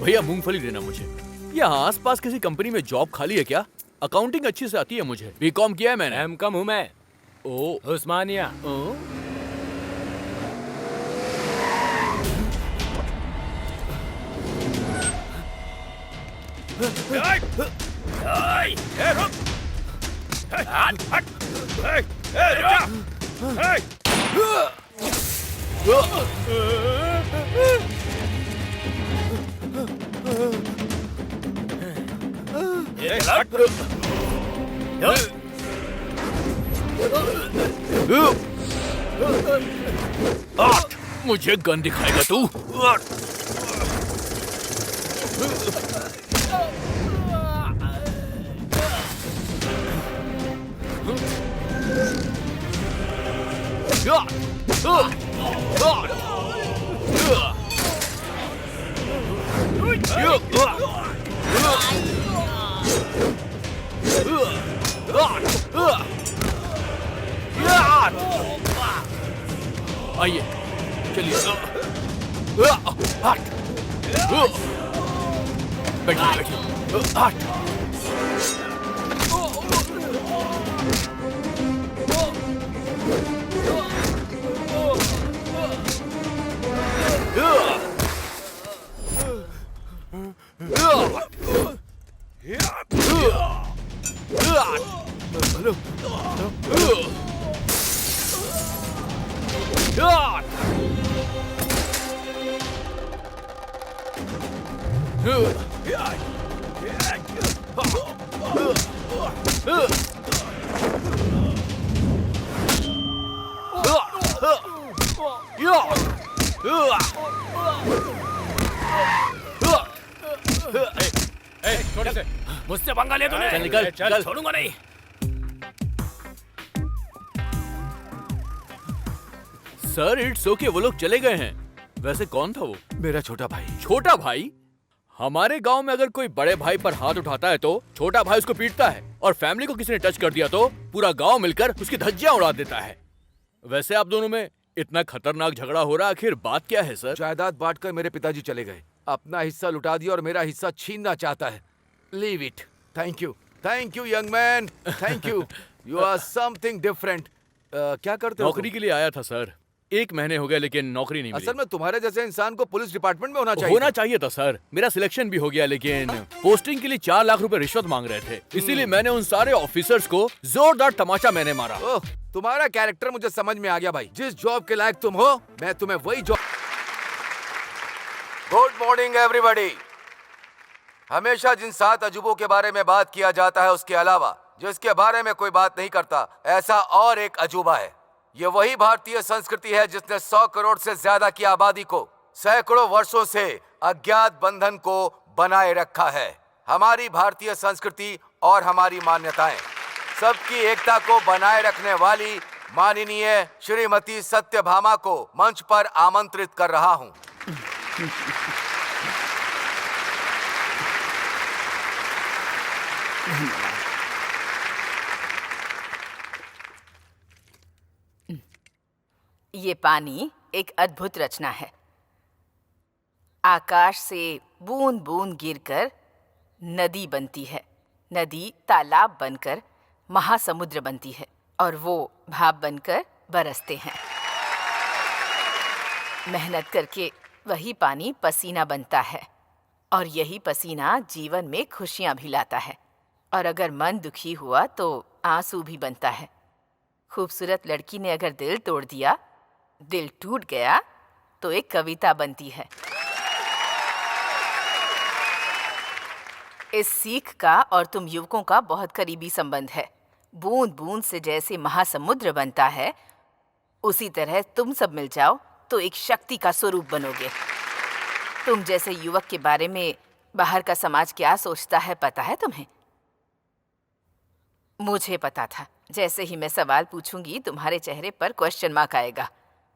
भैया मूंगफली देना मुझे। यहाँ आसपास किसी कंपनी में जॉब खाली है क्या? अकाउंटिंग अच्छी से आती है मुझे, बीकॉम किया है मैंने। एम.कॉम हूँ मैं। ओ उस्मानिया। मुझे गन दिखाएगा तू? आइए चलिए। बैठिए बैठिए। छोटे से मुझसे पंगा ले तूने। चल निकल, चल। छोड़ूंगा नहीं। सर इट्स ओके, वो लोग चले गए हैं। वैसे कौन था वो? मेरा छोटा भाई। छोटा भाई? हमारे गांव में अगर कोई बड़े भाई पर हाथ उठाता है तो छोटा भाई उसको पीटता है, और फैमिली को किसी ने टच कर दिया तो पूरा गांव मिलकर उसकी धज्जियां उड़ा देता है। वैसे आप दोनों में इतना खतरनाक झगड़ा हो रहा, आखिर बात क्या है सर? जायदाद बांटकर मेरे पिताजी चले गए, अपना हिस्सा लुटा दिया और मेरा हिस्सा छीनना चाहता है। Leave it. Thank you young man, thank you. You are something different. क्या करते हो? नौकरी के लिए आया था सर, 1 महीने हो गए लेकिन नौकरी नहीं मिली। असल में तुम्हारे जैसे इंसान को पुलिस डिपार्टमेंट में होना चाहिए था सर। मेरा सिलेक्शन भी हो गया लेकिन पोस्टिंग के लिए 4 लाख रुपए रिश्वत मांग रहे थे, इसीलिए मैंने उन सारे ऑफिसर्स को जोरदार तमाचा मैंने मारा। ओह, तुम्हारा कैरेक्टर मुझे समझ में आ गया भाई। जिस जॉब के लायक तुम हो, मैं तुम्हें वही जॉब। Good morning everybody. हमेशा जिन 7 अजूबों के बारे में बात किया जाता है, उसके अलावा जिसके बारे में कोई बात नहीं करता, ऐसा और एक अजूबा है। ये वही भारतीय संस्कृति है जिसने 100 करोड़ से ज्यादा की आबादी को सैकड़ों वर्षों से अज्ञात बंधन को बनाए रखा है। हमारी भारतीय संस्कृति और हमारी मान्यताएं, सबकी एकता को बनाए रखने वाली माननीय श्रीमती सत्यभामा को मंच पर आमंत्रित कर रहा हूं। ये पानी एक अद्भुत रचना है। आकाश से बूंद बूंद गिरकर नदी बनती है, नदी तालाब बनकर महासमुद्र बनती है, और वो भाप बनकर बरसते हैं। मेहनत करके वही पानी पसीना बनता है, और यही पसीना जीवन में खुशियां भी लाता है। और अगर मन दुखी हुआ तो आंसू भी बनता है। खूबसूरत लड़की ने अगर दिल तोड़ दिया, दिल टूट गया, तो एक कविता बनती है। इस सीख का और तुम युवकों का बहुत करीबी संबंध है। बूंद बूंद से जैसे महासमुद्र बनता है, उसी तरह तुम सब मिल जाओ तो एक शक्ति का स्वरूप बनोगे। तुम जैसे युवक के बारे में बाहर का समाज क्या सोचता है पता है तुम्हें? मुझे पता था। जैसे ही मैं सवाल पूछूंगी तुम्हारे चेहरे पर क्वेश्चन मार्क आएगा,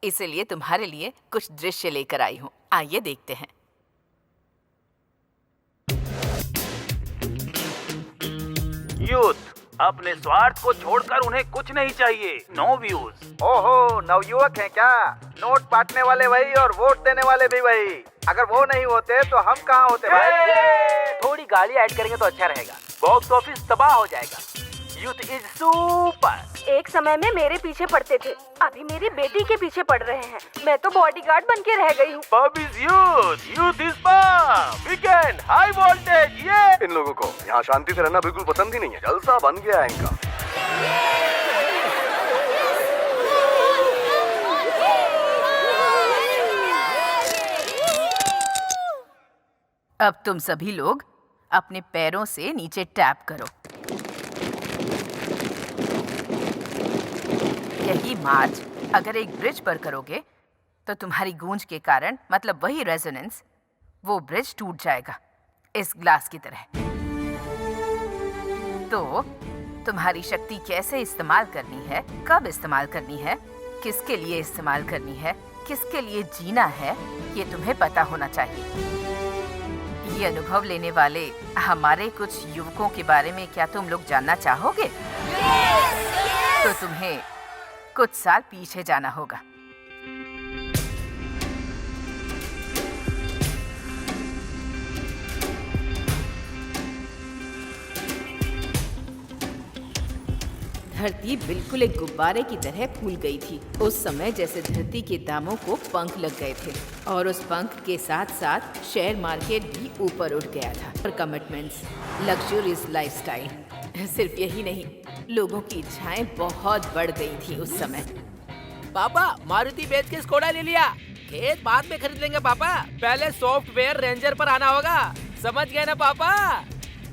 इसलिए तुम्हारे लिए कुछ दृश्य लेकर आई हूं। आइए देखते हैं। यूथ, अपने स्वार्थ को छोड़कर उन्हें कुछ नहीं चाहिए। No views. ओहो, नवयुवक हैं क्या? नोट बांटने वाले वही और वोट देने वाले भी वही। अगर वो नहीं होते तो हम कहाँ होते भाई? थोड़ी गाली ऐड करेंगे तो अच्छा रहेगा। बॉक्स ऑफिस तबाह हो जाएगा। Youth is super. एक समय में मेरे पीछे पड़ते थे, अभी मेरी बेटी के पीछे पड़ रहे हैं। मैं तो बॉडीगार्ड बन के रह गई हूँ। Pub is youth, youth is pub. Weekend high voltage. ये इन लोगों को यहाँ शांति से रहना बिल्कुल पसंद ही नहीं है। जलसा बन गया है इनका। अब तुम सभी लोग अपने पैरों से नीचे टैप करो। यही मार्च अगर एक ब्रिज पर करोगे तो तुम्हारी गूंज के कारण, मतलब वही रेजोनेंस, वो ब्रिज टूट जाएगा इस ग्लास की तरह। तो तुम्हारी शक्ति कैसे इस्तेमाल करनी है, कब इस्तेमाल करनी है, किसके लिए इस्तेमाल करनी है, किसके लिए जीना है, ये तुम्हें पता होना चाहिए। ये अनुभव लेने वाले हमारे कुछ युवकों के बारे में क्या तुम लोग जानना चाहोगे? तो तुम्हें कुछ साल पीछे जाना होगा। धरती बिल्कुल एक गुब्बारे की तरह फूल गई थी। उस समय जैसे धरती के दामों को पंख लग गए थे और उस पंख के साथ साथ शेयर मार्केट भी ऊपर उठ गया था। और कमिटमेंट्स, लग्जरियस लाइफस्टाइल, सिर्फ यही नहीं, लोगों की इच्छाएं बहुत बढ़ गई थी उस समय। पापा मारुति बेच के स्कोडा ले लिया। खेत बाद में खरीद लेंगे पापा, पहले सॉफ्टवेयर रेंजर पर आना होगा। समझ गए ना पापा?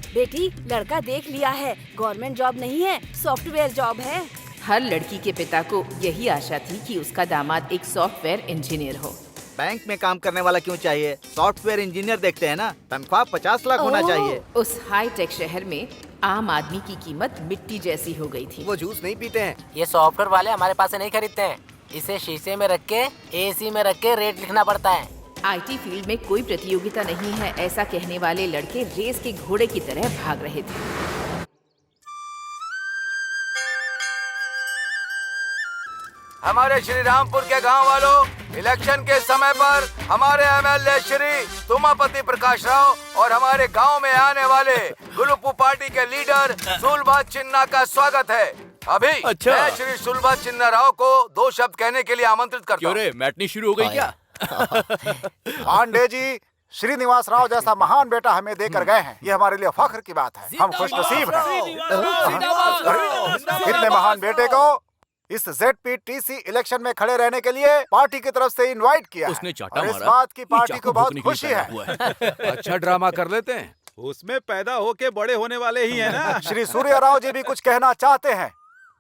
बेटी, लड़का देख लिया है, गवर्नमेंट जॉब नहीं है, सॉफ्टवेयर जॉब है। हर लड़की के पिता को यही आशा थी कि उसका दामाद एक सॉफ्टवेयर इंजीनियर हो। बैंक में काम करने वाला क्यों चाहिए? सॉफ्टवेयर इंजीनियर देखते हैं ना, तनख्वाह 50 लाख होना चाहिए। उस हाई टेक शहर में आम आदमी की कीमत मिट्टी जैसी हो गई थी। वो जूस नहीं पीते हैं। ये सॉफ्टवेयर वाले हमारे पास से नहीं खरीदते हैं। इसे शीशे में रख के एसी में रख के रेट लिखना पड़ता है। आईटी फील्ड में कोई प्रतियोगिता नहीं है, ऐसा कहने वाले लड़के रेस के घोड़े की तरह भाग रहे थे। हमारे श्री रामपुर के गांव वालों, इलेक्शन के समय पर हमारे एमएलए श्री तुमापति प्रकाश राव और हमारे गांव में आने वाले गुलुपू पार्टी के लीडर सुलभाष चिन्ना का स्वागत है। अभी अच्छा। मैं श्री सुलभाष चिन्ना राव को 2 शब्द कहने के लिए आमंत्रित करता क्यों हूँ। रे, मैटनी शुरू हो गई क्या? पांडे जी, श्रीनिवास राव जैसा महान बेटा हमें देकर गए हैं, ये हमारे लिए फख्र की बात है। हम खुशनसीब हैं। इतने महान बेटे को इस ZPTC इलेक्शन में खड़े रहने के लिए पार्टी की तरफ से इनवाइट किया उसने है। चाटा और इस मारा, बात की ये पार्टी चाकू को बहुत भोंकने के लिए खुशी है। तैयार हुआ है। अच्छा ड्रामा कर लेते हैं। उसमें पैदा होके बड़े होने वाले ही हैं ना। श्री सूर्य राव जी भी कुछ कहना चाहते हैं।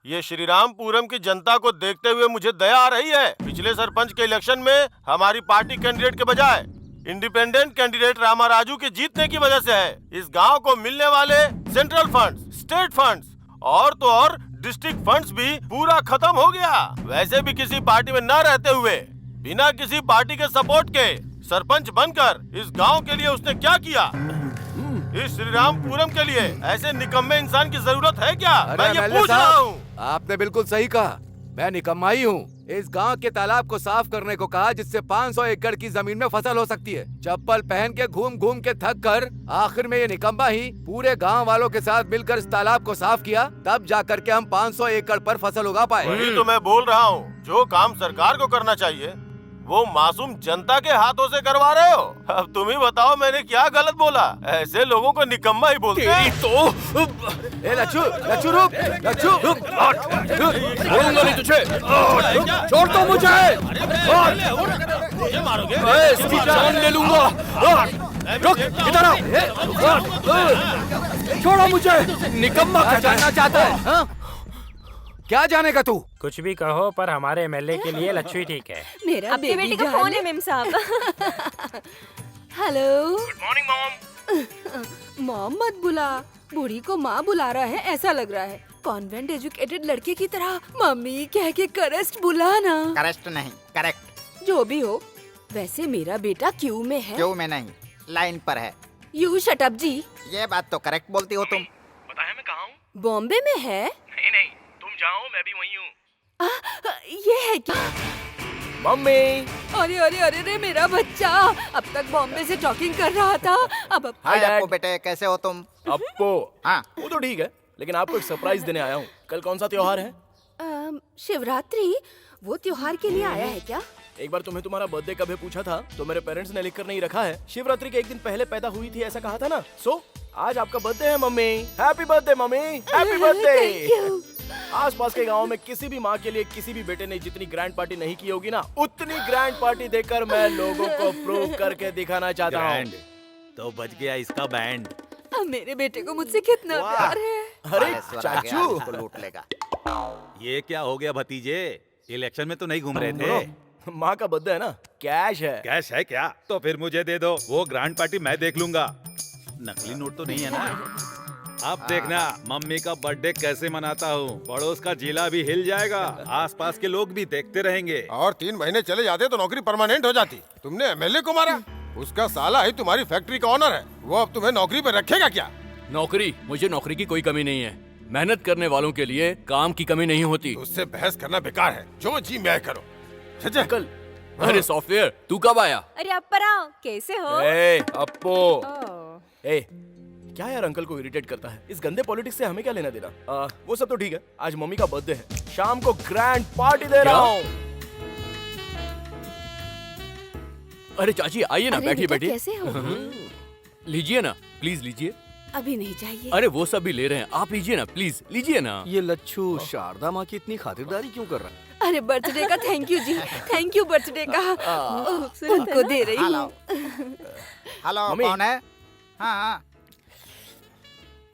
ये श्रीरामपुरम की जनता को देखते हुए मुझे दया आ रही है। पिछले सरपंच के इलेक्शन में हमारी पार्टी कैंडिडेट के बजाय इंडिपेंडेंट कैंडिडेट रामा राजू के जीतने की वजह से है। इस गांव को मिलने वाले सेंट्रल फंड्स, स्टेट फंड्स और तो और डिस्ट्रिक्ट फंड्स भी पूरा खत्म हो गया। वैसे भी किसी पार्टी में न रहते हुए बिना किसी पार्टी के सपोर्ट के सरपंच बनकर इस गांव के लिए उसने क्या किया? इस श्रीरामपुरम के लिए ऐसे निकम्मे इंसान की जरूरत है क्या? मैं ये पूछ रहा हूँ। आपने बिल्कुल सही कहा, मैं निकम्मा ही हूँ। इस गांव के तालाब को साफ करने को कहा, जिससे 500 एकड़ की जमीन में फसल हो सकती है। चप्पल पहन के घूम घूम के थक कर आखिर में ये निकम्मा ही पूरे गांव वालों के साथ मिलकर इस तालाब को साफ किया, तब जाकर के हम 500 एकड़ पर फसल उगा पाए। वही तो मैं बोल रहा हूँ, जो काम सरकार को करना चाहिए वो मासूम जनता के हाथों से करवा रहे हो। अब तुम ही बताओ मैंने क्या गलत बोला? ऐसे लोगों को निकम्मा ही बोलते हैं। लच्छू, लच्छू रुक, लच्छू रुक, बोलूंगा नहीं तुझे, छोड़ दो मुझे, मुझे मारोगे? इसकी जान ले लूंगा। रुक, इधर आओ, छोड़ो मुझे। निकम्मा क्या जानना चाहता है? हाँ? क्या जानेगा तू? कुछ भी कहो, पर हमारे एमएलए के लिए लच्छू ही ठीक है। मेरा आपके बेटे का फोन है मेम साहब। Hello. Good morning mom. Mom मत बुला, बूढ़ी को माँ बुला रहा है ऐसा लग रहा है। कॉन्वेंट एजुकेटेड लड़के की तरह मम्मी कह के करेक्ट बुलाना। करेक्ट नहीं, करेक्ट। जो भी हो, वैसे मेरा बेटा क्यू में है। क्यों में नहीं, लाइन पर है। यू शट अप जी। ये बात तो करेक्ट बोलती हो तुम। बताया मैं कहाँ हूँ? बॉम्बे में है? नहीं नहीं, तुम जाओ, मैं भी वहीं हूँ। ये है क्या? मम्मी। अरे अरे अरे रे मेरा बच्चा, अब तक बॉम्बे से टॉकिंग कर रहा था, अब हाय अप्पू बेटे, कैसे हो तुम? अप्पो। हाँ। वो तो ठीक है, लेकिन आपको एक सरप्राइज देने आया हूँ। कल कौन सा त्योहार है? शिवरात्रि, वो त्योहार के लिए आया है क्या? एक बार तुम्हें तुम्हारा बर्थडे कब है पूछा था तो मेरे पेरेंट्स ने लिख कर नहीं रखा है। शिवरात्रि के एक दिन पहले पैदा हुई थी ऐसा कहा था ना। सो आज आपका बर्थडे है mummy. Happy birthday mummy, happy birthday. आसपास के गांव में किसी भी माँ के लिए किसी भी बेटे ने जितनी ग्रैंड पार्टी नहीं की होगी ना, उतनी ग्रैंड पार्टी देकर मैं लोगों को प्रूव करके दिखाना चाहता हूँ। तो बच गया इसका बैंड। अब मेरे बेटे को मुझसे कितना प्यार है। अरे बालेश्वर आ गया, चाचू, इसको लूट लेगा। ये क्या हो गया भतीजे? इलेक्शन में तो नहीं घूम रहे थे। माँ का बर्थडे है ना, कैश है। कैश है क्या? तो फिर मुझे दे दो, वो ग्रैंड पार्टी मैं देख लूंगा। नकली नोट तो नहीं है ना? अब देखना मम्मी का बर्थडे कैसे मनाता हूँ। पड़ोस का जिला भी हिल जाएगा, आसपास के लोग भी देखते रहेंगे। और 3 महीने चले जाते तो नौकरी परमानेंट हो जाती। तुमने एमएलए को मारा, उसका साला ही तुम्हारी फैक्ट्री का ऑनर है। वो अब तुम्हें नौकरी पर रखेगा क्या? नौकरी, मुझे नौकरी की कोई कमी नहीं है। मेहनत करने वालों के लिए काम की कमी नहीं होती। उससे बहस करना बेकार है, जो जी मैं करो। कल अरे सॉफ्टवेयर, तू कब आया? अरे अपराव, कैसे हो? ए अप्पो, ए क्या यार अंकल को इरिटेट करता है। इस गंदे पॉलिटिक्स से हमें क्या लेना देना। वो सब तो ठीक है, आज मम्मी का बर्थडे है, शाम को ग्रैंड पार्टी दे रहा हूँ। अरे चाची आइए ना, अरे बैठिए बेटा, बैठिए। कैसे हो? लीजिए ना, प्लीज लीजिए। अभी नहीं चाहिए। अरे वो सब भी ले रहे हैं, आप लीजिए ना, प्लीज लीजिए ना। ये लच्छू शारदा माँ की इतनी खातिरदारी क्यों कर रहा है? अरे बर्थडे का थैंक यू जी, थैंक यू बर्थडे का। उनको दे रही हूँ। Hello, mummy. कौन है? हाँ हाँ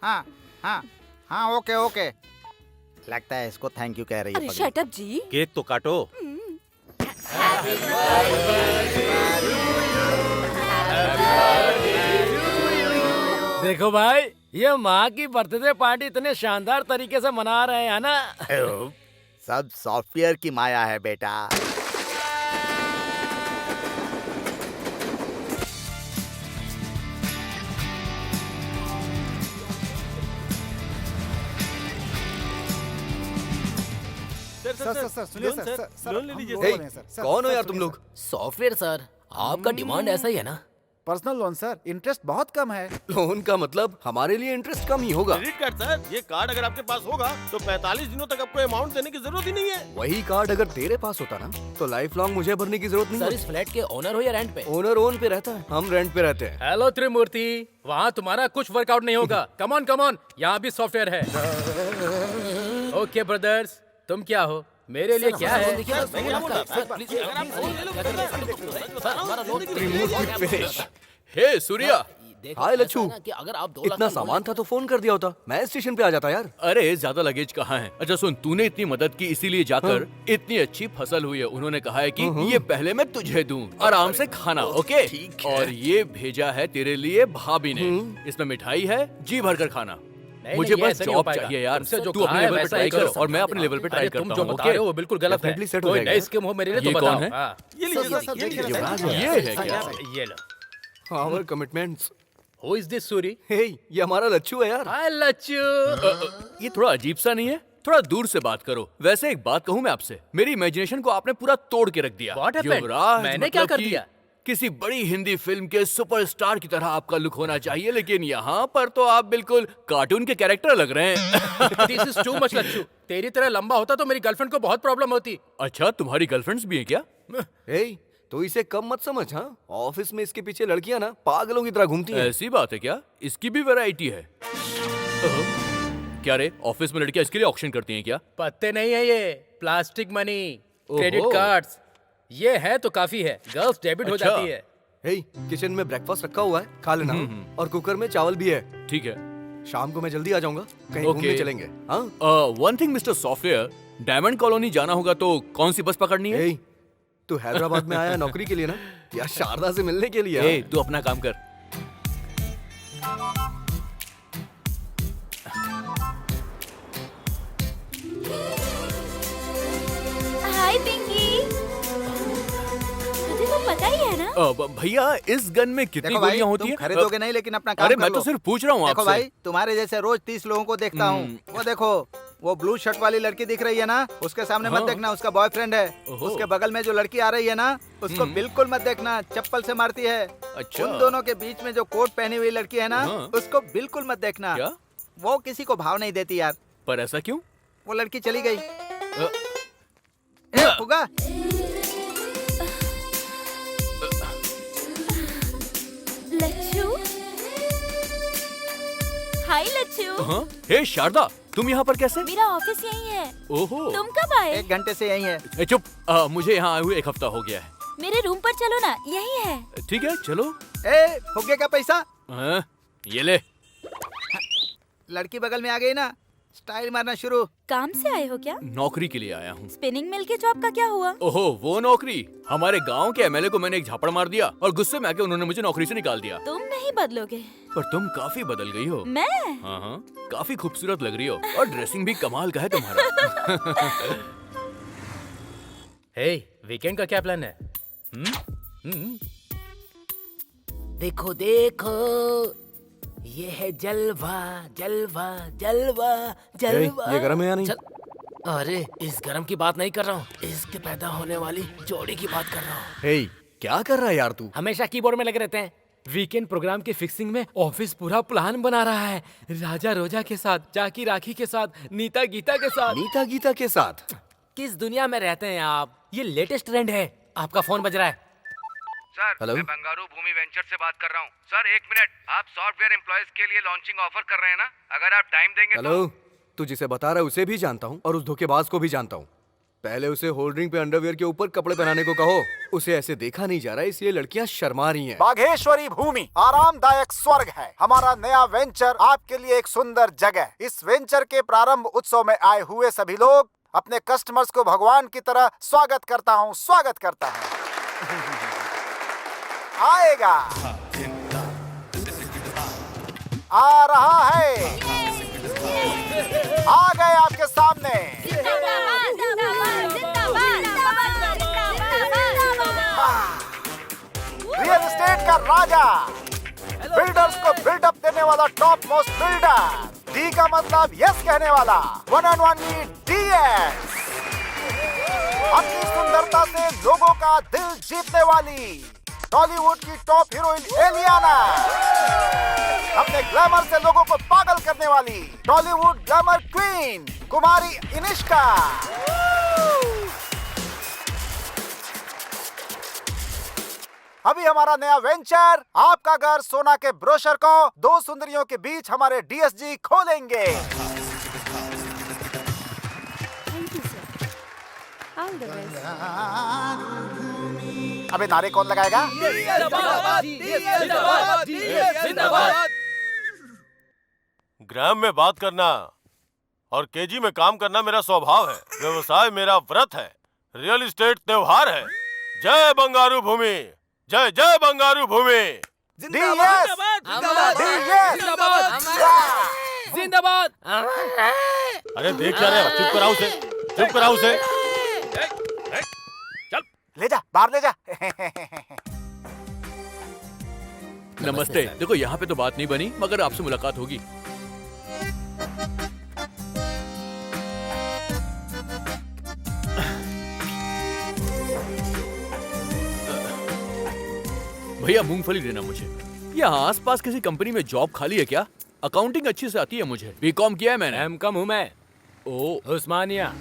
हाँ हाँ हाँ, ओके ओके। लगता है इसको थैंक यू कह रही है अरे पगली। शट अप जी। केक तो काटो। देखो भाई, ये माँ की बर्थडे पार्टी इतने शानदार तरीके से मना रहे हैं ना। सब सॉफ्टवेयर की माया है बेटा। सर सुनिए सर, लोन ले लीजिए सर। कौन हो यार तुम लोग? सॉफ्टवेयर सर, आपका डिमांड ऐसा ही है ना? पर्सनल लोन सर, इंटरेस्ट बहुत कम है। लोन का मतलब हमारे लिए इंटरेस्ट कम ही होगा। क्रेडिट कार्ड सर, ये कार्ड अगर आपके पास होगा तो 45 दिनों तक आपको अमाउंट देने की जरूरत ही नहीं है। वही कार्ड अगर तेरे पास होता ना तो लाइफ लॉन्ग मुझे भरने की जरूरत नहीं सर, होती। इस फ्लैट के ओनर हो या रेंट पे? ओनर ओन पे रहता है, हम रेंट पे रहते हैं। हेलो त्रिमूर्ति, वहाँ तुम्हारा कुछ वर्कआउट नहीं होगा। कम ऑन, यहाँ भी सॉफ्टवेयर है। ओके ब्रदर्स, तुम क्या हो? मेरे लिए क्या है? हे सूर्या, हाय लच्छू, कि अगर आप 2 इतना सामान था तो फोन कर दिया होता, मैं स्टेशन पे आ जाता यार। अरे ज्यादा लगेज कहाँ है? अच्छा सुन, तूने इतनी मदद की इसीलिए जाकर इतनी अच्छी फसल हुई है। उन्होंने कहा है कि ये पहले मैं तुझे दूं, आराम से खाना, ओके? और ये भेजा है तेरे लिए भाभी ने। इसमें मिठाई है, जी भर कर खाना। मुझे नहीं, बस ऐसा नहीं हो जॉब पाएगा। चाहिए यार। तुमसे जो तू कहा अपने है लेवल पे वैसा ट्राई ही कर करो। और मैं अपने लेवल पे ट्राई अरे तुम करता जो हूँ, बता रहे हो ओके? वो बिल्कुल गलत है। Definitely set हो कोई जाएगा। नई स्कीम हो मेरे लिए ये तो कौन बताओ। है? हाँ। ये है क्या? ये लो। Our commitments। Who is this Suri? हे, ये हमारा लच्छू है यार। हाय लच्चू। ये थोड़ा अजीब सा नहीं है? थोड़ा दूर से बात करो। वैसे एक बात कहूँ मैं आपसे, मेरी इमेजिनेशन को आपने पूरा तोड़ के रख दिया। What happened? युवराज, मैंने क्या मतलब कर कि दिया? किसी बड़ी हिंदी फिल्म के सुपरस्टार की तरह आपका लुक होना चाहिए, लेकिन यहाँ पर तो आप बिल्कुल कार्टून के कैरेक्टर लग रहे हैं। This is too much लच्चू। तेरी तरह लंबा होता तो मेरी गर्लफ्रेंड को बहुत प्रॉब्लम होती। अच्छा, तुम्हारी गर्लफ्रेंड्स भी हैं क्या? हे, तो इसे कम मत समझ। हाँ, ऑफिस में इसके पीछे लड़कियां ना पागलों की तरह घूमती हैं। ऐसी बात है क्या? इसकी भी वैरायटी है। ओहो, क्या रे, ऑफिस में लड़कियां इसके लिए ऑक्शन करती हैं क्या? पत्ते नहीं है ये, प्लास्टिक मनी, क्रेडिट ओहो। कार्ड्स। ये है तो काफी है, गर्ल्स डेबिट हो अच्छा। जाती है। हे, किचन में ब्रेकफास्ट रखा हुआ है, खा लेना। और कुकर में चावल भी है। ठीक है। शाम को मैं जल्दी आ जाऊंगा, कहीं ओके। घूमने चलेंगे। हाँ, one thing mister software, diamond colony जाना होगा तो कौन सी बस पकड़नी है? हे, तू हैदराबाद में आया नौकरी के लिए ना, या शारदा से मिलने के लिए? ए, तू अपना काम कर। हाय पिंकी, तुझे वो पता ही है ना। भैया इस गन में कितनी देखो भाई, गोलियां होती तुम हैं? खरीदोगे नहीं, लेकिन अपना काम अरे कर मैं लो। तो सिर्फ पूछ रहा हूँ देखो आपसे। भाई, तुम्हारे जैसे रोज 30 लोगों को देखता हूँ। वो देखो, वो ब्लू शर्ट वाली लड़की दिख रही है ना, उसके सामने मत हाँ। देखना, उसका बॉयफ्रेंड है। ओहो। उसके बगल में जो लड़की आ रही है ना, उसको बिल्कुल मत देखना, चप्पल से मारती है। अच्छा। उन दोनों के बीच में जो कोट पहनी हुई लड़की है ना, हाँ। उसको बिल्कुल मत देखना। क्या? वो किसी को भाव नहीं देती यार। पर ऐसा क्यों? वो लड़की चली गई। अ, फुगा, लच्छू, हाय लच्छू। हाँ? हे शारदा, तुम यहाँ पर कैसे? मेरा ऑफिस यही है। ओहो। तुम कब आए? 1 घंटे से यही है। ए, चुप। मुझे यहाँ आए हुए 1 हफ्ता हो गया है। मेरे रूम पर चलो ना, यही है। ठीक है, चलो। ए, फुगे का पैसा। हाँ, ये ले। लड़की बगल में आ गई ना, स्टाइल मारना शुरू। काम से आए हो क्या? नौकरी के लिए आया हूँ। स्पिनिंग मिल के जॉब का क्या हुआ? ओहो, वो नौकरी। हमारे गांव के एमएलए को मैंने एक झापड़ मार दिया और गुस्से में आके उन्होंने मुझे नौकरी से निकाल दिया। तुम नहीं बदलोगे। पर तुम काफी बदल गई हो। मैं? हाँ हाँ, काफी खूबसूरत लग रही हो और ड्रेसिंग भी कमाल का है तुम्हारा। हे, वीकेंड का क्या प्लान है? देखो देखो, ये है जलवा जलवा जलवा जलवा। ये गरम है या नहीं? अरे इस गरम की बात नहीं कर रहा हूँ, इसके पैदा होने वाली जोड़ी की बात कर रहा हूँ। हे, क्या कर रहा है यार तू? हमेशा कीबोर्ड में लगे रहते हैं। वीकेंड प्रोग्राम की फिक्सिंग में ऑफिस पूरा प्लान बना रहा है। राजा रोजा के साथ, जाकी राखी के साथ, नीता गीता के साथ। नीता गीता के साथ? किस दुनिया में रहते हैं आप? ये लेटेस्ट ट्रेंड है। आपका फोन बज रहा है। Sir, hello? मैं बंगारू भूमि वेंचर से बात कर रहा हूँ। सर 1 मिनट, आप सॉफ्टवेयर एम्प्लॉयज के लिए लॉन्चिंग ऑफर कर रहे हैं ना? अगर आप टाइम देंगे हेलो, तू जिसे बता रहा है उसे भी जानता हूँ और उस धोखेबाज को भी जानता हूँ। पहले उसे होल्डरिंग पे अंडरवियर के ऊपर कपड़े पहनाने को कहो। उसे ऐसे देखा नहीं जा रहा, इसलिए लड़कियां शर्मा रही हैं। बाघेश्वरी भूमि आरामदायक स्वर्ग है। हमारा नया वेंचर आपके लिए एक सुंदर जगह। इस वेंचर के प्रारंभ उत्सव में आए हुए सभी लोग अपने कस्टमर्स को भगवान की तरह स्वागत करता हूँ। आएगा, आ रहा है, आ गए आपके सामने। रियल एस्टेट का राजा, बिल्डर्स को बिल्डअप देने वाला टॉप मोस्ट बिल्डर। डी का मतलब यस कहने वाला, 1 on 1 DX। अपनी सुंदरता से लोगों का दिल जीतने वाली टॉलीवुड की टॉप हीरोइन एलियाना। अपने ग्लैमर से लोगों को पागल करने वाली टॉलीवुड ग्लैमर क्वीन कुमारी इनिष्का। अभी हमारा नया वेंचर आपका घर सोना के ब्रोशर को 2 सुंदरियों के बीच हमारे DSG खोलेंगे। अबे नारे कौन लगाएगा? ग्राम में बात करना और केजी में काम करना मेरा स्वभाव है। व्यवसाय मेरा व्रत है। रियल एस्टेट त्योहार है। जय बंगारू भूमि, जय जय बंगारू भूमि। DS, जिंदाबाद। अरे देख क्या रहे हो? चुप कराओ उसे, चुप कराओ उसे। ले जा, बाहर ले जा। नमस्ते। देखो यहाँ पे तो बात नहीं बनी, मगर आपसे मुलाकात होगी। भैया मूंगफली देना मुझे। यहाँ आसपास किसी कंपनी में जॉब खाली है क्या? अकाउंटिंग अच्छी से आती है मुझे। बीकॉम किया है मैंने। M.Com हूँ मैं। ओ, उस्मानिया।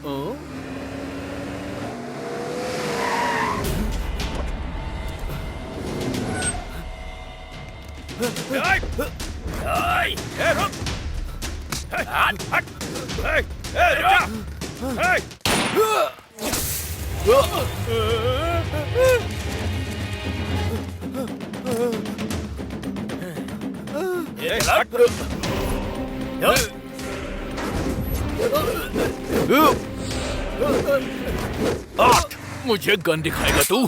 मुझे गन दिखाएगा तू?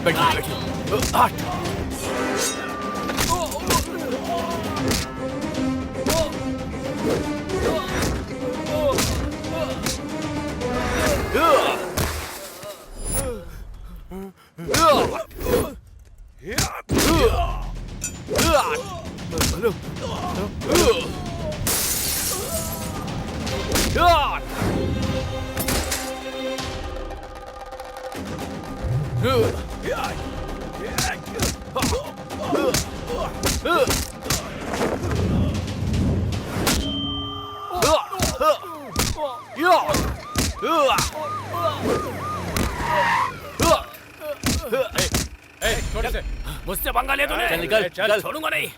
बैठिए बैठिए। हट। छोटे से मुझसे पंगा ले तूने। चल निकल, चल। छोड़ूंगा नहीं।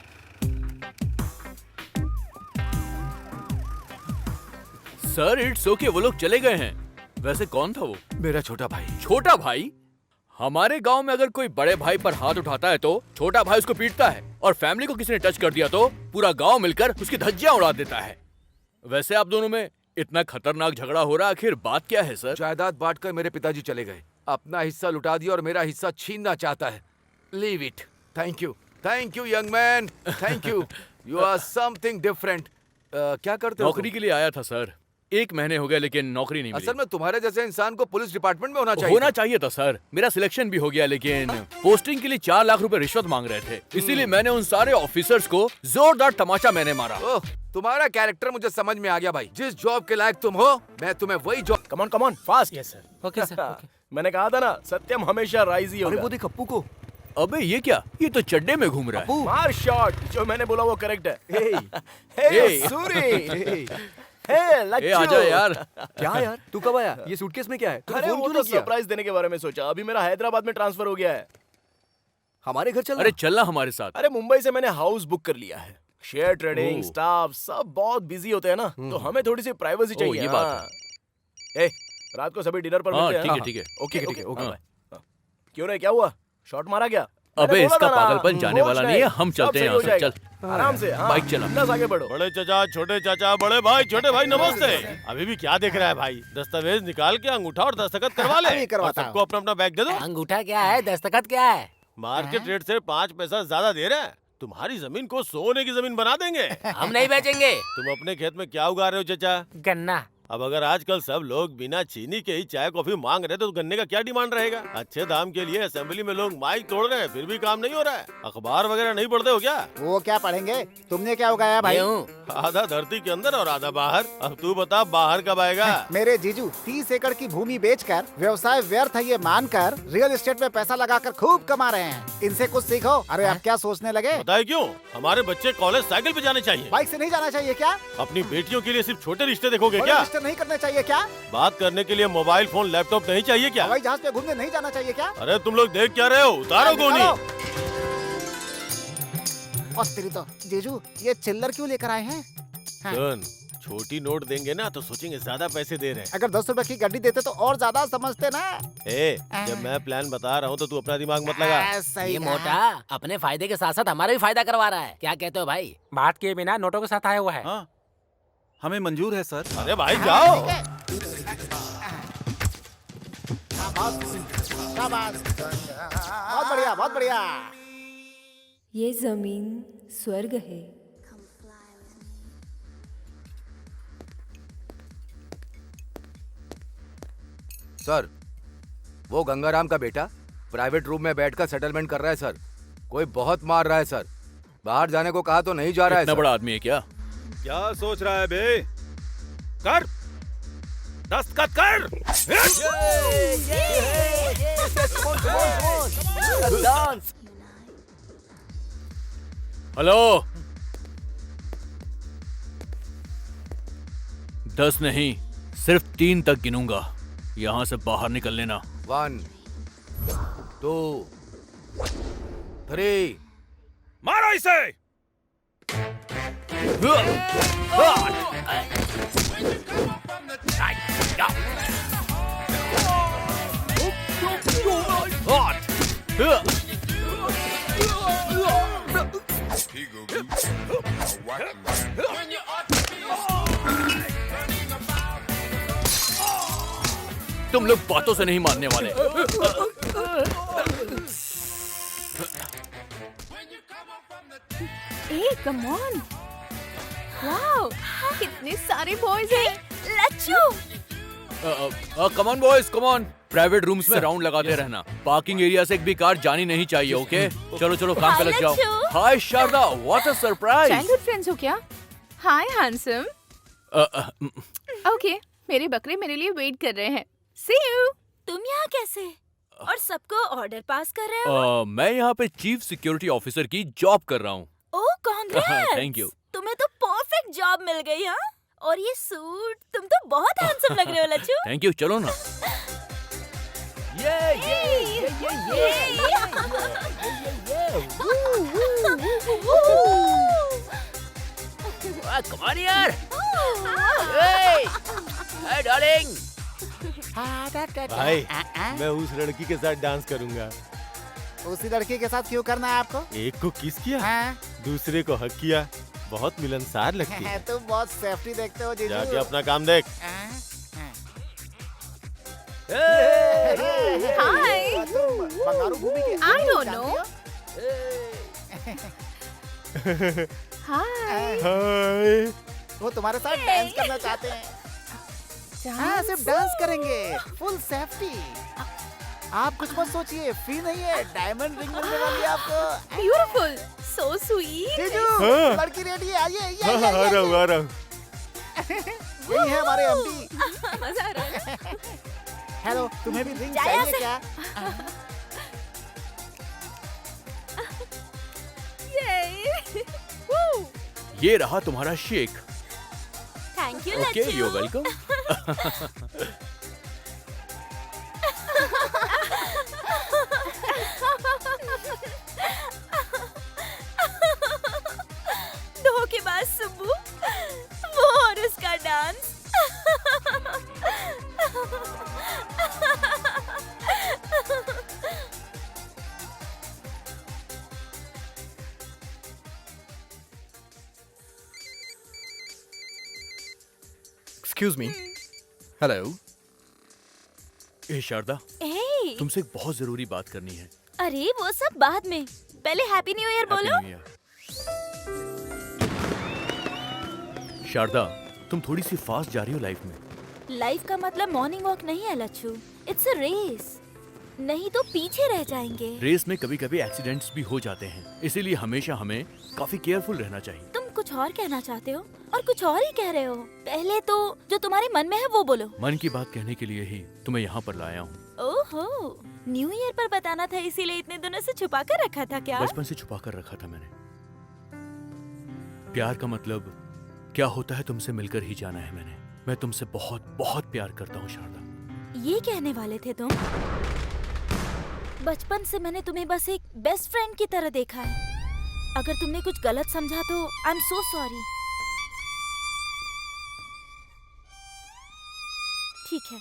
सर इट्स ओके, वो लोग चले गए हैं। वैसे कौन था वो? मेरा छोटा भाई। छोटा भाई? हमारे गांव में अगर कोई बड़े भाई पर हाथ उठाता है तो छोटा भाई उसको पीटता है, और फैमिली को किसी ने टच कर दिया तो पूरा गांव मिलकर उसकी धज्जियां उड़ा देता है। वैसे आप दोनों में इतना खतरनाक झगड़ा हो रहा, आखिर बात क्या है सर? जायदाद बांटकर मेरे पिताजी चले गए, अपना हिस्सा लुटा दिया और मेरा हिस्सा छीनना चाहता है। Leave it. Thank you young man, thank you. You are something different. क्या करते हो? नौकरी के लिए आया था सर, 1 महीने हो गए लेकिन नौकरी नहीं मिली। असल में तुम्हारे जैसे इंसान को पुलिस डिपार्टमेंट में होना चाहिए था सर। मेरा सिलेक्शन भी हो गया लेकिन पोस्टिंग के लिए 4 लाख रुपए रिश्वत मांग रहे थे, इसीलिए मैंने उन सारे ऑफिसर्स को जोरदार तमाचा मैंने मारा। ओह, तुम्हारा कैरेक्टर मुझे समझ में आ गया भाई। जिस जॉब के लायक तुम हो, मैं तुम्हें वही job. Come on fast. Yes sir. Okay sir. मैंने कहा था ना, सत्यम हमेशा राइज ही होगा। वो देख अप्पू को। अबे ये क्या? ये तो चड्डे में घूम रहा है। मार शॉट। जो मैंने बोला वो करेक्ट है। हे, सूरी। ए आजा यार। क्या यार, तू कब आया? ये सूटकेस में क्या है? अरे वो तो सरप्राइज देने के बारे में सोचा। अभी मेरा हैदराबाद में ट्रांसफर हो गया है। हमारे घर चलना? अरे चलना हमारे साथ। अरे मुंबई से मैंने हाउस बुक कर लिया है। शेयर ट्रेडिंग स्टाफ सब बहुत बिजी होते हैं ना, तो हमें थोड़ी सी प्राइवेसी चाहिए। ये बात है। रात को सभी डिनर पर मिलते हैं। ठीक है। ओके। क्यों रे, क्या हुआ? शॉट मारा क्या? अबे इसका पागलपन जाने वाला नहीं है, हम चलते हैं यहाँ से। चल आराम से। बाइक चला। बस आगे बढ़ो। बड़े चाचा, छोटे चाचा, बड़े भाई, छोटे भाई, नमस्ते। अभी भी क्या देख रहा है भाई? दस्तावेज निकाल के अंगूठा और दस्तखत करवा ले। और सबको अपना अपना बैग दे दो। अंगूठा क्या है, दस्तखत क्या है? मार्केट रेट से 5 पैसा ज्यादा दे रहे हैं। तुम्हारी जमीन को सोने की जमीन बना देंगे। हम नहीं बेचेंगे। तुम अपने खेत में क्या उगा रहे हो चाचा? गन्ना। अब अगर आजकल सब लोग बिना चीनी के ही चाय कॉफी मांग रहे तो गन्ने का क्या डिमांड रहेगा? अच्छे दाम के लिए असेंबली में लोग माइक तोड़ रहे हैं, फिर भी काम नहीं हो रहा है। अखबार वगैरह नहीं पढ़ते हो क्या? वो क्या पढ़ेंगे? तुमने क्या उगाया भाई? आधा धरती के अंदर और आधा बाहर। अब तू बता, बाहर कब आएगा? मेरे जीजू 30 एकड़ की भूमि बेचकर व्यवसाय व्यर्थ है ये मानकर रियल एस्टेट में पैसा लगाकर खूब कमा रहे हैं। इनसे कुछ सीखो। अरे आप क्या सोचने लगे? बताए क्यों? हमारे बच्चे कॉलेज साइकिल पे जाने चाहिए। बाइक से नहीं जाना चाहिए क्या? अपनी बेटियों के लिए सिर्फ छोटे रिश्ते देखोगे क्या? रिश्ते नहीं करने चाहिए क्या? बात करने के लिए मोबाइल फोन लैपटॉप नहीं चाहिए क्या? हवाई जहाज पे घूमने नहीं जाना चाहिए क्या? अरे तुम लोग देख क्या रहे हो? उतारो गोनी। और तेरी तो जीजू ये चिल्लर क्यों लेकर आए हैं? सुन, छोटी नोट देंगे ना तो सोचेंगे ज्यादा पैसे दे रहे हैं। अगर 10 रुपए की गड्डी देते तो और ज्यादा समझते ना। जब मैं प्लान बता रहा हूँ तो तू अपना दिमाग मत लगा। ये मोटा अपने फायदे के साथ साथ हमारा भी फायदा करवा रहा है। क्या कहते हो भाई? बात के बिना नोटों के साथ आया हुआ है। हाँ, हमें मंजूर है सर। अरे भाई जाओ। बहुत बढ़िया, बहुत बढ़िया। ये जमीन स्वर्ग है। सर, वो गंगाराम का बेटा प्राइवेट रूम में बैठकर सेटलमेंट कर रहा है सर। कोई बहुत मार रहा है सर। बाहर जाने को कहा तो नहीं जा रहा है। इतना बड़ा आदमी है क्या? क्या सोच रहा है बे? कर, दस्तखत कर। हेलो, 10 नहीं, सिर्फ 3 तक गिनूंगा। यहाँ से बाहर निकल लेना। 1 2 3। मारो इसे। तुम लोग बातों से नहीं मानने वाले। ए कम ऑन, वाओ कितने सारे बॉयज हैं। Lachchu come on boys, come on. Private rooms में राउंड लगाते रहना। पार्किंग एरिया से एक भी कार जानी नहीं चाहिए, ओके? चलो चलो काम पे लग जाओ। Hi Sharada, what a surprise. Childhood friends हो क्या? हाय हैंडसम। ओके, मेरे बकरे मेरे लिए वेट कर रहे हैं। सी यू। तुम यहाँ कैसे और सबको ऑर्डर पास कर रहे हो? मैं यहाँ पे चीफ सिक्योरिटी ऑफिसर की जॉब कर रहा हूँ। ओह कांग्रेट्स। Thank you. तुम्हें तो परफेक्ट जॉब मिल गई। हाँ, और ये सूट, तुम तो बहुत हैंडसम लग रहे हो लच्चू। थैंक यू, चलो ना। कम ऑन यार। हे डार्लिंग। भाई मैं उस लड़की के साथ डांस करूंगा। उसी लड़की के साथ क्यों करना है आपको? एक को किस किया, हाँ? दूसरे को हक किया, बहुत मिलनसार लगती है। तुम बहुत सेफ्टी देखते हो जीजू। जाके अपना काम देख। हाय। बंगारू भूमि के I don't know. हाय। हाय। वो तुम्हारे साथ डांस करना चाहते हैं। हाँ, सिर्फ डांस करेंगे, फुल सेफ्टी। आप कुछ मत सोचिए, फ्री नहीं है, डायमंड रिंग मिलने वाली है आपको। Beautiful, so sweet. जीजू, हाँ। लड़की रेडी है, आइए आइए हाँ, आइए, आ रहा हूँ, आ रहा हूँ। यही है हमारे एमडी। मजा आ रहा है। हेलो, तुम्हें भी रिंग जाया चाहिए से। क्या? ये रहा तुम्हारा shake. Thank you okay, Lachchu. You welcome. धोखेबाज सुब्बू, वो और उसका डांस। Excuse me. हेलो। ए शारदा, ए, तुमसे एक बहुत जरूरी बात करनी है। अरे वो सब बाद में, पहले हैप्पी न्यू ईयर बोलो। Happy New Year। शारदा, तुम थोड़ी सी फास्ट जा रही हो लाइफ में। लाइफ का मतलब मॉर्निंग वॉक नहीं है लच्छू, इट्स अ रेस। नहीं तो पीछे रह जाएंगे। रेस में कभी कभी एक्सीडेंट्स भी हो जाते हैं, इसीलिए हमेशा हमें काफी केयरफुल रहना चाहिए। तुम कुछ और कहना चाहते हो और कुछ और ही कह रहे हो। पहले तो जो तुम्हारे मन में है वो बोलो। मन की बात कहने के लिए ही तुम्हें यहाँ पर लाया हूँ। ओहो, न्यू ईयर पर बताना था, इसीलिए इतने दिनों से छुपा कर रखा था क्या? बचपन से छुपा कर रखा था मैंने। प्यार का मतलब क्या होता है तुमसे मिलकर ही जाना है मैंने। मैं तुमसे बहुत बहुत प्यार करता हूँ शारदा। ये कहने वाले थे तुम? बचपन से मैंने तुम्हें बस एक बेस्ट फ्रेंड की तरह देखा है। अगर तुमने कुछ गलत समझा तो आई एम सो सॉरी। ठीक है,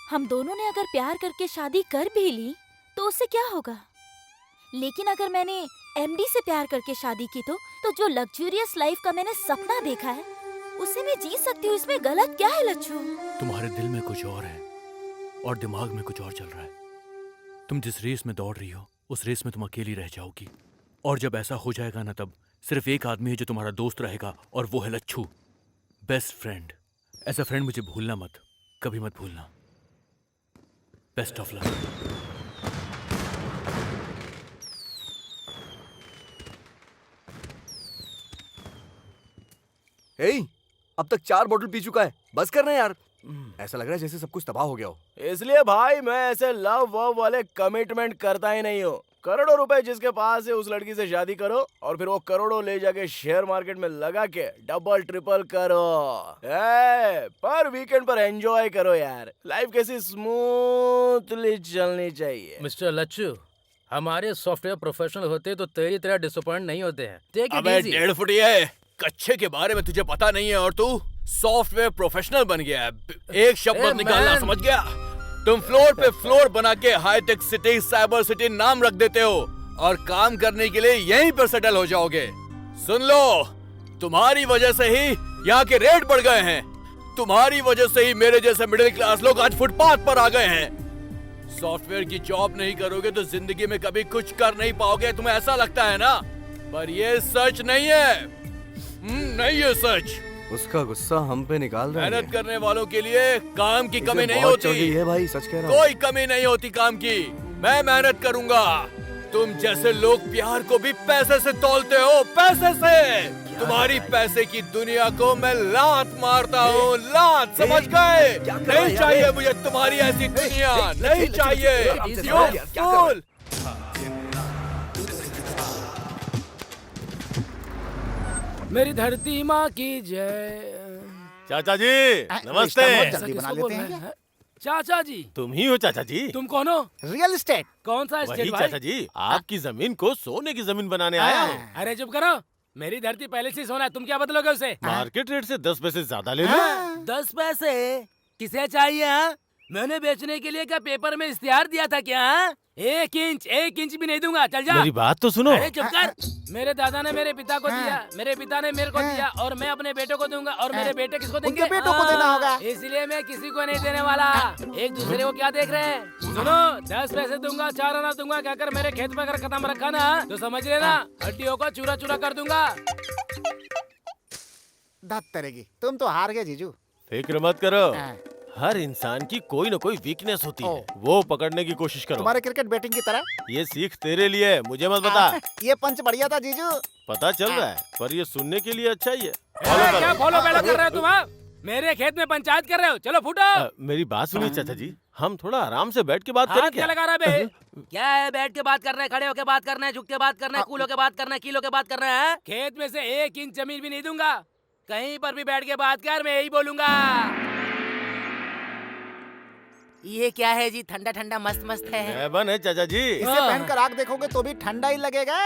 हम दोनों ने अगर प्यार करके शादी कर भी ली तो उससे क्या होगा? लेकिन अगर मैंने एमडी से प्यार करके शादी की तो जो लग्जूरियस लाइफ का मैंने सपना देखा है उसे मैं जी सकती हूँ। इसमें गलत क्या है लच्छू? तुम्हारे दिल में कुछ और है और दिमाग में कुछ और चल रहा है। तुम जिस रेस में दौड़ रही हो उस रेस में तुम अकेली रह जाओगी, और जब ऐसा हो जाएगा ना तब सिर्फ एक आदमी है जो तुम्हारा दोस्त रहेगा, और वो है लच्छू, बेस्ट फ्रेंड। ऐसा फ्रेंड मुझे भूलना मत, कभी मत भूलना। Best of luck. हे, अब तक 4 बोतल पी चुका है, बस करना यार। ऐसा लग रहा है जैसे सब कुछ तबाह हो गया हो। इसलिए भाई मैं ऐसे लव वव वाले कमिटमेंट करता ही नहीं हूँ। करोड़ों रुपए जिसके पास है उस लड़की से शादी करो और फिर वो करोड़ों ले जाके शेयर मार्केट में लगा के डबल ट्रिपल करो। पर वीकेंड पर एंजॉय करो यार। लाइफ कैसी स्मूथली चलनी चाहिए। मिस्टर लच्छू, हमारे सॉफ्टवेयर प्रोफेशनल होते तो तेरी तरह डिसअपॉइंट नहीं होते हैं। टेक इट अबे इजी। 1.5 फुट है, कच्चे के बारे में तुझे पता नहीं है और तू सॉफ्टवेयर प्रोफेशनल बन गया है। एक शब्द मत निकालना, man। समझ गया? तुम फ्लोर पे फ्लोर बना के हाईटेक सिटी, साइबर सिटी नाम रख देते हो और काम करने के लिए यहीं पर सेटल हो जाओगे। सुन लो, तुम्हारी वजह से ही यहाँ के रेट बढ़ गए हैं। तुम्हारी वजह से ही मेरे जैसे मिडिल क्लास लोग आज फुटपाथ पर आ गए हैं। सॉफ्टवेयर की जॉब नहीं करोगे तो जिंदगी में कभी कुछ कर नहीं पाओगे, तुम्हें ऐसा लगता है ना? पर ये सच नहीं है। नहीं है सच। उसका गुस्सा हम पे निकाल रहा है। मेहनत करने वालों के लिए काम की कमी नहीं होती है भाई, सच कह रहा हूँ। कोई कमी नहीं होती काम की। मैं मेहनत करूंगा। तुम जैसे लोग प्यार को भी पैसे से तौलते हो, पैसे से। तुम्हारी पैसे की दुनिया को मैं लात मारता हूँ, लात, समझ गए? नहीं चाहिए मुझे तुम्हारी ऐसी दुनिया, नहीं चाहिए। You fool! मेरी धरती माँ की जय। चाचा जी नमस्ते। जल्दी बना लेते हैं क्या? चाचा जी तुम ही हो चाचा जी? तुम कौन हो? Real estate. कौन सा वही स्टेट भाई? चाचा जी, आपकी जमीन को सोने की जमीन बनाने आया हूँ। अरे चुप करो, मेरी धरती पहले से सोना है, तुम क्या बदलोगे उसे? मार्केट रेट से 10 पैसे ज्यादा ले लो। 10 पैसे किसे चाहिए? हाँ? मैंने बेचने के लिए क्या पेपर में इश्तिहार दिया था क्या? हाँ? 1 इंच भी नहीं दूंगा, चल जा। मेरी बात तो सुनो। अरे चुप कर। मेरे दादा ने मेरे पिता को दिया, मेरे पिता ने मेरे को दिया, और मैं अपने बेटों को दूंगा, और मेरे बेटे किसको देंगे? उनके बेटों को देना होगा। इसलिए मैं किसी को नहीं देने वाला। एक दूसरे को क्या देख रहे हैं? सुनो, 10 पैसे दूंगा, 4 आना दूंगा, कहकर मेरे खेत में अगर कदम रखा ना तो समझ लेना हड्डियों को चूरा चूरा कर दूंगा। धत तरेगी, तुम तो हार गए जीजू। फिक्र मत करो, हर इंसान की कोई न कोई वीकनेस होती है, वो पकड़ने की कोशिश करो। तुम्हारे क्रिकेट बैटिंग की तरह। ये सीख तेरे लिए है, मुझे मत बता। ये पंच बढ़िया था जीजू। पता चल रहा है, पर ये सुनने के लिए अच्छा ही है। क्या फॉलो बैलो कर रहे हो तुम? हाँ? मेरे खेत में पंचायत कर रहे हो? चलो फूटो। मेरी बात सुनिए चाचा जी, हम थोड़ा आराम से बैठ के बात करें हाथ क्या? क्या लगा रहा है बे? क्या है, बैठ के बात करना है, खड़े होके बात करना है, झुक के बात करना है, कूल होके बात करना है, कील होके बात करना है? खेत में से 1 इंच जमीन भी नहीं दूंगा। कहीं पर भी बैठ के बात कर, मैं यही बोलूंगा। ये क्या है जी? ठंडा ठंडा मस्त मस्त है। हेवन है चाचा जी। इसे पहनकर आग देखोगे तो भी ठंडा ही लगेगा।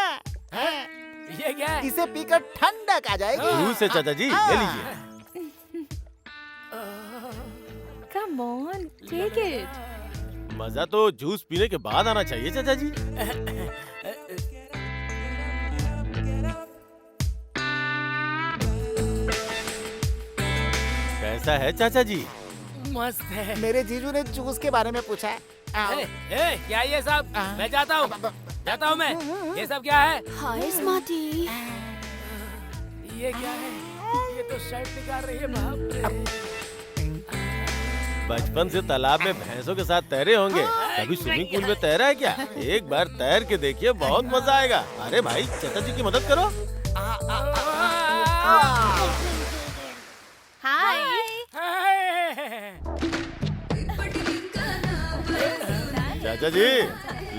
ये क्या है? इसे पीकर ठंडक आ जाएगी। जूस है चाचा जी, ले लीजिए। Come on, take it. मजा तो जूस पीने के बाद आना चाहिए चाचा जी। कैसा है चाचा जी? मस्त है। मेरे जीजू ने जूस के बारे में पूछा है। क्या ये सब? मैं जाता हूँ मैं। ये सब क्या है? Hi, Smarty. ये क्या है? ये तो शर्ट निकाल रही है, बाप रे। बचपन से तालाब में भैंसों के साथ तैरे होंगे, कभी स्विमिंग पूल में तैरा है क्या? एक बार तैर के देखिए, बहुत मजा आएगा। अरे भाई, चाचा जी की मदद करो। Hi. चाचा जी,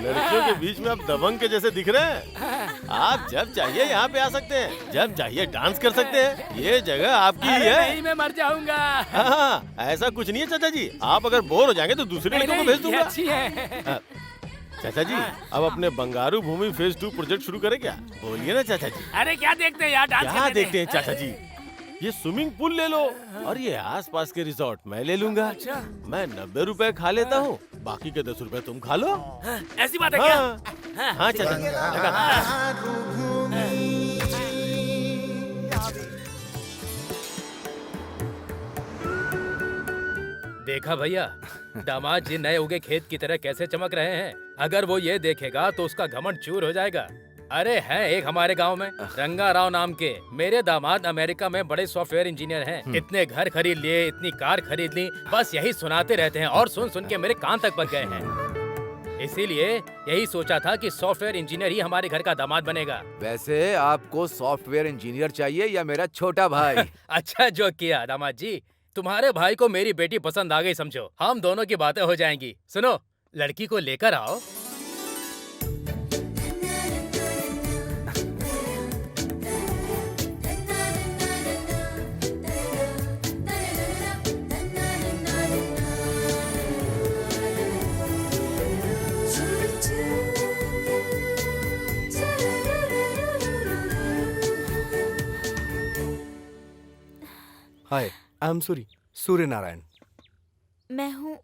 लड़कियों के बीच में आप दबंग के जैसे दिख रहे हैं। आप जब चाहिए यहाँ पे आ सकते हैं, जब चाहिए डांस कर सकते हैं। ये जगह आपकी ही है। नहीं, मैं मर जाऊंगा। हाँ, ऐसा कुछ नहीं है चाचा जी। आप अगर बोर हो जाएंगे तो दूसरे लड़कों को भेज दूंगा। अच्छी है। चाचा जी, अब अपने बंगारू भूमि फेज 2 प्रोजेक्ट शुरू करें क्या? बोलिए ना चाचा जी। अरे क्या देखते हैं यार, डांस क्या करने देखते हैं चाचा जी? ये स्विमिंग पूल ले लो, और ये आसपास के रिजॉर्ट मैं ले लूंगा। अच्छा। मैं 90 रुपए खा लेता हूँ, बाकी के 10 रुपए तुम खा लो। ऐसी बात है क्या? हाँ चाचा जी, लगा। देखा भैया, दामाद जी नए उगे खेत की तरह कैसे चमक रहे हैं। अगर वो ये देखेगा तो उसका घमंड चूर हो जाएगा। अरे हैं एक हमारे गांव में रंगा राव नाम के, मेरे दामाद अमेरिका में बड़े सॉफ्टवेयर इंजीनियर हैं। इतने घर खरीद लिए, इतनी कार खरीद ली, बस यही सुनाते रहते हैं, और सुन सुन के मेरे कान तक पक गए हैं। इसीलिए यही सोचा था कि सॉफ्टवेयर इंजीनियर ही हमारे घर का दामाद बनेगा। वैसे आपको सॉफ्टवेयर इंजीनियर चाहिए या मेरा छोटा भाई? अच्छा जोक किया दामाद जी। तुम्हारे भाई को मेरी बेटी पसंद आ गई समझो, हम दोनों की बातें हो जाएंगी। सुनो, लड़की को लेकर आओ। हाय, आई एम सूर्य नारायण। मैं हूँ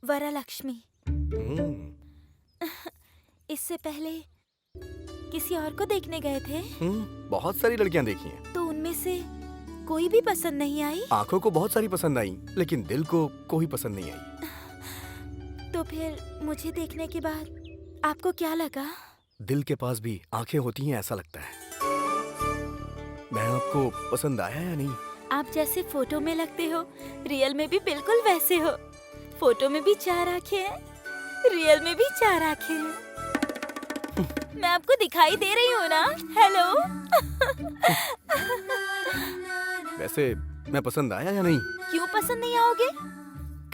वरा लक्ष्मी। इससे पहले किसी और को देखने गए थे? बहुत सारी लड़कियां देखी हैं। तो उनमें से कोई भी पसंद नहीं आई? आंखों को बहुत सारी पसंद आई, लेकिन दिल को कोई पसंद नहीं आई। तो फिर मुझे देखने के बाद आपको क्या लगा? दिल के पास भी आंखें होती हैं ऐसा लगता है। मैं आपको पसंद आया या नहीं? आप जैसे फोटो में लगते हो, रियल में भी बिल्कुल वैसे हो। फोटो में भी 4 आंखें हैं, रियल में भी 4 आंखें हैं। मैं आपको दिखाई दे रही हूँ ना? हेलो। वैसे मैं पसंद आया या नहीं? क्यों पसंद नहीं आओगे?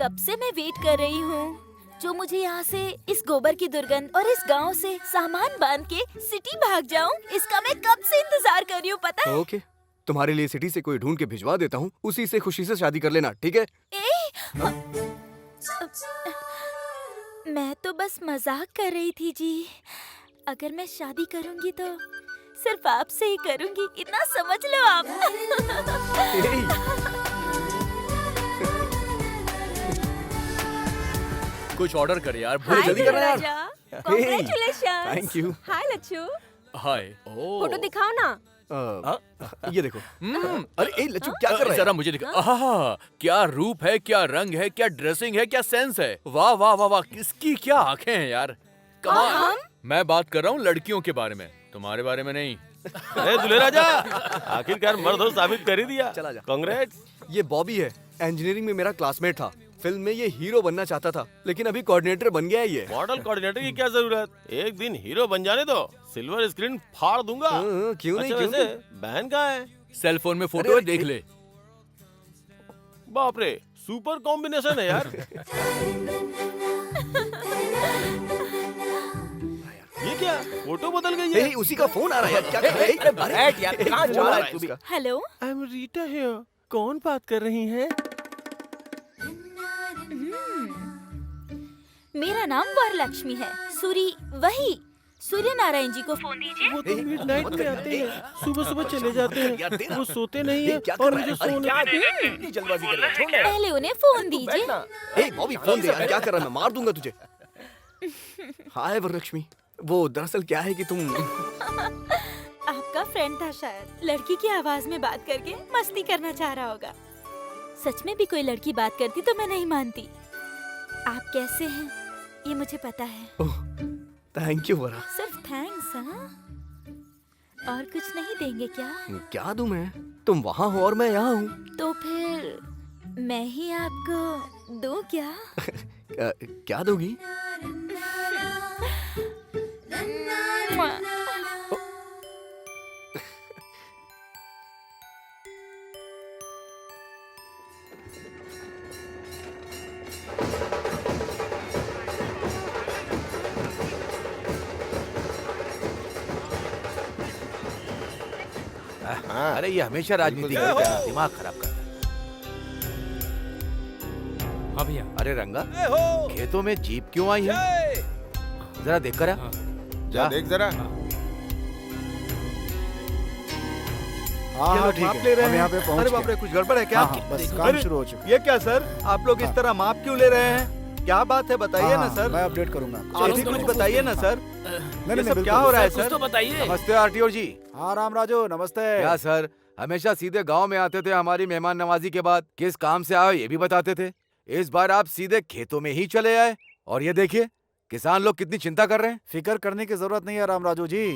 कब से मैं वेट कर रही हूँ जो मुझे यहाँ से इस गोबर की दुर्गंध और इस गांव से सामान बांध के सिटी भाग जाऊँ, इसका मैं कब से इंतजार कर रही हूँ, पता है? ओके, तुम्हारे लिए सिटी से कोई ढूंढ के भिजवा देता हूँ, उसी से खुशी से शादी कर लेना, ठीक है? मैं तो बस मजाक कर रही थी जी। अगर मैं शादी करूंगी तो सिर्फ आपसे ही करूंगी, इतना समझ लो आप। कुछ ऑर्डर कर यार, हाय जल्दी करना यार। Congratulations. Thank you. Hi Lachhu, hi. Photo दिखाओ ना। ये देखो। अरे ए लच्चू, क्या कर रहा है? जरा मुझे दिखा। आहा, क्या रूप है, क्या रंग है, क्या ड्रेसिंग है, क्या सेंस है। वाह वाह वाह वाह, किसकी क्या आंखें हैं यार। कमाल। मैं बात कर रहा हूँ लड़कियों के बारे में, तुम्हारे बारे में नहीं। दुल्हे राजा, आखिरकार मर्द हो साबित कर ही दिया। चला जा। कांग्रेट्स। ये बॉबी है, इंजीनियरिंग में मेरा क्लासमेट था। फिल्म में ये हीरो बनना चाहता था, लेकिन अभी कोऑर्डिनेटर बन गया है ये। मॉडल कोऑर्डिनेटर की क्या जरूरत? एक दिन हीरो बन जाने दो, सिल्वर स्क्रीन फाड़ दूंगा। क्यों नहीं, अच्छा, क्यों वैसे नहीं? बहन कहाँ है? सेल फोन में फोटो है, देख ले। बाप रे, सुपर कॉम्बिनेशन है यार। ये क्या, फोटो बदल गई है? उसी का फोन आ रहा है यार, क्या कर रहा है? बैठ यार, कहाँ जा रहा है तू भी? Hello. I am Rita here. कौन बात कर रही हैं? मेरा नाम वरलक्ष्मी है। वही सूर्य नारायण जी को फोन दीजिए। वो तो मिडनाइट में आते हैं, सुबह सुबह चले जाते हैं, वो सोते नहीं है और मुझे सोने। जल्दबाजी कर रहा है, छोड़ ना। पहले उन्हें फोन दीजिए। ए बॉबी, फोन दे यार, क्या कर रहा है? मैं मार दूंगा तुझे। हाय वरलक्ष्मी, वो दरअसल क्या है कि तुम आपका फ्रेंड था शायद, लड़की की आवाज में बात करके मस्ती करना चाह रहा होगा। सच में भी कोई लड़की बात करती तो मैं नहीं मानती। आप कैसे हैं ये मुझे पता है। ओह, थैंक यू वरा। सिर्फ थैंक्स, हाँ? और कुछ नहीं देंगे क्या? क्या दूं मैं? तुम वहाँ हो और मैं यहाँ हूँ। तो फिर मैं ही आपको दूं क्या? क्या दोगी? अरे ये हमेशा राजनीति करते हैं, दिमाग खराब करता है। हाँ भैया। अरे रंगा, खेतों में जीप क्यों आई है? जरा देख कर आ। जा देख जरा। हाँ ठीक है, हम यहाँ पे पहुँच अरे बाप रे, कुछ गड़बड़ है क्या? बस काम शुरू हो चुका है। ये क्या सर, आप लोग इस तरह माप क्यों ले रहे हैं? क्या बात है, बताइए ना सर। मैं अपडेट करूंगा। आप ही कुछ बताइए ना सर। नहीं, ये सब क्या हो रहा है कुछ सर? तो बताइए। नमस्ते आरटीओ जी। हाँ राम राजू, नमस्ते। क्या सर, हमेशा सीधे गांव में आते थे हमारी मेहमान नवाजी के बाद, किस काम से आए ये भी बताते थे। इस बार आप सीधे खेतों में ही चले आए, और ये देखिए किसान लोग कितनी चिंता कर रहे हैं। फिक्र करने की जरूरत नहीं है राम राजू जी।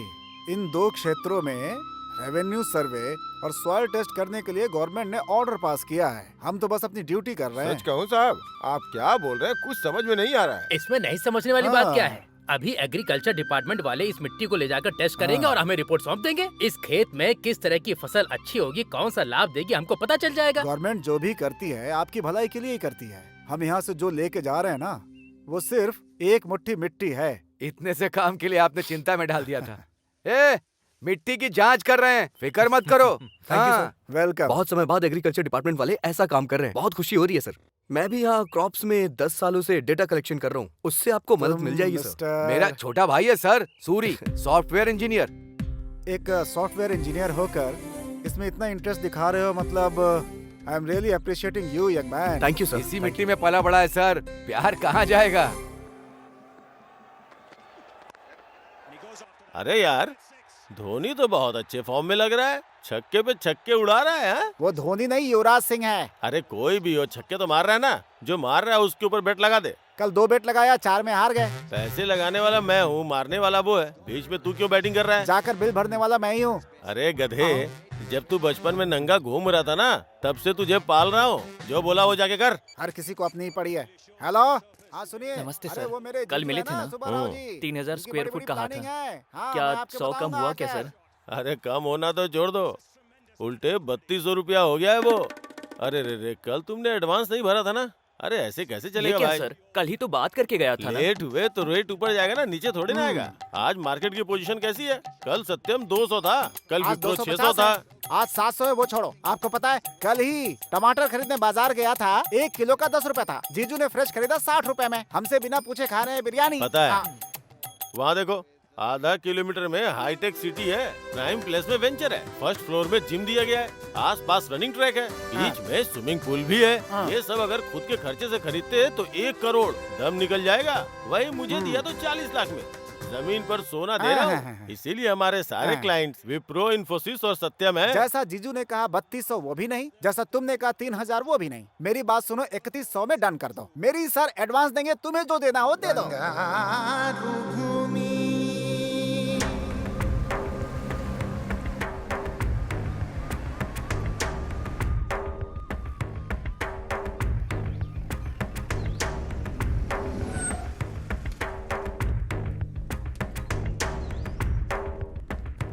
इन 2 क्षेत्रों में रेवेन्यू सर्वे और सॉइल टेस्ट करने के लिए गवर्नमेंट ने ऑर्डर पास किया है। हम तो बस अपनी ड्यूटी कर रहे हैं। सच कहूँ साहब, आप क्या बोल रहे हैं, कुछ समझ में नहीं आ रहा है। इसमें नहीं समझने वाली बात क्या है? अभी एग्रीकल्चर डिपार्टमेंट वाले इस मिट्टी को ले जाकर टेस्ट करेंगे और हमें रिपोर्ट सौंप देंगे। इस खेत में किस तरह की फसल अच्छी होगी, कौन सा लाभ देगी, हमको पता चल जाएगा। गवर्नमेंट जो भी करती है आपकी भलाई के लिए ही करती है। हम यहाँ से जो लेके जा रहे हैं ना, वो सिर्फ 1 मुट्ठी मिट्टी है। इतने से काम के लिए आपने चिंता में डाल दिया था। ए, मिट्टी की जांच कर रहे हैं, फिक्र मत करो। Thank you sir. वेलकम। बहुत समय बाद एग्रीकल्चर डिपार्टमेंट वाले ऐसा काम कर रहे हैं, बहुत खुशी हो रही है सर। मैं भी यहाँ क्रॉप्स में 10 सालों से डेटा कलेक्शन कर रहा हूँ, उससे आपको मदद मिल जाएगी सर। मेरा छोटा भाई है सर, सूरी, सॉफ्टवेयर इंजीनियर। एक सॉफ्टवेयर इंजीनियर होकर इसमें इतना इंटरेस्ट दिखा रहे हो, मतलब I am really appreciating you young man. Thank you sir. इसी मिट्टी में पला बड़ा है सर, प्यार कहाँ जाएगा। अरे यार, धोनी तो बहुत अच्छे फॉर्म में लग रहा है। छक्के पे छक्के उड़ा रहा है हाँ? वो धोनी नहीं, युवराज सिंह है। अरे कोई भी हो, छक्के तो मार रहा है ना। जो मार रहा है उसके ऊपर बेट लगा दे। कल 2 बेट लगाया, 4 में हार गए। पैसे लगाने वाला मैं हूँ, मारने वाला वो है। बीच में तू क्यों बैटिंग कर रहा है? जाकर बिल भरने वाला मैं ही हूँ। अरे गधे, जब तू बचपन में नंगा घूम रहा था ना, तब से तुझे पाल रहा हूँ। जो बोला वो जाके कर। हर किसी को अपनी ही पड़ी है। हेलो, हाँ सुनिए। नमस्ते अरे सर। वो मेरे कल जीजू मिले है थे ना? सुब्बाराव जी। 3000 उनकी स्क्वायर बड़ी-बड़ी फुट कहा प्लानिंग था। है। हाँ, क्या मैं आपको 100 कम बताऊंगा हुआ आके। क्या सर? अरे कम होना तो छोड़ दो, उल्टे 3200 रुपया हो गया है वो। अरे रे, कल तुमने एडवांस नहीं भरा था ना? अरे ऐसे कैसे चलेगा क्या भाई? सर, कल ही तो बात करके गया था ना। लेट हुए तो रेट ऊपर जाएगा ना, नीचे थोड़ी ना आएगा। आज मार्केट की पोजीशन कैसी है? कल सत्यम 200 था, कल आज विप्रो 600 250 था। है। आज 700 है, वो छोड़ो। आपको पता है कल ही टमाटर खरीदने बाजार गया था, 1 किलो का 10 रुपए था। जीजू ने फ्रेश खरीदा 60 रुपए में। हमसे बिना पूछे खा रहे हैं बिरयानी। पता है। हाँ। वहाँ देखो, आधा किलोमीटर में हाईटेक सिटी है, प्राइम प्लेस में वेंचर है, फर्स्ट फ्लोर में जिम दिया गया है, आसपास रनिंग ट्रैक है, बीच में स्विमिंग पूल भी है। ये सब अगर खुद के खर्चे से खरीदते हैं तो 1 करोड़ दम निकल जाएगा। वही मुझे दिया तो 40 लाख में। जमीन पर सोना दे रहा हूँ, इसीलिए हमारे सारे क्लाइंट्स विप्रो, इन्फोसिस और सत्यम है। जैसा जीजू ने कहा 3200 वो भी नहीं, जैसा तुमने कहा 3000 वो भी नहीं। मेरी बात सुनो, 3100 में डन कर दो। मेरी सर एडवांस देंगे, तुम्हें जो देना हो दे दो।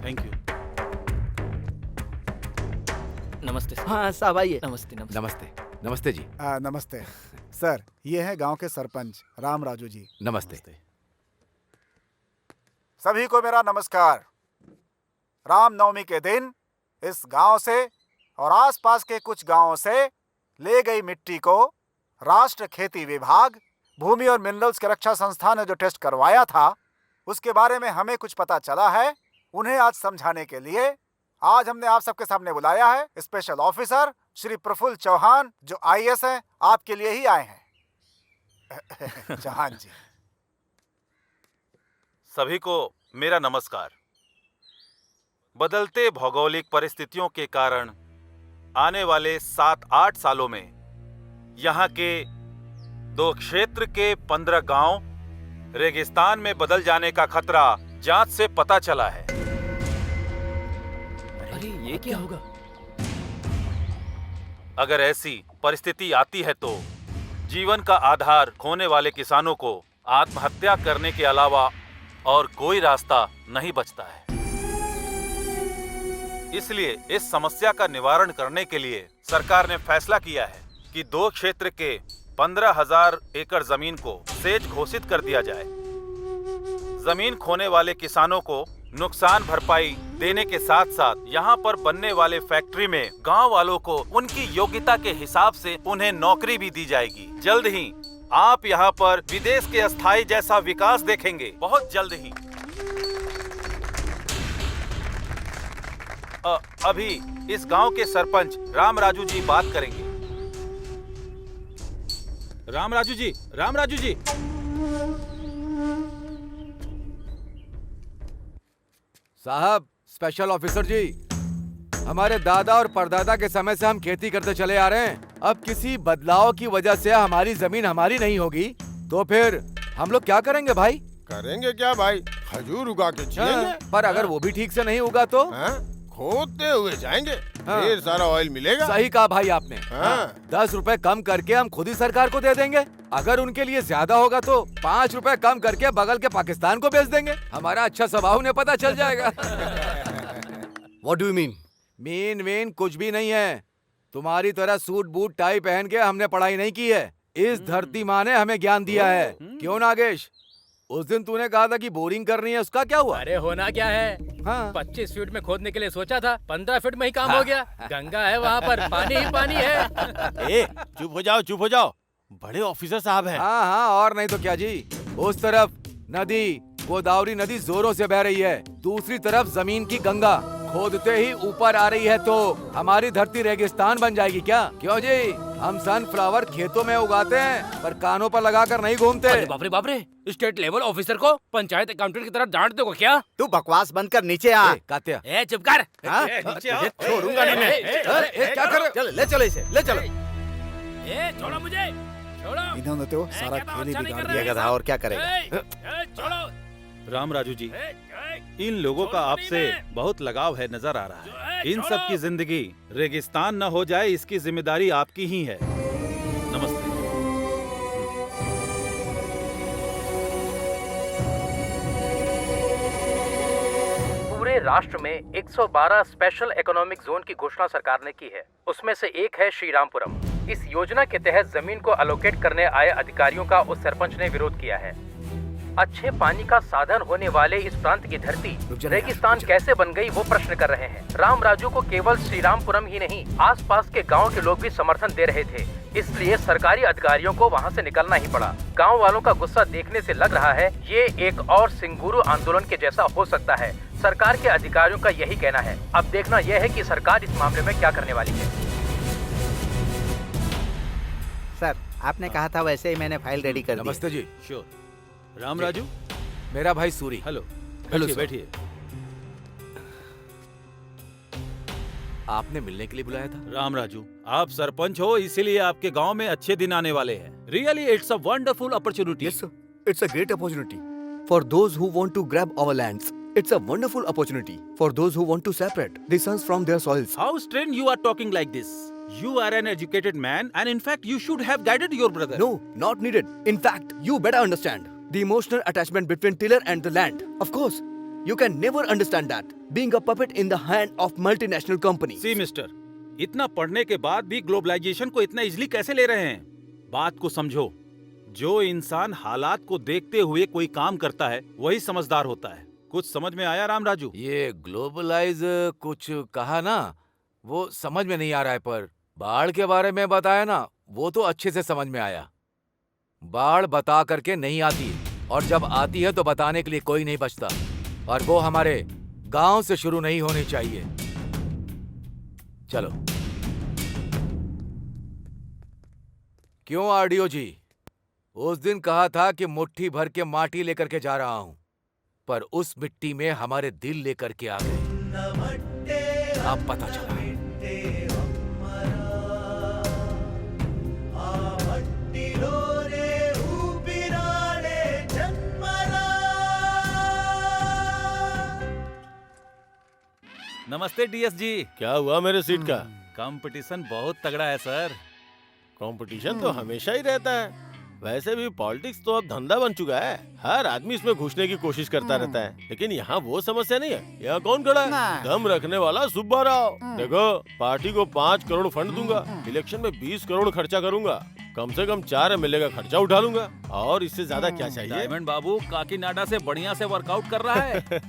Thank you. नमस्ते सर। हाँ साहब आइए। नमस्ते नमस्ते। नमस्ते। नमस्ते जी। नमस्ते सर, ये है गांव के सरपंच राम राजू जी। नमस्ते। सभी को मेरा नमस्कार। रामनवमी के दिन इस गांव से और आसपास के कुछ गांवों से ले गई मिट्टी को राष्ट्र खेती विभाग, भूमि और मिनरल्स के रक्षा संस्थान ने जो टेस्ट करवाया था, उसके बारे में हमें कुछ पता चला है। उन्हें आज समझाने के लिए आज हमने आप सबके सामने बुलाया है। स्पेशल ऑफिसर श्री प्रफुल्ल चौहान, जो IAS हैं, आपके लिए ही आए हैं। चौहान जी। सभी को मेरा नमस्कार। बदलते भौगोलिक परिस्थितियों के कारण आने वाले 7-8 सालों में यहाँ के 2 क्षेत्र के 15 गांव रेगिस्तान में बदल जाने का खतरा जांच से पता चला है। अरे ये क्या होगा? अगर ऐसी परिस्थिति आती है तो जीवन का आधार खोने वाले किसानों को आत्महत्या करने के अलावा और कोई रास्ता नहीं बचता है। इसलिए इस समस्या का निवारण करने के लिए सरकार ने फैसला किया है कि 2 क्षेत्र के 15,000 एकड़ जमीन को सेज घोषित कर दिया जाए। जमीन खोने वाले किसानों को नुकसान भरपाई देने के साथ साथ यहाँ पर बनने वाले फैक्ट्री में गांव वालों को उनकी योग्यता के हिसाब से उन्हें नौकरी भी दी जाएगी। जल्द ही आप यहाँ पर विदेश के अस्थायी जैसा विकास देखेंगे, बहुत जल्द ही। अभी इस गांव के सरपंच राम राजू जी बात करेंगे। राम राजू जी, राम राजू जी। साहब, स्पेशल ऑफिसर जी, हमारे दादा और परदादा के समय से हम खेती करते चले आ रहे हैं। अब किसी बदलाव की वजह से हमारी जमीन हमारी नहीं होगी तो फिर हम लोग क्या करेंगे भाई? करेंगे क्या भाई? खजूर उगा के जिएंगे। पर अगर वो भी ठीक से नहीं उगा तो खोदते हुए जाएंगे, ढेर सारा ऑयल मिलेगा। सही कहा भाई आपने। 10 रुपए कम करके हम खुद ही सरकार को दे देंगे। अगर उनके लिए ज्यादा होगा तो 5 रुपए कम करके बगल के पाकिस्तान को बेच देंगे। हमारा अच्छा स्वभाव उन्हें पता चल जाएगा। What do you mean? Main कुछ भी नहीं है। तुम्हारी तरह सूट बूट टाई पहन के हमने पढ़ाई नहीं की है। इस धरती माँ ने हमें ज्ञान दिया है। क्यों नागेश? उस दिन तूने कहा था कि बोरिंग करनी है, उसका क्या हुआ? अरे होना क्या है? 25 फीट में खोदने के लिए सोचा था, 15 फीट में ही काम हो गया। गंगा है वहाँ पर, पानी ही पानी है। ए, चुप हो जाओ, बड़े ऑफिसर साहब हैं। हाँ, और नहीं तो क्या जी। उस तरफ नदी, गोदावरी नदी जोरों से बह रही है, दूसरी तरफ जमीन की गंगा खोदते ही ऊपर आ रही है, तो हमारी धरती रेगिस्तान बन जाएगी क्या? क्यों जी? हम सनफ्लावर खेतों में उगाते हैं पर कानों पर लगाकर नहीं घूमते। अरे बाप रे, स्टेट लेवल ऑफिसर को पंचायत अकाउंटेंट की तरह डांट दोगे क्या? तू बकवास बंद कर, नीचे आ। कात्या, ए चुप कर। ये छोड़ूंगा नहीं मैं। क्या कर रहे हो? चल ले चलो इसे, ले चलो। ए छोड़ो मुझे, छोड़ो। इन्होंने तो सारा क्या खेल ही अच्छा नहीं बिगाड़ कर दिया रहे? गधा, और क्या करेगा। ए, छोड़ो। राम राजू जी, इन लोगों का आपसे बहुत लगाव है, नजर आ रहा है। इन सब की जिंदगी रेगिस्तान न हो जाए, इसकी जिम्मेदारी आपकी ही है। नमस्ते। पूरे राष्ट्र में 112 स्पेशल इकोनॉमिक जोन की घोषणा सरकार ने की है। उसमें से एक है श्रीरामपुरम। इस योजना के तहत जमीन को अलोकेट करने आए अधिकारियों का उस सरपंच ने विरोध किया है। अच्छे पानी का साधन होने वाले इस प्रांत की धरती रेगिस्तान कैसे बन गई, वो प्रश्न कर रहे हैं। राम राजू को केवल श्रीरामपुरम ही नहीं, आसपास के गांव के लोग भी समर्थन दे रहे थे। इसलिए सरकारी अधिकारियों को वहां से निकलना ही पड़ा। गांव वालों का गुस्सा देखने से लग रहा है ये एक और सिंगुरु आंदोलन के जैसा हो सकता है। सरकार के अधिकारियों का यही कहना है। अब देखना यह है कि सरकार इस मामले में क्या करने वाली है। सर, आपने कहा था वैसे ही मैंने फाइल रेडी कर दी। नमस्ते जी। श्योर। राम राजू, मेरा भाई सूरी। हेलो। हेलो बैठिए, सर। बैठिए। आपने मिलने के लिए बुलाया था? राम राजू, आप सरपंच हो, इसीलिए आपके गांव में अच्छे दिन आने वाले हैं। Really it's a wonderful opportunity. Yes, sir. It's a great opportunity for those who want to grab our lands. It's a wonderful opportunity for those who want to separate the sons from their soils. How strange you are talking like this. You are an educated man and in fact you should have guided your brother. No, not needed. In fact, you better understand the emotional attachment between tiller and the land. Of course, you can never understand that being a puppet in the hand of multinational company. See mister, इतना पढ़ने के बाद भी globalisation को इतना easily कैसे ले रहे हैं? बात को समझो। जो इंसान हालात को देखते हुए कोई काम करता है वही समझदार होता है। कुछ समझ में आया राम राजू? ये ग्लोबलाइज कुछ कहा ना, वो समझ में नहीं आ रहा है, पर बाढ़ के बारे में बताया ना, वो तो अच्छे से समझ में आया। बाढ़ बता करके नहीं आती, और जब आती है तो बताने के लिए कोई नहीं बचता, और वो हमारे गांव से शुरू नहीं होनी चाहिए। चलो। क्यों आरडीओ जी, उस दिन कहा था कि मुट्ठी भर के माटी लेकर के जा रहा हूं, पर उस मिट्टी में हमारे दिल लेकर के आ गए। अब पता चला। नमस्ते डीएस जी। क्या हुआ मेरे सीट का? कंपटीशन बहुत तगड़ा है सर। कंपटीशन तो हमेशा ही रहता है। वैसे भी पॉलिटिक्स तो अब धंधा बन चुका है। हर आदमी इसमें घुसने की कोशिश करता रहता है, लेकिन यहाँ वो समस्या नहीं है। यहाँ कौन खड़ा है? दम रखने वाला सुब्बा राव। देखो, पार्टी को 5 करोड़ फंड दूंगा, इलेक्शन में 20 करोड़ खर्चा करूंगा, कम से कम 4 एमएलए का खर्चा उठा लूंगा, और इससे ज्यादा क्या चाहिए? डायमंड बाबू काकीनाडा से बढ़िया से वर्कआउट कर रहा है।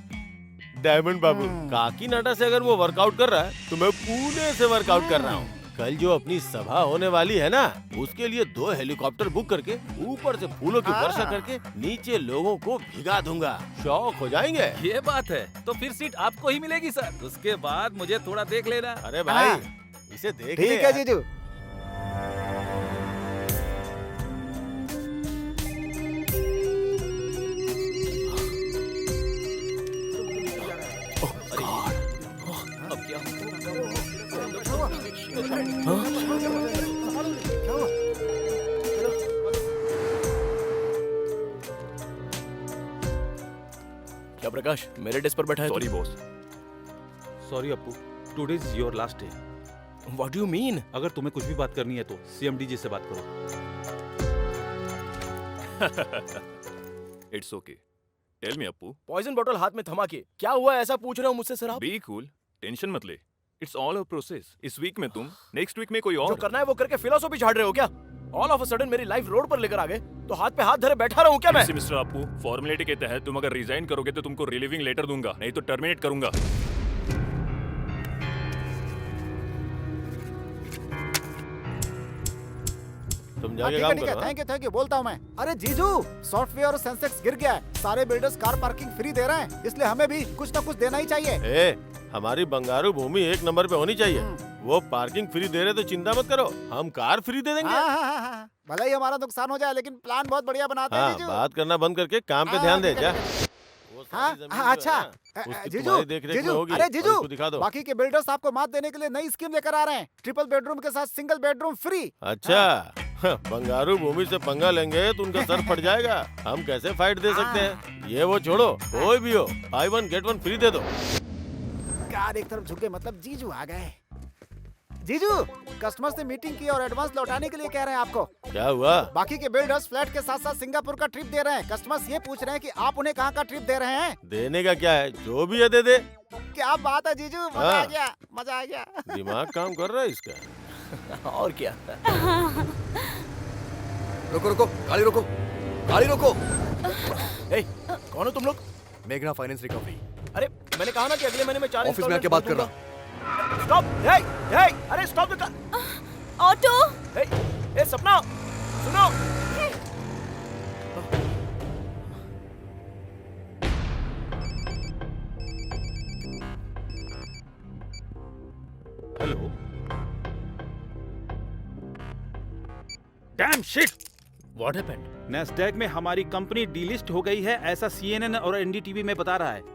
डायमंड बाबू काकीनाडा से अगर वो वर्कआउट कर रहा है तो मैं पुणे से वर्कआउट कर रहा हूँ। कल जो अपनी सभा होने वाली है ना, उसके लिए 2 हेलीकॉप्टर बुक करके ऊपर से फूलों की वर्षा करके नीचे लोगों को भिगा दूंगा। शौक हो जाएंगे। ये बात है, तो फिर सीट आपको ही मिलेगी सर। उसके बाद मुझे थोड़ा देख लेना। अरे भाई, इसे देख ले। ठीक है जीजू। क्या प्रकाश मेरे डेस्क पर बैठा है? Sorry boss. Sorry Appu, today is your last day. What do you mean? अगर तुम्हें कुछ भी बात करनी है तो सीएमडी जी से बात करो। It's okay, tell me Appu. Poison बोतल हाथ में थमा के क्या हुआ, ऐसा पूछ रहे हो मुझसे सर आप? बी कूल, टेंशन मत ले। It's all a process. इस वीक में तुम, नेक्स्ट वीक में कोई और। जो करना है वो करके फिलोसॉफी झाड़ रहे हो क्या? ऑल ऑफ अ सडन मेरी लाइफ रोड पर लेकर आ गए तो हाथ पे हाथ धरे बैठा रहूं क्या मैं? मिस्टर अप्पू, फॉर्मेलिटी के तहत तुम अगर रिजाइन करोगे तो तुमको रिलीविंग लेटर दूंगा, नहीं तो टर्मिनेट करूंगा। तुम जाके काम करो। थैंक यू बोलता हूँ मैं। अरे जीजू, सॉफ्टवेयर और सेंसेक्स गिर गया है। सारे बिल्डर्स कार पार्किंग फ्री दे रहे हैं, इसलिए हमें भी कुछ ना कुछ देना ही चाहिए। हमारी बंगारू भूमि 1 नंबर पे होनी चाहिए, वो पार्किंग फ्री दे रहे तो चिंता मत करो, हम कार फ्री दे देंगे। हाँ। भले ही हमारा नुकसान हो जाए लेकिन प्लान बहुत बढ़िया बनाते हैं हाँ, जीजू। बात करना बंद करके काम पे ध्यान दे। क्या अच्छा जीजू अरे जीजू दिखा दो। बाकी के बिल्डर्स आपको मात देने के लिए नई स्कीम लेकर आ रहे हैं। ट्रिपल बेडरूम के साथ सिंगल बेडरूम फ्री। अच्छा बंगारू भूमि से पंगा लेंगे तो उनका सर फट जाएगा। हम कैसे फाइट दे सकते हैं? ये वो छोड़ो, कोई भी हो, buy 1 get 1 फ्री दे दो। कार एक तरफ झुके मतलब जीजू आ गए। जीजू कस्टमर से मीटिंग की और एडवांस लौटाने के लिए कह रहे हैं आपको। क्या हुआ? बाकी के बिल्डर्स फ्लैट के साथ साथ सिंगापुर का ट्रिप दे रहे हैं। कस्टमर्स ये पूछ रहे हैं कि आप उन्हें कहाँ का ट्रिप दे रहे हैं। देने का क्या है, जो भी है दे दे। क्या बात है जीजू, मजा आ गया, मजा आ गया। दिमाग काम कर रहा है इसका। और क्या? रुको रुको, गाड़ी रोको, गाड़ी रोको। कौन हो तुम लोग? मेघना फाइनेंस रिकवरी। अरे मैंने कहा ना कि अगले महीने में 4 ऑफिस में आके बात कर रहा। स्टॉप! अरे स्टॉप द कार! ऑटो! ए सपना, सुनो! Hello. Dam shit! What happened? Nasdaq में हमारी कंपनी डीलिस्ट हो गई है, ऐसा CNN और NDTV में बता रहा है।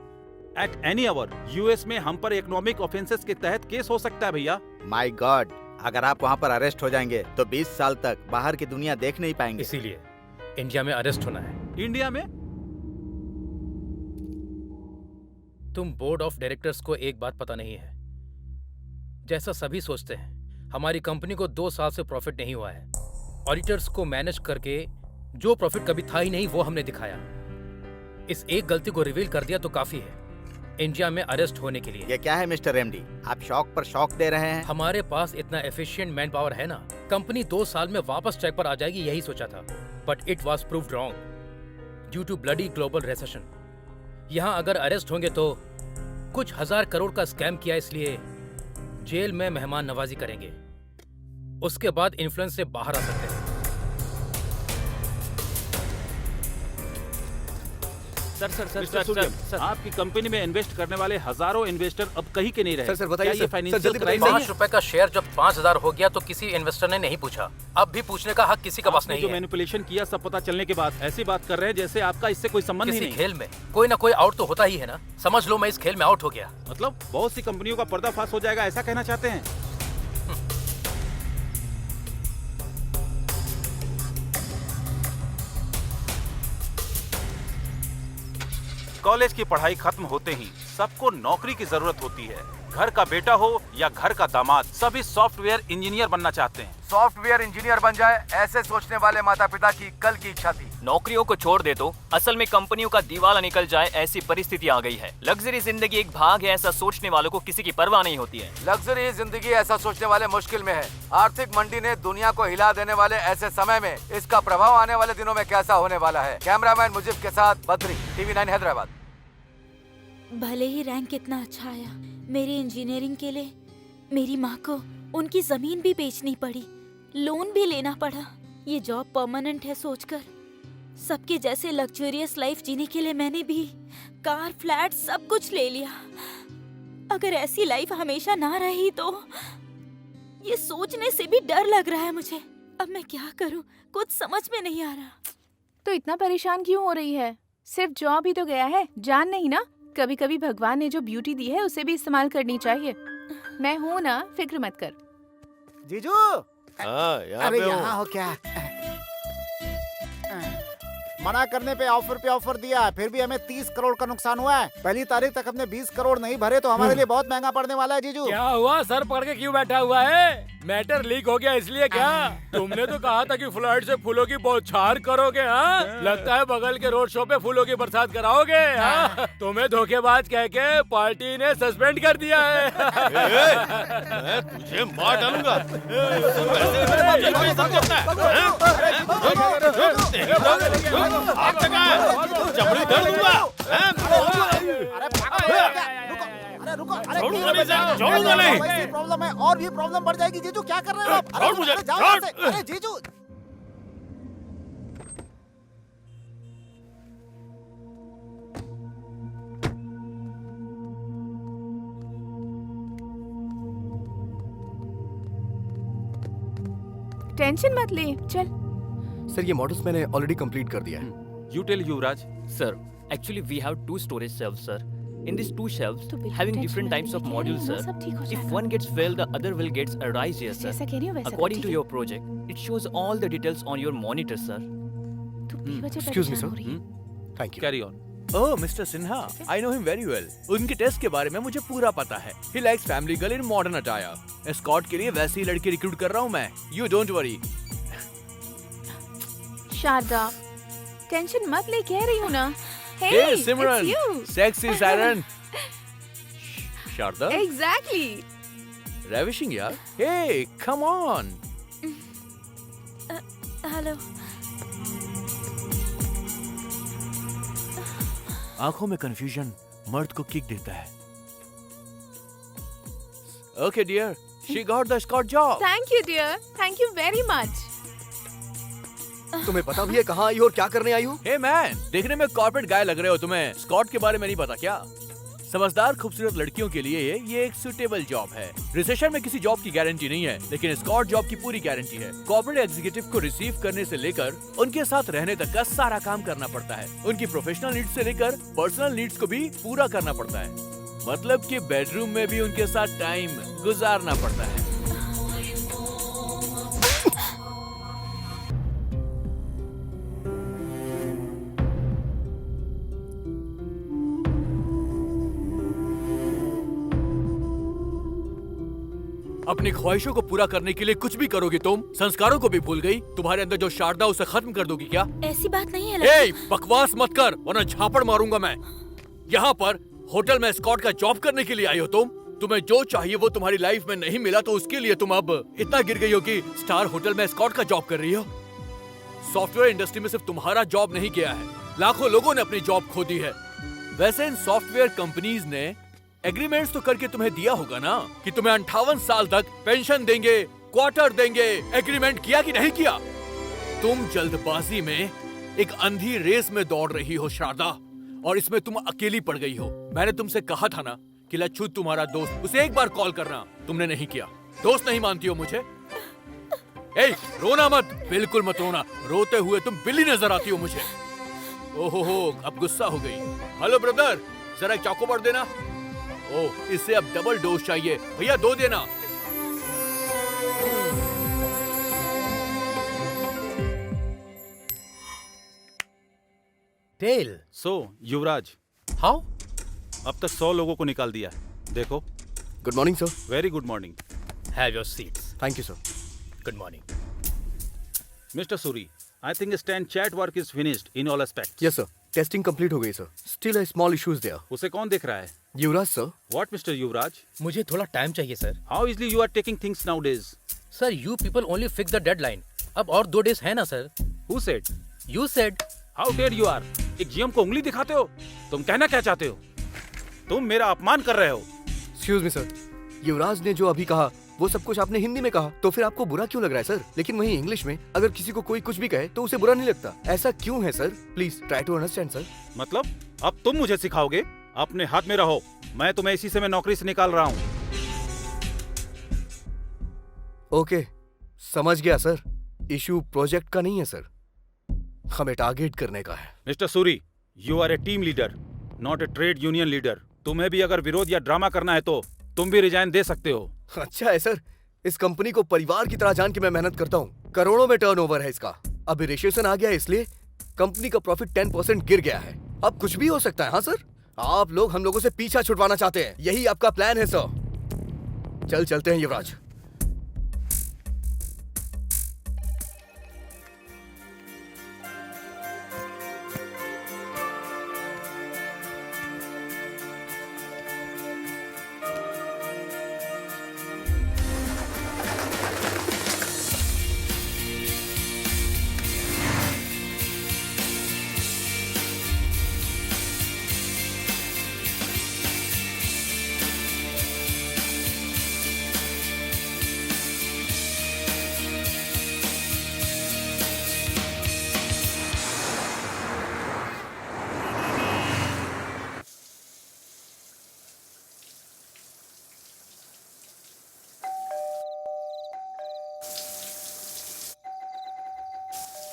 एट एनी आवर यूएस में हम पर इकोनॉमिक ऑफेंसेस के तहत केस हो सकता है भैया। माय गॉड, अगर आप वहाँ पर अरेस्ट हो जाएंगे तो 20 साल तक बाहर की दुनिया देख नहीं पाएंगे। इसीलिए इंडिया में अरेस्ट होना है। इंडिया में? तुम बोर्ड ऑफ डायरेक्टर्स को एक बात पता नहीं है। जैसा सभी सोचते हैं, हमारी कंपनी को 2 साल से प्रॉफिट नहीं हुआ है। ऑडिटर्स को मैनेज करके जो प्रॉफिट कभी था ही नहीं वो हमने दिखाया। इस एक गलती को रिवील कर दिया तो काफी है इंडिया में अरेस्ट होने के लिए। ये क्या है मिस्टर एमडी, आप शौक पर शौक दे रहे हैं? हमारे पास इतना एफिशिएंट मैन पावर है ना, कंपनी 2 साल में वापस ट्रैक पर आ जाएगी, यही सोचा था। But it was proved wrong due to bloody global recession. यहाँ अगर अरेस्ट होंगे तो कुछ 1000 करोड़ का स्कैम किया, इसलिए जेल में मेहमान नवाजी करेंगे। उसके बाद इन्फ्लुएंस से बाहर आ सकते हैं। सर, आपकी कंपनी में इन्वेस्ट करने वाले हजारों इन्वेस्टर अब कहीं के नहीं रहे। सर बताइए, क्या ये फाइनेंशियल क्राइम नहीं है? 5 रुपए का शेयर जब 5000 हो गया तो किसी इन्वेस्टर ने नहीं पूछा। अब भी पूछने का हक किसी का पास नहीं जो है। मैनिपुलेशन किया सब पता चलने के बाद ऐसी बात कर रहे हैं जैसे आपका इससे कोई संबंध ही किसी नहीं। खेल में कोई ना कोई आउट तो होता ही है ना। समझ लो मैं इस खेल में आउट हो गया। मतलब बहुत सी कंपनियों का पर्दाफाश हो जाएगा, ऐसा कहना चाहते हैं? कॉलेज की पढ़ाई खत्म होते ही सबको नौकरी की जरूरत होती है। घर का बेटा हो या घर का दामाद, सभी सॉफ्टवेयर इंजीनियर बनना चाहते हैं। सॉफ्टवेयर इंजीनियर बन जाए, ऐसे सोचने वाले माता पिता की कल की इच्छा थी। नौकरियों को छोड़ दे तो असल में कंपनियों का दिवाला निकल जाए, ऐसी परिस्थिति आ गई है। लग्जरी जिंदगी एक भाग है, ऐसा सोचने वालों को किसी की परवाह नहीं होती है। लग्जरी जिंदगी ऐसा सोचने वाले मुश्किल में है। आर्थिक मंडी ने दुनिया को हिला देने वाले ऐसे समय में इसका प्रभाव आने वाले दिनों में कैसा होने वाला है। कैमरामैन मुजीब के साथ बद्री, TV9 हैदराबाद। भले ही रैंक कितना अच्छा आया, मेरी इंजीनियरिंग के लिए मेरी माँ को उनकी जमीन भी बेचनी पड़ी, लोन भी लेना पड़ा। ये जॉब परमानेंट है सोचकर सबके जैसे लग्जरियस लाइफ जीने के लिए मैंने भी कार, फ्लैट सब कुछ ले लिया। अगर ऐसी लाइफ हमेशा ना रही तो ये सोचने से भी डर लग रहा है मुझे। अब मैं क्या करूं, कुछ समझ में नहीं आ रहा। तो इतना परेशान क्यों हो रही है? सिर्फ जॉब ही तो गया है, जान नहीं ना। कभी कभी भगवान ने जो ब्यूटी दी है उसे भी इस्तेमाल करनी चाहिए। मैं हूँ ना, फिक्र मत कर। जीजू यहाँ अरे पे हूँ। यहाँ हो क्या? मना करने पे ऑफर दिया, फिर भी हमें 30 करोड़ का नुकसान हुआ है। पहली तारीख तक हमने 20 करोड़ नहीं भरे तो हमारे लिए बहुत महंगा पड़ने वाला है जीजू। क्या हुआ, सर पकड़ के क्यों बैठा हुआ है? मैटर लीक हो गया इसलिए क्या? तुमने तो कहा था कि फ्लाइट से फूलों की बौछार करोगे। हाँ, लगता है बगल के रोड शो पे फूलों की बरसात कराओगे। हाँ? तुम्हें धोखेबाज कह के पार्टी ने सस्पेंड कर दिया है। मैं तुझे मार डालूंगा। चमड़ी धर लूंगा। अरे रुको, छोड़ूंगा नहीं सर, छोड़ूंगा नहीं। प्रॉब्लम है और भी प्रॉब्लम बढ़ जाएगी जीजू। क्या कर रहे हो आप? छोड़ मुझे, जाओ छोड़। यहाँ से। अरे जीजू टेंशन मत ले, चल। सर ये मॉडल्स मैंने ऑलरेडी कंप्लीट कर दिया है। You tell Yuvraj. Sir, actually we have 2 storage shelves, sir. In these 2 shelves, बिल्कुल having tension different मत types ले, of मैं कह modules, रही हूँ ना, sir. सब ठीक हो If जाएगा। one gets failed, the other will gets arise here, sir. जैसा कह रही हूँ वैसा According कर, to ठीक your project, it shows all the details on your monitor, sir. है? तू बेवजह Excuse me, परेशान sir. हो रही है। Thank you. Carry on. Oh mister Sinha, I know him very well. उनके टेस्ट के बारे में मुझे पूरा पता है। He likes family girl in modern attire. Escort के लिए वैसी लड़की रिक्रूट कर रहा हूँ मैं। You don't worry. Sharda, tension मत ले, कह रही हूँ ना। Hey, Hey it's Simran, you. sexy siren. Sharada, Exactly. ravishing यार। Hey, come on. हेलो। आंखों में कंफ्यूजन मर्द को किक देता है। Okay dear, she got the escort job. Thank you, dear. Thank you very much. तुम्हें पता भी है कहाँ आई हो और क्या करने आई हो? Hey man, देखने में कॉर्पोरेट गाय लग रहे हो तुम्हें। स्कॉट के बारे में नहीं पता क्या? समझदार खूबसूरत लड़कियों के लिए ये एक सुटेबल जॉब है। रिसेशन में किसी जॉब की गारंटी नहीं है, लेकिन स्कॉट जॉब की पूरी गारंटी है। कॉर्पोरेट एग्जीक्यूटिव को रिसीव करने से लेकर उनके साथ रहने तक का सारा काम करना पड़ता है। उनकी प्रोफेशनल नीड्स से लेकर पर्सनल नीड्स को भी पूरा करना पड़ता है। मतलब कि बेडरूम में भी उनके साथ टाइम गुजारना पड़ता है। अपनी ख्वाहिशों को पूरा करने के लिए कुछ भी करोगी तुम। संस्कारों को भी भूल गई। तुम्हारे अंदर जो शारदा उसे खत्म कर दोगी क्या? ऐसी बात नहीं है। ए, बकवास मत कर वरना झापड़ मारूंगा मैं। यहाँ पर होटल में स्कॉट का जॉब करने के लिए आई हो तुम। तुम्हें जो चाहिए वो तुम्हारी लाइफ में नहीं मिला तो उसके लिए तुम अब इतना गिर गई हो कि स्टार होटल में स्कॉट का जॉब कर रही हो। सॉफ्टवेयर इंडस्ट्री में सिर्फ तुम्हारा जॉब नहीं गया है, लाखों लोगों ने अपनी जॉब खो दी है। वैसे इन सॉफ्टवेयर कंपनीज ने एग्रीमेंट्स तो करके तुम्हें दिया होगा ना कि तुम्हें 58 साल तक पेंशन देंगे, क्वार्टर देंगे। एग्रीमेंट किया कि नहीं किया? तुम जल्दबाजी में एक अंधी रेस में दौड़ रही हो शारदा, और इसमें तुम अकेली पड़ गई हो। मैंने तुमसे कहा था ना कि लच्छू तुम्हारा दोस्त, उसे एक बार कॉल करना। तुमने नहीं किया। दोस्त नहीं मानती हो मुझे? ए, रोना मत, बिल्कुल मत रोना। रोते हुए तुम बिल्ली नजर आती हो मुझे। ओहो, अब गुस्सा हो गई। हेलो ब्रदर, जरा एक चॉकोबार देना। ओह, इसे अब डबल डोज चाहिए। भैया 2 देना। टेल। So Yuvraj, how? अब तक 100 लोगों को निकाल दिया। देखो। Good morning sir. Very good morning. Have your seats. Thank you sir. Good morning. Mister Suri, I think stand chat work is finished in all aspects. Yes sir. Testing complete हो गई sir. Still a small issues there. उसे कौन देख रहा है? Yuvraj sir. What Mr. Yuvraj? मुझे थोड़ा time चाहिए sir. How easily you are taking things nowadays? Sir, you people only fix the deadline. अब और 2 days है ना sir? Who said? You said. How dare you are? एक जीएम को उंगली दिखाते हो? तुम कहना क्या चाहते हो? तुम मेरा अपमान कर रहे हो। एक्सक्यूज मी सर, युवराज ने जो अभी कहा वो सब कुछ आपने हिंदी में कहा, तो फिर आपको बुरा क्यों लग रहा है सर? लेकिन वहीं इंग्लिश में अगर किसी को कोई कुछ भी कहे तो उसे बुरा नहीं लगता। ऐसा क्यों है sir? Please try to understand sir. मतलब अब तुम मुझे सिखाओगे? अपने हाथ में रहो। मैं तुम्हें इसी से मैं नौकरी से निकाल रहा हूँ। ओके, समझ गया सर। इशू प्रोजेक्ट का नहीं है सर, हमें टारगेट करने का है। Mister Suri, you are a team leader, not a trade union leader. तुम्हें भी अगर विरोध या ड्रामा करना है तो तुम भी रिजाइन दे सकते हो। अच्छा है सर, इस कंपनी को परिवार की तरह जान के मैं मेहनत करता हूँ। करोड़ों में टर्नओवर है इसका। अभी रिसेशन आ गया है, इसलिए कंपनी का प्रॉफिट 10% गिर गया है। अब कुछ भी हो सकता है। हाँ सर, आप लोग हम लोगों से पीछा छुड़वाना चाहते हैं, यही आपका प्लान है सर। चलते हैं युवराज।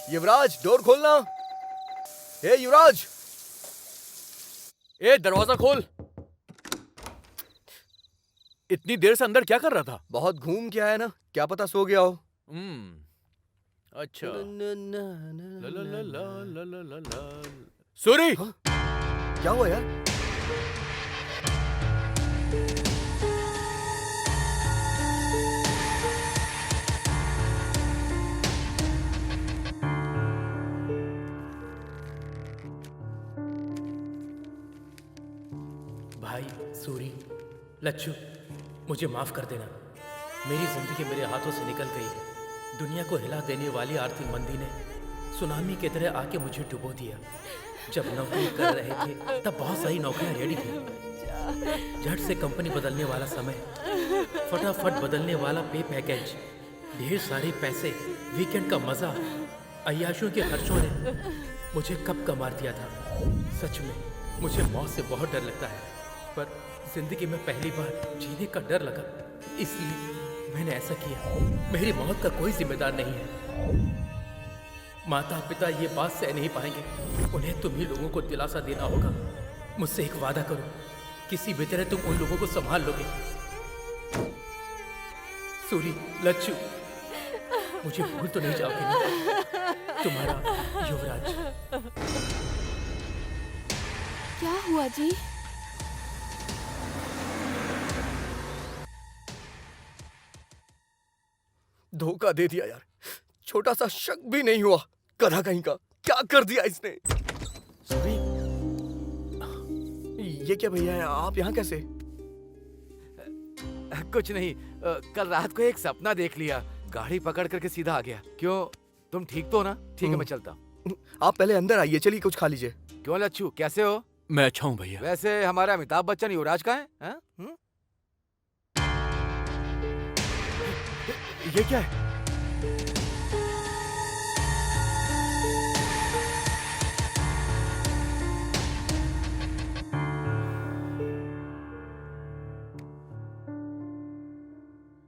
युवराज, डोर खोलना। ए युवराज, ए दरवाजा खोल। इतनी देर से अंदर क्या कर रहा था? बहुत घूम के आया ना, क्या पता सो गया हो। अच्छा। सूरी, क्या हुआ यार? भाई, सूरी, लच्छू, मुझे माफ कर देना। मेरी जिंदगी मेरे हाथों से निकल गई है। दुनिया को हिला देने वाली आर्थिक मंदी ने सुनामी की तरह आके मुझे डुबो दिया। जब नौकरी कर रहे थे तब बहुत सारी नौकरियां रेडी थी। झट से कंपनी बदलने वाला समय, फटाफट बदलने वाला पे पैकेज, ढेर सारे पैसे, वीकेंड का मजा, अय्याशों के खर्चों ने मुझे कब का मार दिया था। सच में मुझे मौत से बहुत डर लगता है, पर जिंदगी में पहली बार जीने का डर लगा, इसलिए मैंने ऐसा किया। मेरी मौत का कोई जिम्मेदार नहीं है। माता पिता ये बात सह नहीं पाएंगे। उन्हें तुम ही लोगों को दिलासा देना होगा। मुझसे एक वादा करो, किसी भी तरह तुम उन लोगों को संभाल लोगे। सूरी, लच्छू, मुझे भूल तो नहीं जाओगे ना? तुम्हारा युवराज। क्या हुआ जी? धोखा दे दिया यार, छोटा सा शक भी नहीं हुआ। गधा कहीं का, क्या कर दिया इसने? सूरी, ये क्या भैया है, आप यहाँ कैसे? कुछ नहीं, कल रात को एक सपना देख लिया, गाड़ी पकड़ करके सीधा आ गया। क्यों, तुम ठीक तो हो ना? ठीक है, मैं चलता हूँ। आप पहले अंदर आइए, चलिए कुछ खा लीजिए। क्यों लच्छू, कैसे हो? मैं अच्छा हूँ भैया। वैसे हमारा अमिताभ बच्चन युवराज का है? ये क्या है?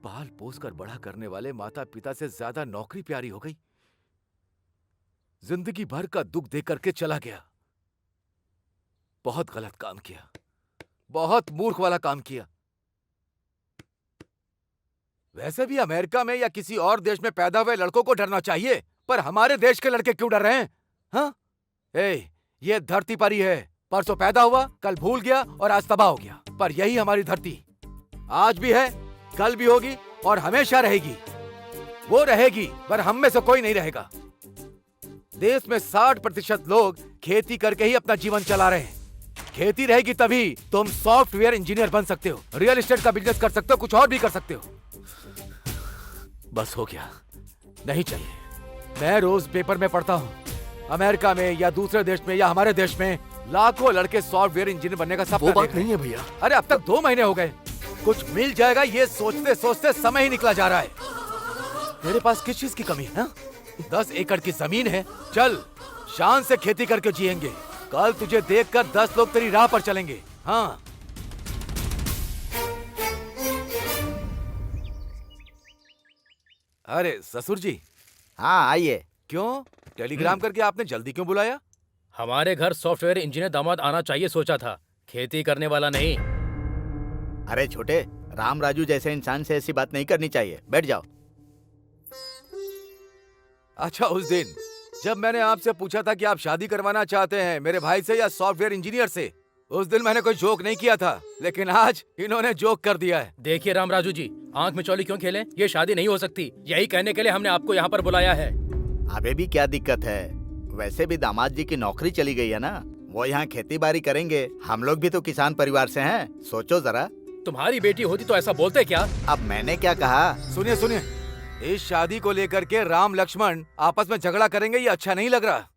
पाल पोस कर बड़ा करने वाले माता पिता से ज्यादा नौकरी प्यारी हो गई। जिंदगी भर का दुख दे करके चला गया। बहुत गलत काम किया, बहुत मूर्ख वाला काम किया। वैसे भी अमेरिका में या किसी और देश में पैदा हुए लड़कों को डरना चाहिए, पर हमारे देश के लड़के क्यों डर रहे हैं? हाँ? ये धरती पर ही है। परसों पैदा हुआ, कल भूल गया और आज तबाह हो गया। पर यही हमारी धरती आज भी है, कल भी होगी और हमेशा रहेगी। वो रहेगी, पर हम में से कोई नहीं रहेगा। देश में 60% लोग खेती करके ही अपना जीवन चला रहे हैं। खेती रहेगी तभी तुम सॉफ्टवेयर इंजीनियर बन सकते हो, रियल एस्टेट का बिजनेस कर सकते हो, कुछ और भी कर सकते हो। बस हो गया, नहीं चाहिए। मैं रोज पेपर में पढ़ता हूँ, अमेरिका में या दूसरे देश में या हमारे देश में लाखों लड़के सॉफ्टवेयर इंजीनियर बनने का सपना वो बात नहीं है भैया। अरे अब तक 2 महीने हो गए, कुछ मिल जाएगा ये सोचते सोचते समय ही निकला जा रहा है। मेरे पास किस चीज की कमी है? 10 एकड़ की जमीन है, चल शान से खेती करके जिएंगे। कल तुझे देखकर 10 लोग तेरी राह पर चलेंगे। हाँ, अरे ससुर जी। हाँ आइए। क्यों, टेलीग्राम करके आपने जल्दी क्यों बुलाया? हमारे घर सॉफ्टवेयर इंजीनियर दामाद आना चाहिए सोचा था, खेती करने वाला नहीं। अरे छोटे, राम राजू जैसे इंसान से ऐसी बात नहीं करनी चाहिए। बैठ जाओ। अच्छा, उस दिन जब मैंने आपसे पूछा था कि आप शादी करवाना चाहते हैं मेरे भाई से या सॉफ्टवेयर इंजीनियर से, उस दिन मैंने कोई जोक नहीं किया था, लेकिन आज इन्होंने जोक कर दिया है। देखिए राम राजू जी, आंख में चौली क्यों खेलें? ये शादी नहीं हो सकती। यही कहने के लिए हमने आपको यहाँ पर बुलाया है। अबे भी क्या दिक्कत है? वैसे भी दामाद जी की नौकरी चली गई है ना, वो यहाँ खेती बाड़ी करेंगे। हम लोग भी तो किसान परिवार से हैं, सोचो जरा। तुम्हारी बेटी होती तो ऐसा बोलते क्या? अब मैंने क्या कहा? सुनिए सुनिए, इस शादी को लेकर के राम लक्ष्मण आपस में झगड़ा करेंगे, ये अच्छा नहीं लग रहा।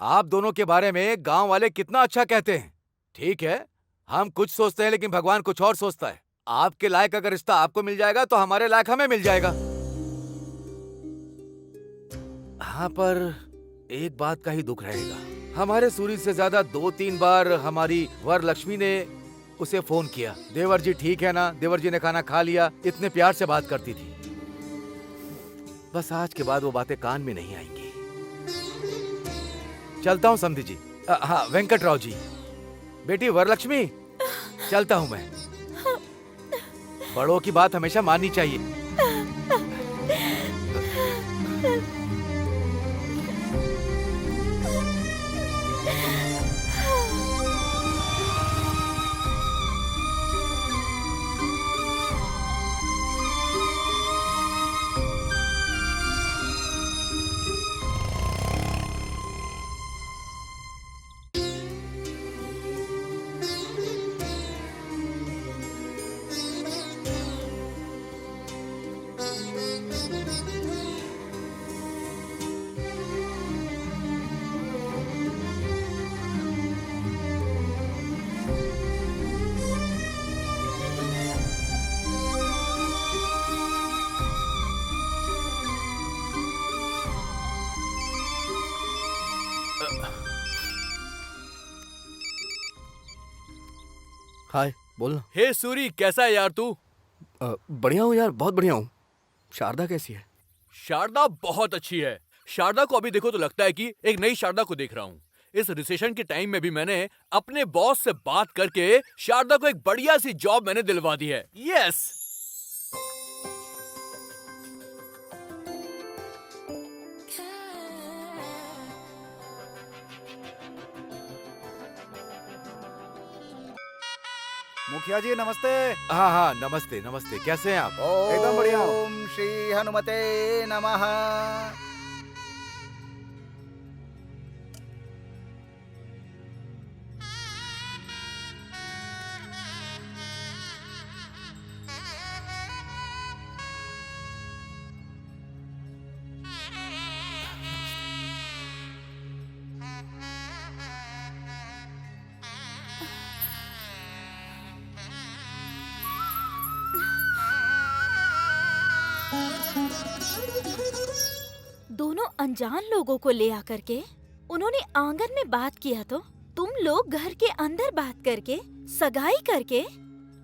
आप दोनों के बारे में गांव वाले कितना अच्छा कहते हैं। ठीक है, हम कुछ सोचते हैं लेकिन भगवान कुछ और सोचता है। आपके लायक अगर रिश्ता आपको मिल जाएगा तो हमारे लायक हमें मिल जाएगा। हाँ, पर एक बात का ही दुख रहेगा। हमारे सूरी से ज्यादा 2-3 बार हमारी वर लक्ष्मी ने उसे फोन किया, देवर जी ठीक है ना, देवर जी ने खाना खा लिया, इतने प्यार से बात करती थी। बस आज के बाद वो बातें कान में नहीं आएंगी। चलता हूँ समधी जी। हाँ वेंकटराव जी। बेटी वरलक्ष्मी, चलता हूँ मैं। बड़ों की बात हमेशा माननी चाहिए। हाय, बोलना। हे सूरी, कैसा है यार तू? बढ़िया हूँ यार, बहुत बढ़िया हूँ। शारदा कैसी है? शारदा बहुत अच्छी है। शारदा को अभी देखो तो लगता है कि एक नई शारदा को देख रहा हूँ। इस रिसेशन के टाइम में भी मैंने अपने बॉस से बात करके शारदा को एक बढ़िया सी जॉब मैंने दिलवा दी है। यस। मुखिया जी नमस्ते। हाँ हाँ नमस्ते नमस्ते, कैसे हैं आप? एकदम बढ़िया हूँ। ओम श्री हनुमते नमः। दोनों अनजान लोगों को ले आकर के उन्होंने आंगन में बात किया तो तुम लोग घर के अंदर बात करके सगाई करके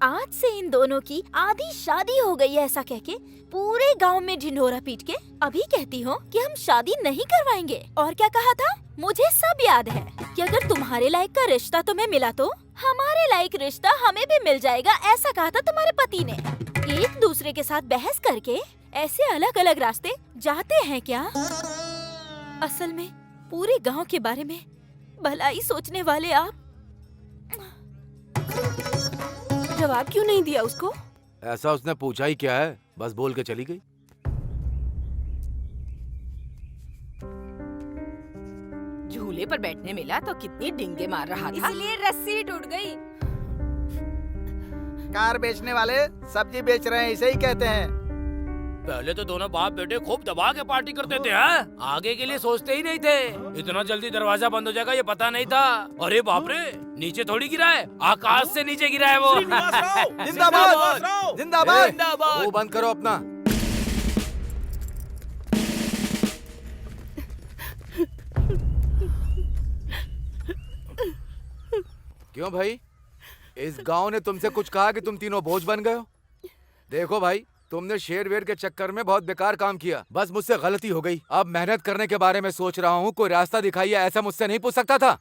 आज से इन दोनों की आधी शादी हो गई है ऐसा कह के पूरे गांव में ढिंढोरा पीट के अभी कहती हो कि हम शादी नहीं करवाएंगे। और क्या कहा था? मुझे सब याद है कि अगर तुम्हारे लायक का रिश्ता तुम्हें मिला तो हमारे लायक रिश्ता हमें भी मिल जाएगा, ऐसा कहा था तुम्हारे पति ने। एक दूसरे के साथ बहस करके ऐसे अलग अलग रास्ते जाते हैं क्या? असल में पूरे गांव के बारे में भलाई सोचने वाले आप। जवाब क्यों नहीं दिया उसको? ऐसा उसने पूछा ही क्या है, बस बोल के चली गई। झूले पर बैठने मिला तो कितनी डिंगे मार रहा था, इसलिए रस्सी टूट गई। कार बेचने वाले सब्जी बेच रहे हैं, इसे ही कहते हैं। पहले तो दोनों बाप बेटे खूब दबा के पार्टी करते थे, हैं? आगे के लिए सोचते ही नहीं थे। इतना जल्दी दरवाजा बंद हो जाएगा ये पता नहीं था। अरे बाप रे, नीचे थोड़ी गिरा है, आकाश से नीचे गिरा है वो। जिंदाबाद जिंदाबाद जिंदाबाद। वो बंद करो अपना। क्यों भाई, इस गांव ने तुमसे कुछ कहा कि तुम तीनों बोझ बन गए हो? देखो भाई, तुमने शेर वेर के चक्कर में बहुत बेकार काम किया। बस मुझसे गलती हो गई। अब मेहनत करने के बारे में सोच रहा हूँ, कोई रास्ता दिखाइए, ऐसा मुझसे नहीं पूछ सकता था।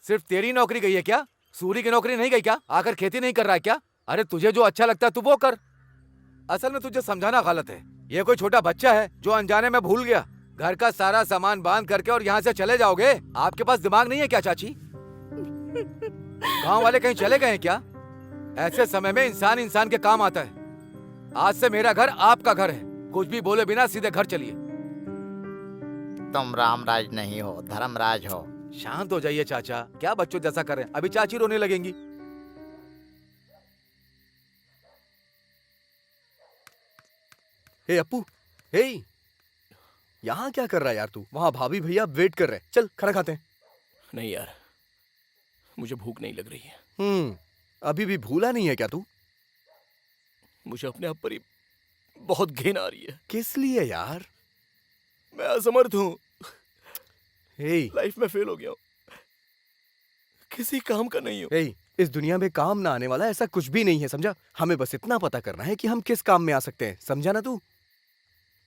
सिर्फ तेरी नौकरी गई है क्या? सूरी की नौकरी नहीं गई क्या? आकर खेती नहीं कर रहा है क्या? अरे तुझे जो अच्छा लगता है तू वो कर। असल में तुझे समझाना गलत है। ये कोई छोटा बच्चा है जो अनजाने में भूल गया। घर का सारा सामान बांध करके और यहाँ से चले जाओगे? आपके पास दिमाग नहीं है क्या चाची? गाँव वाले कहीं चले गए हैं क्या? ऐसे समय में इंसान इंसान के काम आता है। आज से मेरा घर आपका घर है। कुछ भी बोले बिना सीधे घर चलिए। तुम रामराज नहीं हो, धर्मराज हो। शांत हो जाइए चाचा, क्या बच्चों जैसा कर रहे हैं? अभी चाची रोने लगेंगी। हे अप्पू, हे, यहाँ क्या कर रहा है यार तू? वहाँ भाभी भैया वेट कर रहे हैं। चल खाना खाते हैं। नहीं यार, मुझे भूख नहीं लग रही है। अभी भी भूला नहीं है क्या तू? मुझे अपने आप पर ही बहुत घिन आ रही है। किस लिए यार? मैं असमर्थ हूँ। हे, लाइफ में फेल हो गया हूँ, किसी काम का नहीं हूँ। हे, इस दुनिया में काम ना आने वाला ऐसा कुछ भी नहीं है, समझा? हमें बस इतना पता करना है कि हम किस काम में आ सकते हैं, समझा ना तू?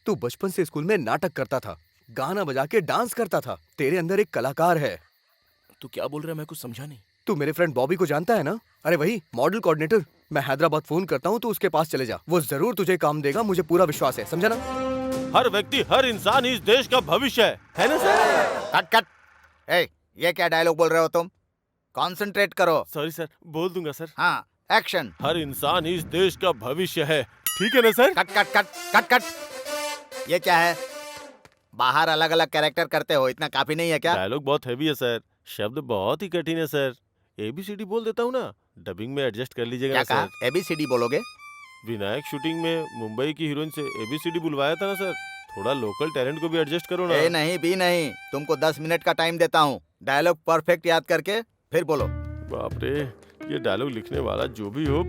तू बचपन से स्कूल में नाटक करता था गाना बजा के डांस करता था। तेरे अंदर एक कलाकार है। तू क्या बोल रहा है? मैं कुछ समझा नहीं। तू मेरे फ्रेंड बॉबी को जानता है ना? अरे वही मॉडल कोऑर्डिनेटर। मैं हैदराबाद फोन करता हूँ, तू उसके पास चले जा, वो जरूर तुझे काम देगा, मुझे पूरा विश्वास है, समझा ना? हर व्यक्ति, हर इंसान इस देश का भविष्य है ना सर? Cut cut. ए, ये क्या डायलॉग बोल रहे हो तुम? कंसंट्रेट करो। सॉरी सर, बोल दूंगा सर। हाँ, एक्शन। हर इंसान इस देश का भविष्य है, ठीक है ना sir? Cut cut cut cut cut. ये क्या है? बाहर अलग अलग कैरेक्टर करते हो, इतना काफी नहीं है क्या? डायलॉग बहुत हैवी है सर, शब्द बहुत ही कठिन है सर। ABCD बोल देता हूँ ना, डबिंग में एडजस्ट कर लीजिएगा क्या ना कहा? सर। ABCD बोलोगे? विनायक शूटिंग में मुंबई की हीरोइन से ABCD बुलवाया था ना सर, थोड़ा लोकल टैलेंट को भी एडजस्ट करो ना। ए नहीं भी नहीं, तुमको 10 मिनट का टाइम देता हूँ, डायलॉग परफेक्ट याद करके फिर बोलो। बाप रे, ये डायलॉग लिखने वाला जो भी हो।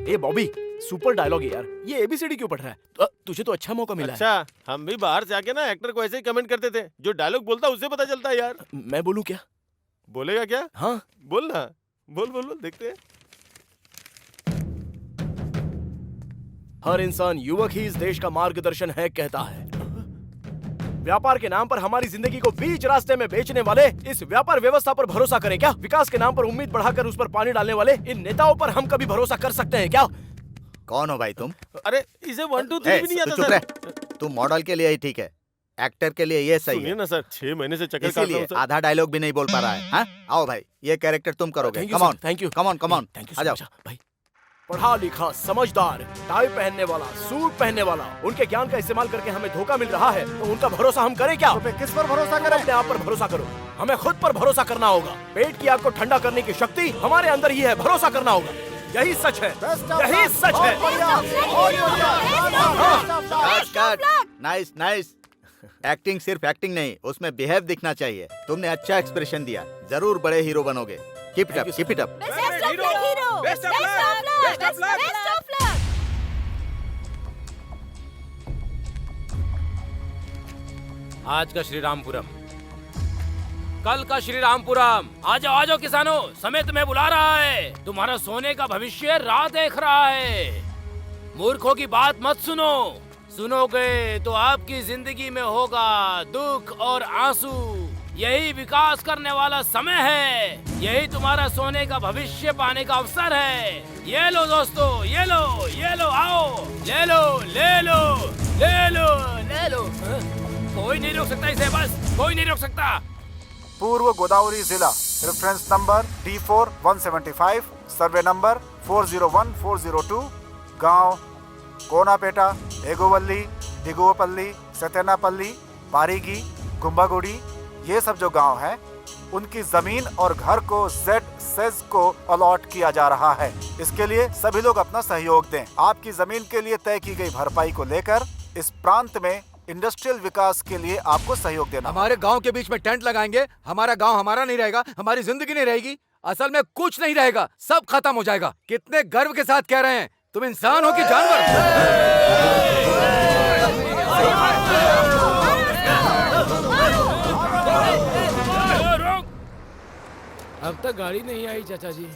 ए बॉबी, सुपर डायलॉग है यार। ये ABCD क्यों पढ़ रहा है? तुझे तो अच्छा मौका मिला है। अच्छा, हम भी बाहर से आके ना एक्टर को ऐसे ही कमेंट करते थे, जो डायलॉग बोलता उससे पता चलता है यार। मैं बोलूं क्या? बोलेगा क्या? हाँ बोल ना, बोल बोल बोल, देखते हैं। हर इंसान युवक ही इस देश का मार्गदर्शन है कहता है। व्यापार के नाम पर हमारी जिंदगी को बीच रास्ते में बेचने वाले इस व्यापार व्यवस्था पर भरोसा करें क्या? विकास के नाम पर उम्मीद बढ़ाकर उस पर पानी डालने वाले इन नेताओं पर हम कभी भरोसा कर सकते हैं क्या? कौन हो भाई तुम? अरे इसे 1 2 3 भी नहीं आता चुप सर। रह। तू मॉडल के लिए ही ठीक है, एक्टर के लिए ये सही सुनिए है ना सर, 6 महीने से चक्कर काट रहा इसीलिए हूं सर। आधा डायलॉग भी नहीं बोल पा रहा है। हाँ? आओ भाई, ये कैरेक्टर तुम करोगे। Thank you, come on, sir. Thank you. Come on, come on, Thank you आ so जाओ। much, भाई। पढ़ा लिखा, समझदार, टाई पहनने वाला, सूट पहनने वाला, उनके ज्ञान का इस्तेमाल करके हमें धोखा मिल रहा है, तो उनका भरोसा हम करें क्या? तो किस पर भरोसा करें? अपने आप पर भरोसा करो। हमें खुद पर भरोसा करना होगा। पेट की आग को ठंडा करने की शक्ति हमारे अंदर ही है, भरोसा करना होगा। यही सच है, यही सच है। Nice nice. एक्टिंग सिर्फ एक्टिंग नहीं, उसमें बिहेव दिखना चाहिए। तुमने अच्छा एक्सप्रेशन दिया, जरूर बड़े हीरो बनोगे। Keep it up, keep it up. आज का श्री रामपुरम, कल का श्री रामपुरम। आ जाओ किसानों, समय तुम्हें बुला रहा है। तुम्हारा सोने का भविष्य राह देख रहा है। मूर्खों की बात मत सुनो, सुनोगे तो आपकी जिंदगी में होगा दुख और आंसू। यही विकास करने वाला समय है, यही तुम्हारा सोने का भविष्य पाने का अवसर है। ये लो दोस्तों, ये लो, आओ, ले लो, ले लो, ले लो, ले लो। कोई नहीं रोक सकता इसे, बस कोई नहीं रोक सकता। पूर्व गोदावरी जिला, reference number D4 175, survey number 401402, गांव कोनापेटा, एगोवल्ली, दिगुवपल्ली, सतेनापल्ली, पारीगी, कुंभागुड़ी, ये सब जो गांव हैं, उनकी जमीन और घर को ZSEZ को अलॉट किया जा रहा है। इसके लिए सभी लोग अपना सहयोग दें। आपकी जमीन के लिए तय की गई भरपाई को लेकर इस प्रांत में इंडस्ट्रियल विकास के लिए आपको सहयोग देना। हमारे गांव के बीच में टेंट लगाएंगे, हमारा गांव हमारा नहीं रहेगा, हमारी जिंदगी नहीं रहेगी, असल में कुछ नहीं रहेगा, सब खत्म हो जाएगा। कितने गर्व के साथ कह रहे हैं, तुम इंसान हो कि जानवर? अब तक गाड़ी नहीं आई चाचा जी।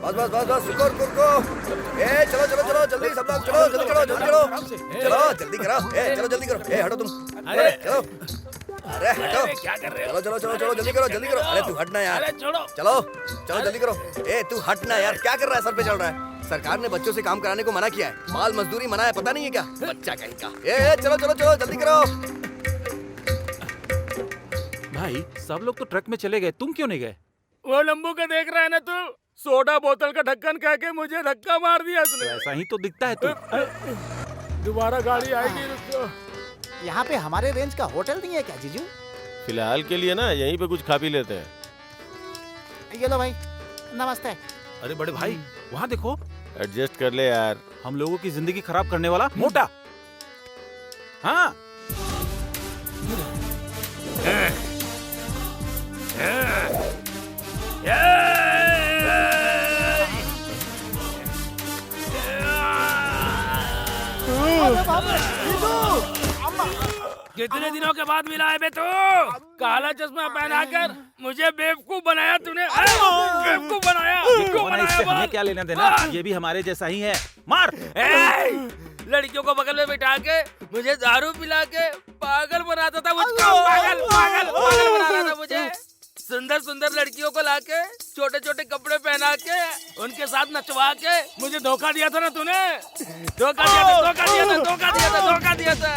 बस बस बस बस, रुको रुको रुको। ए चलो चलो चलो, जल्दी सब लोग चलो, जल्दी करो, जल्दी करो, चलो जल्दी करो। ए चलो जल्दी करो। ए हटो तुम, अरे चलो, अरे हटो, क्या कर रहे हो? चलो चलो चलो चलो, जल्दी करो, जल्दी करो। अरे तू हटना यार, अरे छोड़ो। चलो चलो जल्दी करो। ए तू हटना यार, क्या कर रहा है? सर पे चल रहा है। सरकार ने बच्चों से काम कराने को मना किया है, बाल मजदूरी मना है, पता नहीं है क्या? बच्चा कहीं का। ए चलो चलो चलो, जल्दी करो। भाई सब लोग तो ट्रक में चले गए, तुम क्यों नहीं गए? वो लंबू का देख रहा है ना तू? सोडा बोतल का ढक्कन कह के मुझे धक्का मार दिया उसने। ऐसा ही तो दिखता है तू। दोबारा गाड़ी आएगी, रुको। यहाँ पे हमारे रेंज का होटल नहीं है क्या जीजू? फिलहाल के लिए ना यहीं पे कुछ खा पी लेते हैं। ये लो भाई, नमस्ते। अरे बड़े भाई, वहाँ देखो, एडजस्ट कर ले यार। हम लोगों की जिंदगी खराब करने वाला मोटा। हाँ कितने दिनों के बाद मिला है बे तू? काला चश्मा पहनाकर मुझे बेवकूफ बनाया तूने। बेवकूफ बनाया, क्यों कौन है बनाया इससे? बोल? हमें क्या लेना देना? ये भी हमारे जैसा ही है। मार। लड़कियों को बगल में बिठा के मुझे दारू पिला के पागल बनाता था मुझको। पागल पागल पागल बना रहा था मुझे। सुंदर सुंदर लड़कियों को लाके छोटे छोटे कपड़े पहना के उनके साथ नचवा के मुझे धोखा दिया था ना तूने। धोखा दिया था, धोखा दिया था, धोखा दिया था, धोखा दिया था।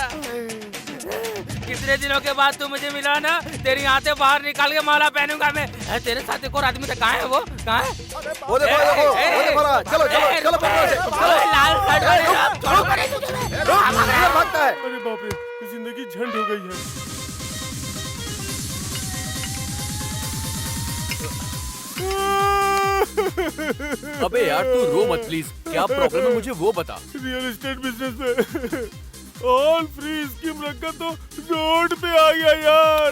कितने दिनों के बाद तू मुझे मिला ना, तेरी आंखें बाहर निकाल के माला पहनूंगा मैं। तेरे साथ एक और आदमी था, कहाँ है वो? कहाँ है? वो देखो, वो देखो ना। चलो चलो चलो लाल शर्ट वाले साहब, भागता है। अरे बाप रे, जिंदगी झंड हो गई है। अबे यार तू रो मत प्लीज, क्या प्रॉब्लम है मुझे वो बता। रियल एस्टेट बिजनेस में ऑल फ्री स्कीम रखा तो रोड पे आ गया यार।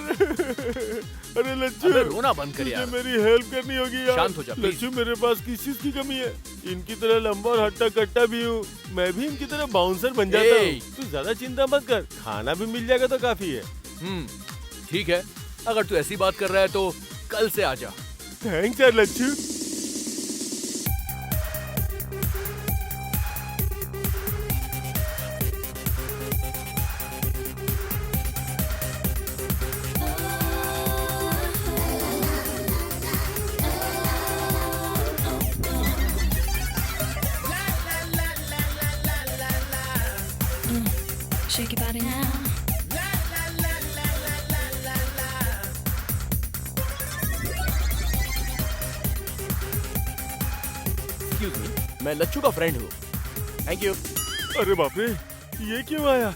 अरे लच्छू, अबे रोना बंद कर यार। मेरी हेल्प करनी होगी यार। शांत हो जा प्लीज। लच्छू, मेरे पास किस चीज की कमी है? इनकी तरह लंबा और हट्टा कट्टा भी हूँ, मैं भी इनकी तरह बाउंसर बन जाता हूँ। तू ज्यादा चिंता मत कर, खाना भी मिल जाएगा तो काफी है। ठीक है, अगर तू ऐसी बात कर रहा है तो कल से आ जा। थैंक्स यार Lachhu. Shake your body now. Excuse me, मैं लच्छू का फ्रेंड हूँ। Thank you. अरे बाप रे, ये क्यों आया?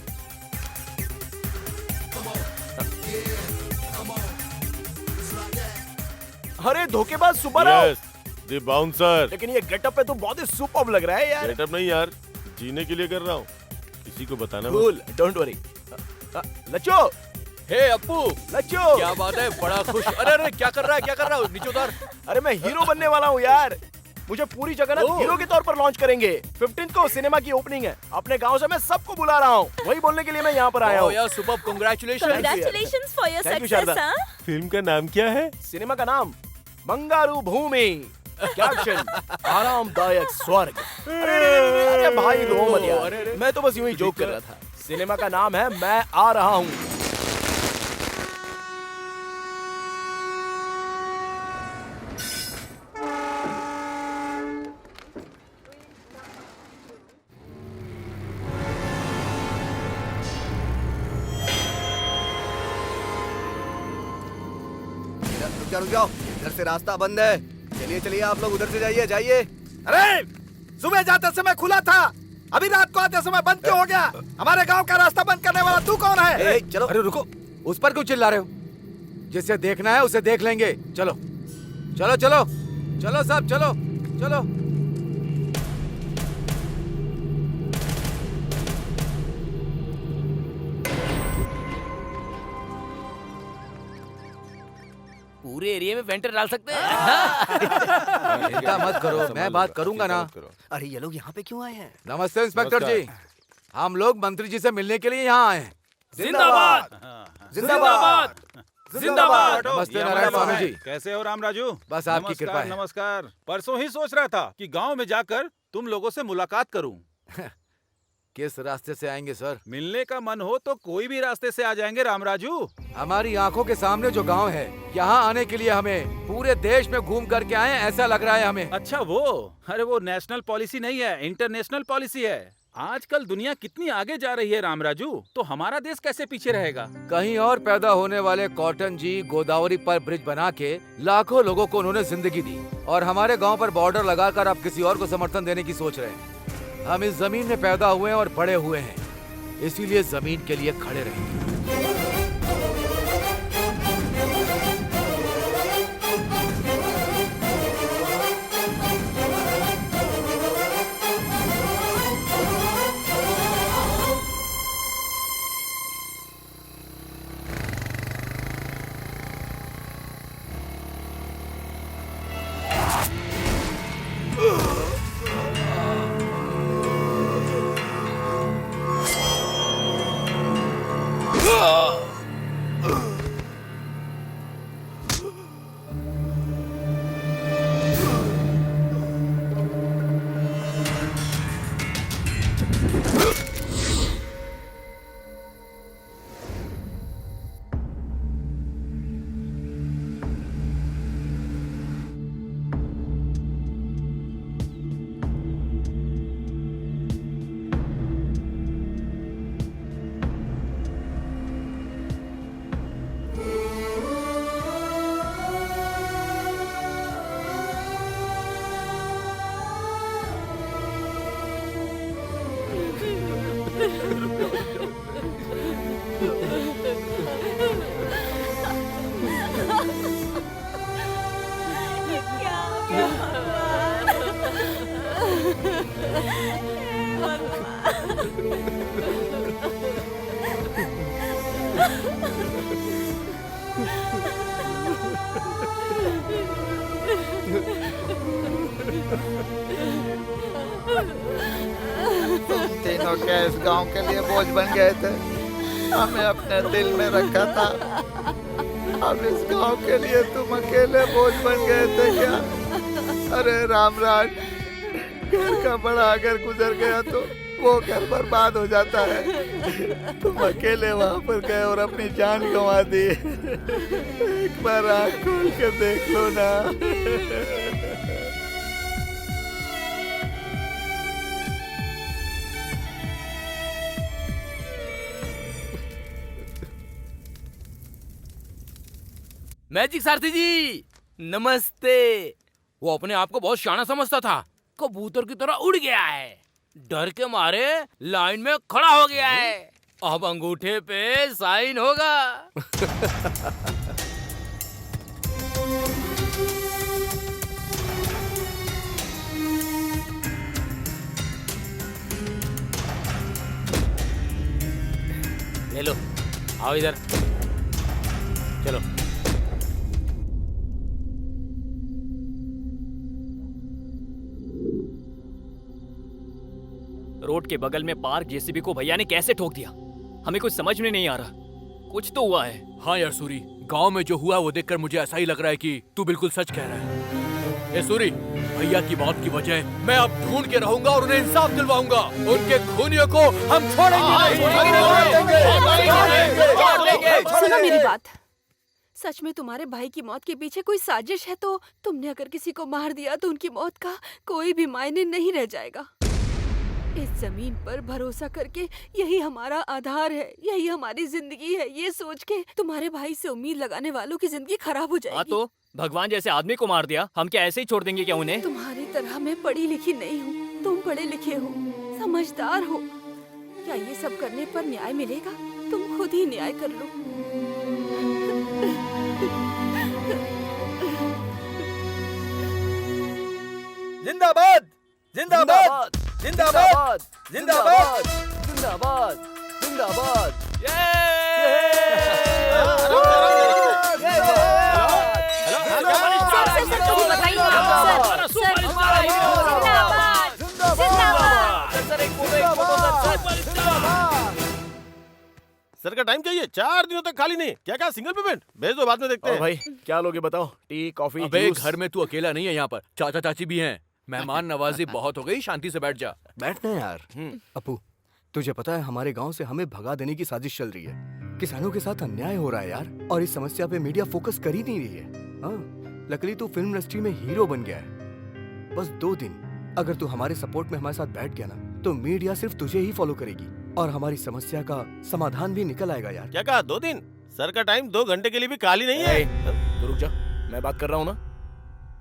अरे धोखेबाज सुब्बाराव। Yes, the bouncer. लेकिन ये गेटअप पे तो बहुत ही सुपर्ब लग रहा है यार। गेटअप नहीं यार, जीने के लिए कर रहा हूँ, किसी को बताना मत। Cool, don't worry. Lachchu, hey Appu, Lachchu, क्या बात है, बड़ा खुश। अरे अरे क्या कर रहा है, क्या कर रहा है, नीचे उतार। अरे मैं हीरो बनने वाला हूँ यार। मुझे पूरी जगह ना हीरो के तौर पर लॉन्च करेंगे। 15 को सिनेमा की ओपनिंग है। अपने गांव से मैं सबको बुला रहा हूँ, वही बोलने के लिए मैं यहाँ पर आया हूँ। यार superb, congratulation. Congratulations for your Thank you, success, Sharada. हाँ? फिल्म का नाम क्या है? सिनेमा का नाम बंगारू भूमि। कैप्शन आरामदायक स्वर्ग। अरे भाई रो मत यार, मैं तो बस यूं ही जोक कर रहा था। सिनेमा का नाम है मैं आ रहा हूँ। रुक जाओ, इधर से रास्ता बंद है। चलिए चलिए, आप लोग उधर से जाइए जाइए। अरे सुबह जाते समय खुला था, अभी रात को आते समय बंद क्यों हो गया? हमारे गांव का रास्ता बंद करने वाला तू कौन है? चलो। अरे रुको, उस पर क्यों चिल्ला रहे हो? जिसे देखना है उसे देख लेंगे। चलो चलो चलो चलो सब चलो चलो। पूरे एरिया में वेंटर डाल सकते हैं। चिंता मत करो, मैं बात करूंगा ना। अरे ये लोग यहाँ पे क्यों आए हैं? नमस्ते इंस्पेक्टर जी, हम लोग मंत्री जी से मिलने के लिए यहाँ आए हैं। जिंदाबाद जिंदाबाद जिंदाबाद। नमस्ते नारायण स्वामी जी। कैसे हो राम राजू? बस आपकी कृपा है। नमस्कार। परसों ही सोच रहा था कि गांव में जाकर तुम लोगों से मुलाकात करूं। किस रास्ते से आएंगे सर? मिलने का मन हो तो कोई भी रास्ते से आ जाएंगे राम राजू। हमारी आंखों के सामने जो गांव है, यहाँ आने के लिए हमें पूरे देश में घूम करके आए हैं, ऐसा लग रहा है हमें। अच्छा वो, अरे वो नेशनल पॉलिसी नहीं है, इंटरनेशनल पॉलिसी है। आजकल दुनिया कितनी आगे जा रही है राम राजू, तो हमारा देश कैसे पीछे रहेगा? कहीं और पैदा होने वाले कॉटन जी गोदावरी पर ब्रिज बना के लाखों लोगों को उन्होंने जिंदगी दी, और हमारे गांव पर बॉर्डर लगाकर अब किसी और को समर्थन देने की सोच रहे हैं। हम इस जमीन में पैदा हुए हैं और बड़े हुए हैं, इसीलिए जमीन के लिए खड़े रहेंगे। तुम तीनों क्या इस गांव के लिए बोझ बन गए थे? हमें अपने दिल में रखा था। अब इस गांव के लिए तुम अकेले बोझ बन गए थे क्या? अरे रामराज, घर का बड़ा अगर गुजर गया तो वो घर बर्बाद हो जाता है। तुम अकेले वहां पर गए और अपनी जान गंवा दी। एक बार आँख खोल के देख लो ना। मैजिक सारथी जी नमस्ते। वो अपने आप को बहुत शाना समझता था, कबूतर की तरह उड़ गया है। डर के मारे लाइन में खड़ा हो गया है। अब अंगूठे पे साइन होगा। ले लो, आओ इधर, चलो। रोड के बगल में पार्क जेसीबी को भैया ने कैसे ठोक दिया, हमें कुछ समझ में नहीं आ रहा। कुछ तो हुआ है। हाँ यार सूरी, गांव में जो हुआ वो देखकर मुझे ऐसा ही लग रहा है कि तू बिल्कुल सच कह रहा है। ये सूरी, भैया की मौत की वजह मैं अब ढूंढ के रहूंगा और उन्हें इंसाफ दिलवाऊंगा। उनके खूनियों को हम छोड़ेंगे नहीं। सुनो मेरी बात, सच में तुम्हारे भाई की मौत के पीछे कोई साजिश है तो तुमने अगर किसी को मार दिया तो उनकी मौत का कोई भी मायने नहीं रह जाएगा। इस जमीन पर भरोसा करके यही हमारा आधार है, यही हमारी जिंदगी है। ये सोच के तुम्हारे भाई से उम्मीद लगाने वालों की जिंदगी खराब हो जाएगी। तो भगवान जैसे आदमी को मार दिया, हम क्या ऐसे ही छोड़ देंगे क्या उन्हें? तुम्हारी तरह मैं पढ़ी लिखी नहीं हूँ, तुम पढ़े लिखे हो, समझदार हो। क्या ये सब करने पर न्याय मिलेगा? तुम खुद ही न्याय कर लो। जिंदाबाद जिंदाबाद जिंदाबाद जिंदाबाद जिंदाबाद जिंदाबाद। सर का टाइम चाहिए, 4 दिनों तक खाली नहीं। क्या क्या सिंगल पेमेंट भेज दो, बाद में देखते हैं। भाई क्या लोगे बताओ? टी कॉफी अबे जूस? घर में तू अकेला नहीं है, यहाँ पर चाचा चाची भी हैं। मेहमान नवाजी बहुत हो गई, शांति से बैठ जा। बैठना यार। अपू, तुझे पता है हमारे गांव से हमें भगा देने की साजिश चल रही है। किसानों के साथ अन्याय हो रहा है यार, और इस समस्या पे मीडिया फोकस कर ही नहीं रही है। हाँ, लकीली तू फिल्म इंडस्ट्री में हीरो बन गया है। बस 2 दिन अगर तू हमारे सपोर्ट में हमारे साथ बैठ गया ना, तो मीडिया सिर्फ तुझे ही फॉलो करेगी और हमारी समस्या का समाधान भी निकल आएगा यार। क्या कहा 2 दिन? सर का टाइम 2 घंटे के लिए भी खाली नहीं है। तो रुक जा, मैं बात कर रहा हूँ ना।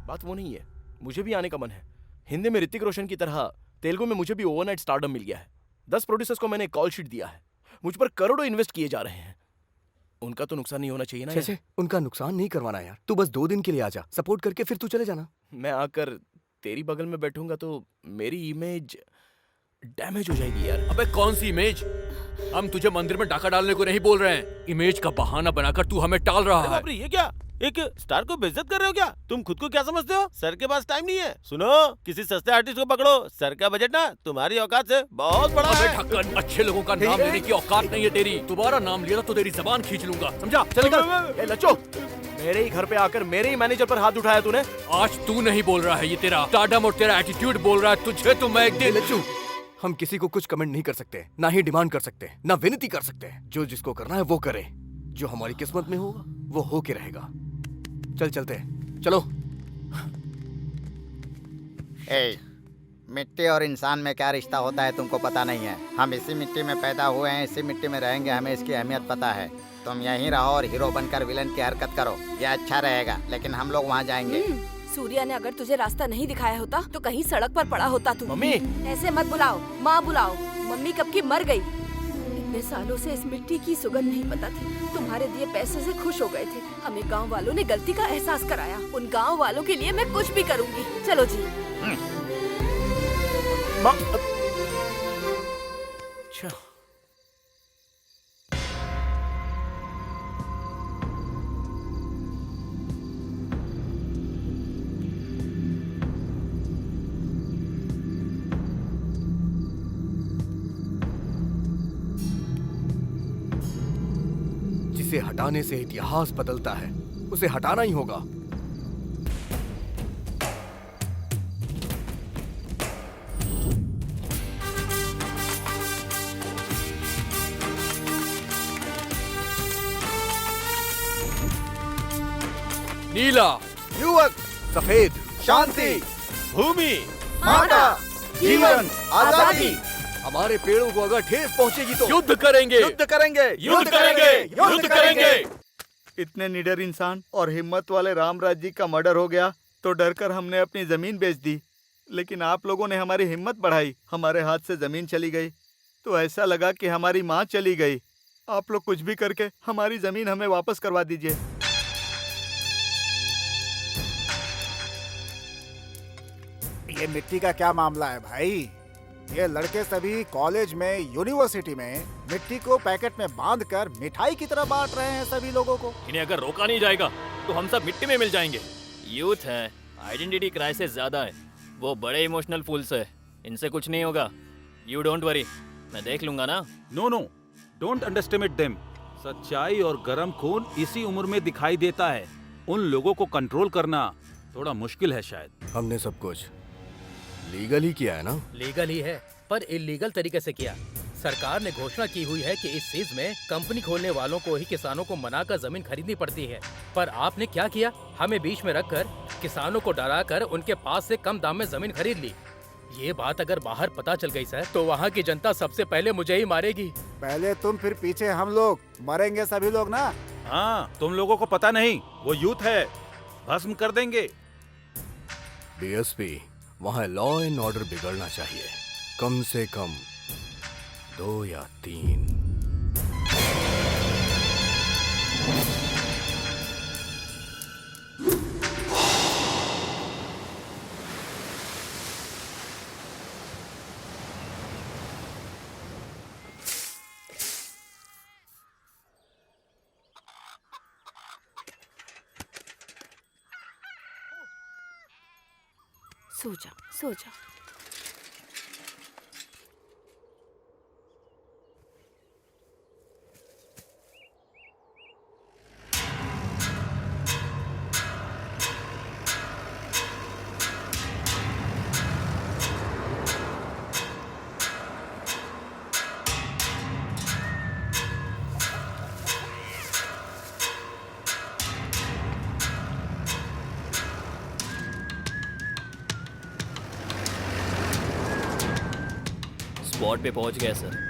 बात वो नहीं है, मुझे भी आने का मन है। हिंदी में ऋतिक रोशन की तरह तेलुगु में मुझे भी ओवरनाइट स्टारडम मिल गया है। 10 प्रोड्यूसर्स को मैंने कॉल शीट दिया है। मुझ पर करोड़ों इन्वेस्ट किए जा रहे हैं। उनका तो नुकसान नहीं होना चाहिए ना यार। जैसे उनका नुकसान नहीं करवाना यार। तू बस 2 दिन के लिए आ जा, सपोर्ट करके फिर तू चले जाना। मैं आकर तेरी बगल में बैठूंगा तो मेरी इमेज डैमेज हो जाएगी यार। अबे कौन सी इमेज? हम तुझे मंदिर में डाका डालने को नहीं बोल रहे हैं। इमेज का बहाना बनाकर तू हमें टाल रहा है। बाप रे, ये क्या? एक स्टार को बेइज्जत कर रहे हो क्या? तुम खुद को क्या समझते हो? सर के पास टाइम नहीं है। सुनो, किसी सस्ते आर्टिस्ट को पकड़ो। सर का बजट ना तुम्हारी औकात से बहुत बड़ा है। ढक्कन, अच्छे लोगों का नाम लेने की औकात नहीं है तेरी। दोबारा नाम लिया तो तेरी जबान खींच लूंगा, समझा? चल निकल। ए लच्चो, मेरे ही घर पे आकर मेरे ही मैनेजर पर हाथ उठाया तूने। आज तू नहीं बोल रहा है, ये तेरा स्टारडम और तेरा एटीट्यूड बोल रहा है। तुझे तो मैं एक दिन। लच्चू, हम किसी को कुछ कमेंट नहीं कर सकते, ना ही डिमांड कर सकते, ना विनती कर सकते। जो जिसको करना है वो करे। जो हमारी किस्मत में होगा वो होके रहेगा। चल चलते हैं, चलो। मिट्टी और इंसान में क्या रिश्ता होता है तुमको पता नहीं है। हम इसी मिट्टी में पैदा हुए हैं, इसी मिट्टी में रहेंगे, हमें इसकी अहमियत पता है। तुम यहीं रहो और हीरो बनकर विलन की हरकत करो, यह अच्छा रहेगा। लेकिन हम लोग वहाँ जाएंगे। सूर्या ने अगर तुझे रास्ता नहीं दिखाया होता तो कहीं सड़क पर पड़ा होता तू। मम्मी, ऐसे मत बुलाओ, माँ बुलाओ। मम्मी कब की मर गई। इतने सालों से इस मिट्टी की सुगंध नहीं पता थी। तुम्हारे दिए पैसे से खुश हो गए थे। हमें गांव वालों ने गलती का एहसास कराया। उन गांव वालों के लिए मैं कुछ भी करूंगी। चलो जी। अच्छा। जिसे हटाने से इतिहास बदलता है, उसे हटाना ही होगा। नीला, युवक, सफेद, शांति, भूमि, माता, जीवन, आजादी। हमारे पेड़ों को अगर ठेस पहुंचेगी तो युद्ध करेंगे, युद्ध करेंगे, युद्ध करेंगे, युद्ध करेंगे। इतने निडर इंसान और हिम्मत वाले रामराज जी का मर्डर हो गया तो डरकर हमने अपनी जमीन बेच दी, लेकिन आप लोगों ने हमारी हिम्मत बढ़ाई। हमारे हाथ से जमीन चली गई तो ऐसा लगा कि हमारी माँ चली गई। आप लोग कुछ भी करके हमारी जमीन हमें वापस करवा दीजिए। ये मिट्टी का क्या मामला है भाई? ये लड़के सभी कॉलेज में, यूनिवर्सिटी में मिट्टी को पैकेट में बांधकर मिठाई की तरह बांट रहे हैं सभी लोगों को। इन्हें अगर रोका नहीं जाएगा तो हम सब मिट्टी में मिल जाएंगे। यूथ है, आइडेंटिटी क्राइसिस ज्यादा है, वो बड़े इमोशनल फूल्स है, इनसे कुछ नहीं होगा। यू डोंट वरी, मैं देख लूंगा ना। No no, don't underestimate them. सच्चाई और गर्म खून इसी उम्र में दिखाई देता है। उन लोगों को कंट्रोल करना थोड़ा मुश्किल है शायद। हमने सब कुछ लीगल ही किया है ना? लीगल ही है, पर इलीगल तरीके से किया। सरकार ने घोषणा की हुई है कि इस चीज में कंपनी खोलने वालों को ही किसानों को मनाकर जमीन खरीदनी पड़ती है। पर आपने क्या किया? हमें बीच में रखकर किसानों को डराकर उनके पास से कम दाम में जमीन खरीद ली। ये बात अगर बाहर पता चल गई सर, तो वहाँ की जनता सबसे पहले मुझे ही मारेगी। पहले तुम, फिर पीछे हम लोग, मरेंगे सभी लोग ना। हाँ, तुम लोगों को पता नहीं, वो यूथ है, भस्म कर देंगे। डीएसपी, वहाँ लॉ एंड ऑर्डर बिगड़ना चाहिए, कम से कम 2 या 3। सो जा, सो जा। स्पॉट पे पहुंच गए सर।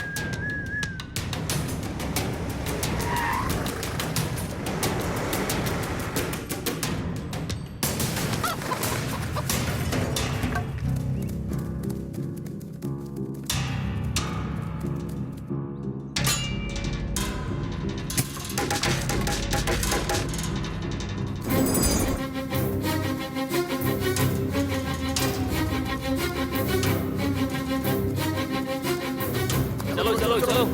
चलो चलो चलो।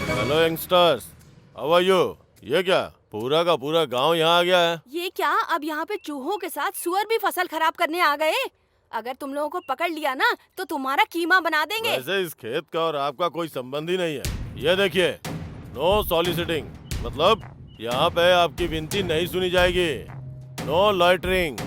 Hello youngsters, how are you? ये क्या पूरा का पूरा गांव यहाँ आ गया है? ये क्या, अब यहाँ पे चूहों के साथ सुअर भी फसल खराब करने आ गए? अगर तुम लोगों को पकड़ लिया ना तो तुम्हारा कीमा बना देंगे। वैसे इस खेत का और आपका कोई संबंध ही नहीं है। ये देखिए, नो सॉलिसिटिंग, मतलब यहाँ पे आपकी विनती नहीं सुनी जाएगी। नो लॉइटरिंग,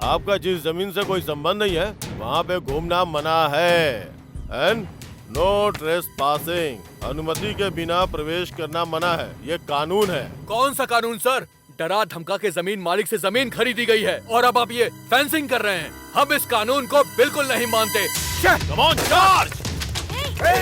आपका जिस जमीन से कोई संबंध नहीं है वहाँ पे घूमना मना है। एंड नो ट्रेसपासिंग, अनुमति के बिना प्रवेश करना मना है, ये कानून है। कौन सा कानून सर? डरा धमका के जमीन मालिक से जमीन खरीदी गई है और अब आप ये फेंसिंग कर रहे हैं। हम इस कानून को बिल्कुल नहीं मानते। Come on charge! चलो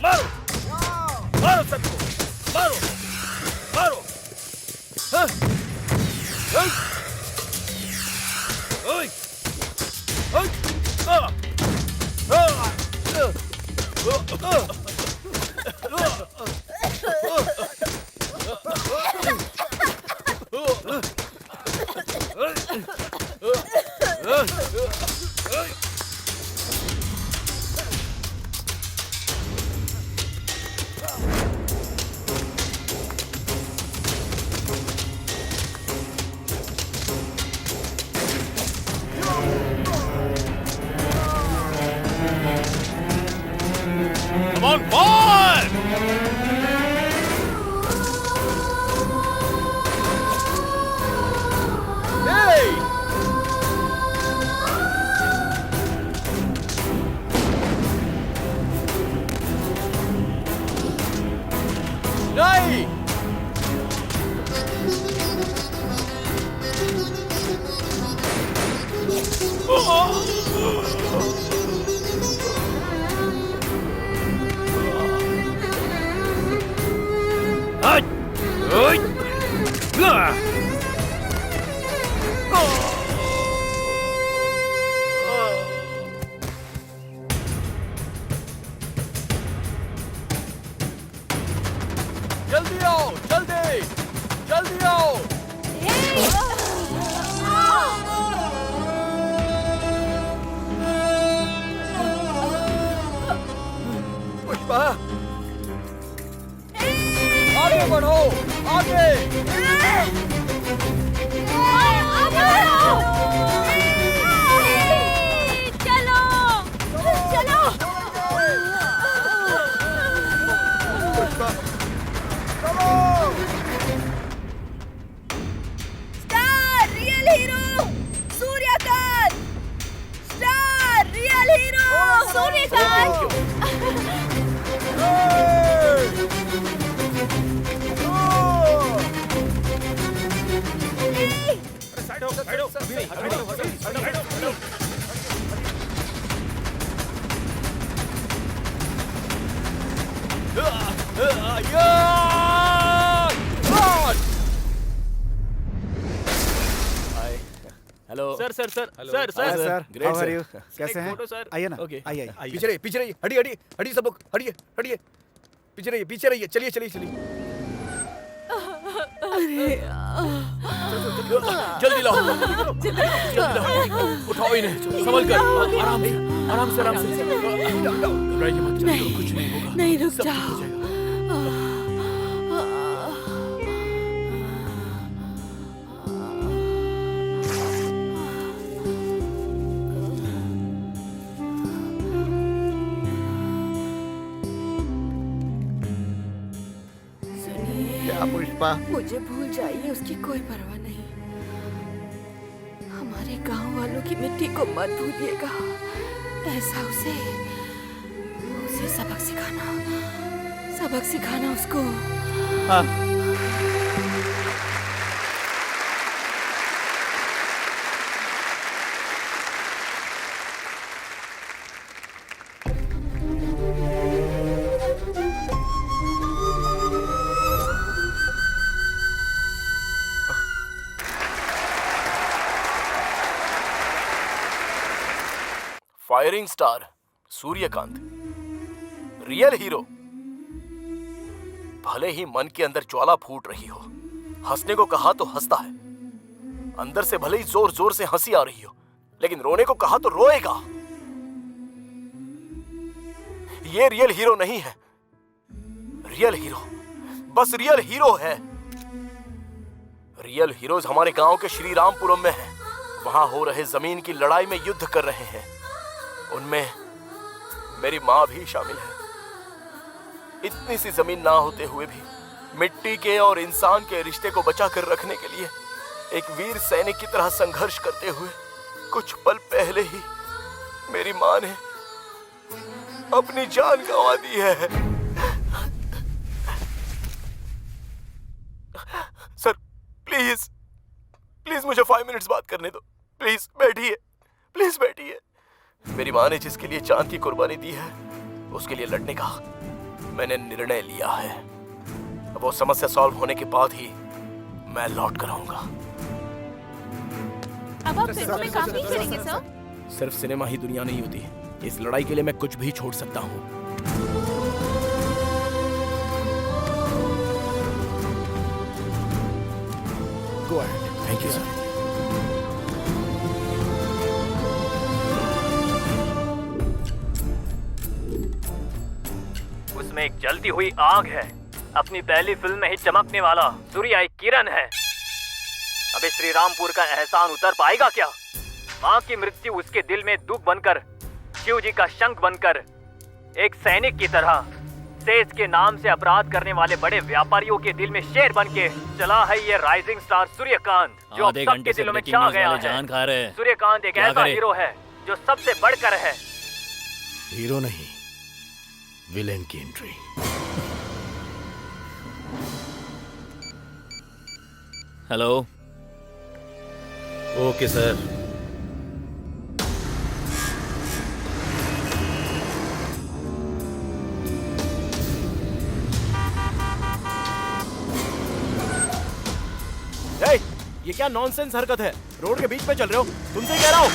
मारो मारो सबको मारो मारो Come on, boy! Hey! नहीं! जल्दी आओ, जल्दी, जल्दी आओ। पुष्पा, आगे बढ़ो, आगे। चलो, चलो। Star real hero Suryakant. Star real hero Suryakant. Hello sir sir sir sir hi sir sir, Great, how are sir. You? कैसे हैं? फोटो सर। आइए ना, ओके आइए आइए। पीछे रहिए, पीछे रहिए, हटिए, हटिए, हटिए सब लोग, हटिए, हटिए, पीछे रहिए, चलिए, चलिए, चलिए। जल्दी लाओ, जल्दी लाओ, उठाओ इन्हें, संभल कर, आराम से, आराम से, आराम से। घबराइए मत, चलो, कुछ नहीं होगा। नहीं, रुक सब ठीक हो जाओ। जाएगा। क्या पुष्पा? मुझे भूल जाइए, उसकी कोई परवाह नहीं। हमारे गांव वालों की मिट्टी को मत भूलिएगा। ऐसा उसे सबक सिखाना उसको। हाँ। Firing star Suryakant, real hero. भले ही मन के अंदर ज्वाला फूट रही हो, हंसने को कहा तो हंसता है। अंदर से भले ही जोर जोर से हंसी आ रही हो, लेकिन रोने को कहा तो रोएगा। ये रियल हीरो नहीं है। रियल हीरो बस रियल हीरो है। रियल हीरोज हमारे गांव के श्री रामपुरम में हैं। वहां हो रहे जमीन की लड़ाई में युद्ध कर रहे हैं। उनमें मेरी माँ भी शामिल है। इतनी सी जमीन ना होते हुए भी मिट्टी के और इंसान के रिश्ते को बचा कर रखने के लिए एक वीर सैनिक की तरह संघर्ष करते हुए कुछ पल पहले ही मेरी माँ ने अपनी जान गंवा दी है। सर प्लीज प्लीज मुझे 5 मिनट्स बात करने दो। प्लीज बैठिए, प्लीज बैठिए। मेरी माँ ने जिसके लिए चांद की कुर्बानी दी है, उसके लिए लड़ने का मैंने निर्णय लिया है। वो समस्या सॉल्व होने के बाद ही मैं लौट कर आऊंगा। अब आप फिल्मों में काम नहीं करेंगे सर? सिर्फ सिनेमा ही दुनिया नहीं होती। इस लड़ाई के लिए मैं कुछ भी छोड़ सकता हूँ। Go ahead. Thank you, sir. उसमें एक जलती हुई आग है। अपनी पहली फिल्म में ही चमकने वाला सूर्य एक किरण है। अबे श्री रामपुर का एहसान उतर पाएगा क्या? माँ की मृत्यु उसके दिल में दुख बनकर, शिव जी का शंख बनकर, एक सैनिक की तरह देश के नाम से अपराध करने वाले बड़े व्यापारियों के दिल में शेर बन के चला है ये राइजिंग स्टार सूर्यकांत, जो अब सबके दिलों में छा गया है। सूर्यकांत एक ऐसा हीरो है जो सबसे बढ़कर है। हीरो नहीं, विलेन की एंट्री। हेलो। Okay sir. ये क्या नॉनसेंस हरकत है? रोड के बीच में चल रहे हो, तुमसे कह रहा हूँ।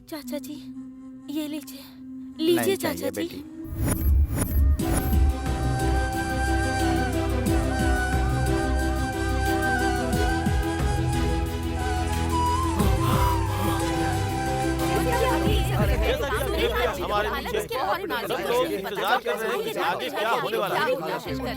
चाचा जी, ये लीजिए, लीजिए चाचा जी। हमारे पीछे सब लोग इंतजार कर रहे हैं कि आगे क्या होने वाला है।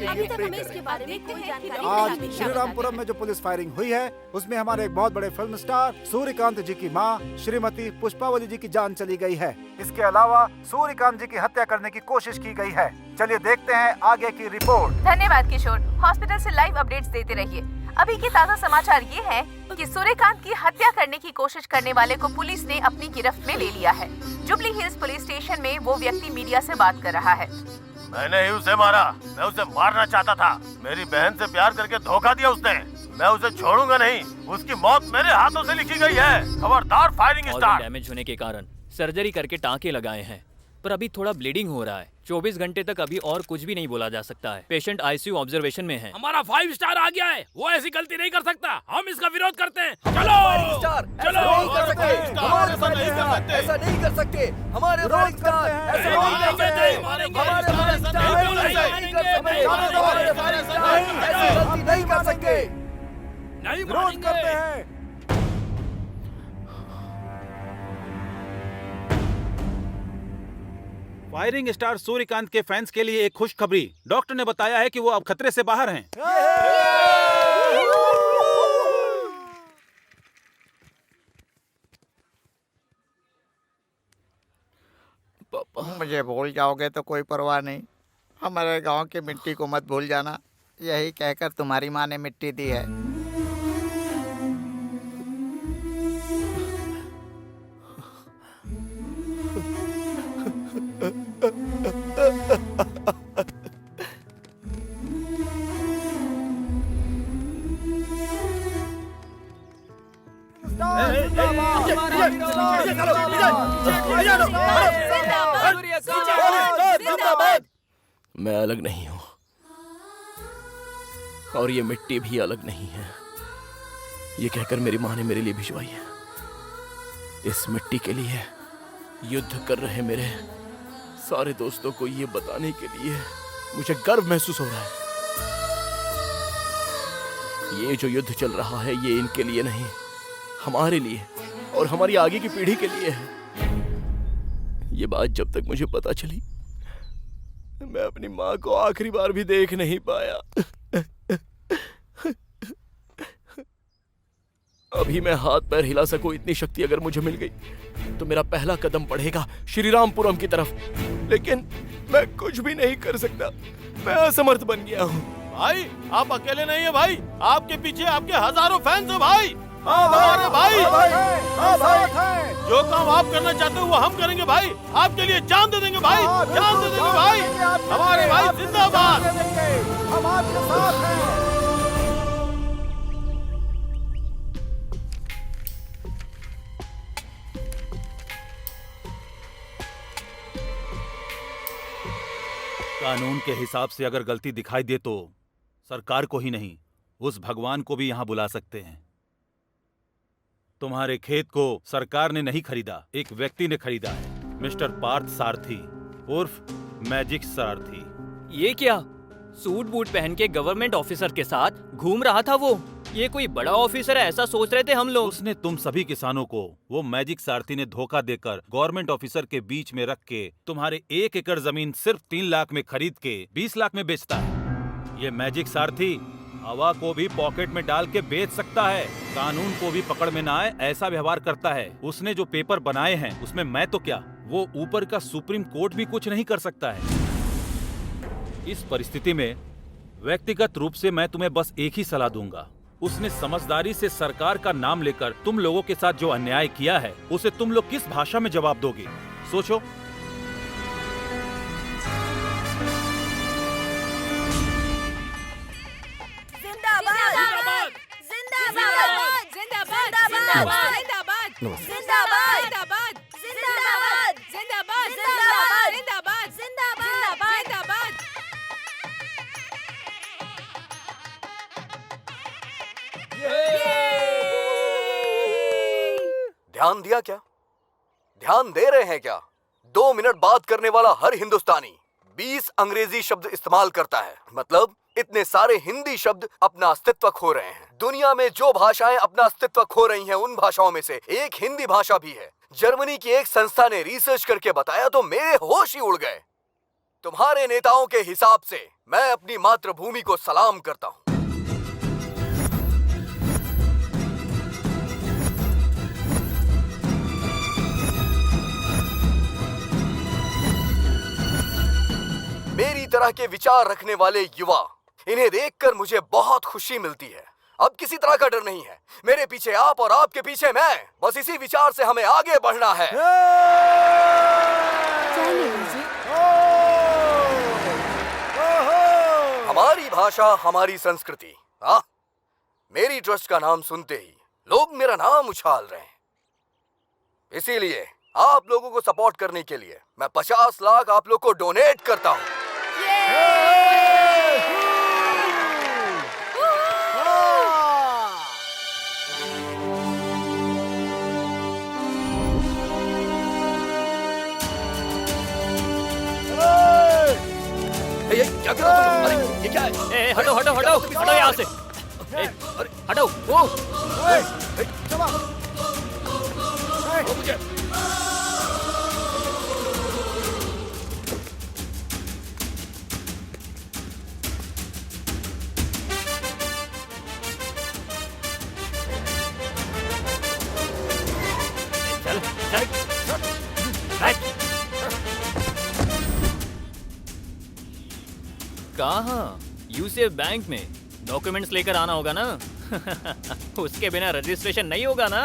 अभी तक हमें इसके बारे में कोई जानकारी आज नहीं। श्रीरामपुरम में जो पुलिस फायरिंग हुई है, उसमें हमारे एक बहुत बड़े फिल्म स्टार सूर्यकांत जी की मां श्रीमती पुष्पावली जी की जान चली गई है। इसके अलावा सूर्यकांत जी की हत्या करने की कोशिश की गई है। चलिए देखते हैं आगे की रिपोर्ट। धन्यवाद किशोर। हॉस्पिटल से लाइव अपडेट्स देते रहिए। अभी के ताज़ा समाचार ये हैं कि सूर्यकांत की हत्या करने की कोशिश करने वाले को पुलिस ने अपनी गिरफ्त में ले लिया है। जुबली हिल्स पुलिस स्टेशन में वो व्यक्ति मीडिया से बात कर रहा है। मैंने ही उसे मारा। मैं उसे मारना चाहता था। मेरी बहन से प्यार करके धोखा दिया उसने। मैं उसे छोड़ूंगा नहीं। उसकी मौत मेरे हाथों से लिखी गई है। खबरदार फायरिंग स्टार्ट। डैमेज होने के कारण सर्जरी करके टाँके लगाए हैं, पर अभी थोड़ा ब्लीडिंग हो रहा है। 24 घंटे तक अभी और कुछ भी नहीं बोला जा सकता है। पेशेंट आईसीयू ऑब्जर्वेशन में है। हमारा 5 स्टार आ गया है। वो ऐसी गलती नहीं कर सकता। हम इसका विरोध करते हैं। चलो चलो। ऐसा नहीं कर सकते। हमारे फाइव स्टार ऐसा नहीं कर सकते। हमारे फाइव स्टार ऐसी गलती नहीं कर सकते। नहीं विरोध करते हैं। फायरिंग स्टार सूर्यकांत के फैंस के लिए एक खुशखबरी। डॉक्टर ने बताया है कि वो अब खतरे से बाहर हैं। मुझे भूल जाओगे तो कोई परवाह नहीं। हमारे गांव की मिट्टी को मत भूल जाना। यही कहकर तुम्हारी माँ ने मिट्टी दी है। मैं अलग नहीं हूँ और ये मिट्टी भी अलग नहीं है। ये कहकर मेरी माँ ने मेरे लिए भिजवाई है। इस मिट्टी के लिए युद्ध कर रहे मेरे सारे दोस्तों को ये बताने के लिए मुझे गर्व महसूस हो रहा है। ये जो युद्ध चल रहा है ये इनके लिए नहीं, हमारे लिए और हमारी आगे की पीढ़ी के लिए है। ये बात जब तक मुझे पता चली, मैं अपनी माँ को आखिरी बार भी देख नहीं पाया। अभी मैं हाथ पैर हिला सकूं इतनी शक्ति अगर मुझे मिल गई तो मेरा पहला कदम बढ़ेगा श्रीरामपुरम की तरफ। लेकिन मैं कुछ भी नहीं कर सकता। मैं असमर्थ बन गया हूँ। भाई आप अकेले नहीं है भाई। आपके पीछे आपके हजारों फैंस हैं भाई। हमारे भाई हाँ भाई, जो काम आप करना चाहते हो वो हम करेंगे भाई। आपके लिए जान दे देंगे भाई, जान दे देंगे भाई। हमारे भाई जिंदाबाद। हम आपके साथ हैं। कानून के हिसाब से अगर गलती दिखाई दे तो सरकार को ही नहीं, उस भगवान को भी यहाँ बुला सकते हैं। तुम्हारे खेत को सरकार ने नहीं खरीदा, एक व्यक्ति ने खरीदा है, मिस्टर पार्थ सारथी उर्फ मैजिक सारथी। ये क्या, सूट बूट पहन के गवर्नमेंट ऑफिसर के साथ घूम रहा था वो? ये कोई बड़ा ऑफिसर है ऐसा सोच रहे थे हम लोग। उसने तुम सभी किसानों को वो मैजिक सारथी ने धोखा देकर गवर्नमेंट ऑफिसर के बीच में रख के तुम्हारे 1 एकड़ जमीन सिर्फ 3 लाख में खरीद के 20 लाख में बेचता है। ये मैजिक सारथी हवा को भी पॉकेट में डाल के बेच सकता है, कानून को भी पकड़ में ना आए ऐसा व्यवहार करता है। उसने जो पेपर बनाए हैं उसमें मैं तो क्या, वो ऊपर का सुप्रीम कोर्ट भी कुछ नहीं कर सकता है। इस परिस्थिति में व्यक्तिगत रूप से मैं तुम्हें बस एक ही सलाह दूंगा, उसने समझदारी से सरकार का नाम लेकर तुम लोगों के साथ जो अन्याय किया है उसे तुम लोग किस भाषा में जवाब दोगे, सोचो। ध्यान दिया क्या? ध्यान दे रहे हैं क्या? 2 मिनट बात करने वाला हर हिंदुस्तानी 20 अंग्रेजी शब्द इस्तेमाल करता है। मतलब इतने सारे हिंदी शब्द अपना अस्तित्व खो रहे हैं। दुनिया में जो भाषाएं अपना अस्तित्व खो रही हैं उन भाषाओं में से एक हिंदी भाषा भी है। जर्मनी की एक संस्था ने रिसर्च करके बताया तो मेरे होश ही उड़ गए। तुम्हारे नेताओं के हिसाब से मैं अपनी मातृभूमि को सलाम करता हूँ। मेरी तरह के विचार रखने वाले युवा, इन्हें देखकर मुझे बहुत खुशी मिलती है। अब किसी तरह का डर नहीं है। मेरे पीछे आप और आपके पीछे मैं। बस इसी विचार से हमें आगे बढ़ना है। हमारी भाषा, हमारी संस्कृति। हाँ, मेरी ट्रस्ट का नाम सुनते ही लोग मेरा नाम उछाल रहे हैं। इसीलिए आप लोगों को सपोर्ट करने के लिए मैं 50 लाख आप लोग को डोनेट करता हूँ। क्या कर रहा तुम? अरे ये क्या है? हटो हटो हटो हटो यहाँ से। हटो वो। मुझे कहाँ? यूसीएफ बैंक में डॉक्यूमेंट्स लेकर आना होगा ना। उसके बिना रजिस्ट्रेशन नहीं होगा ना।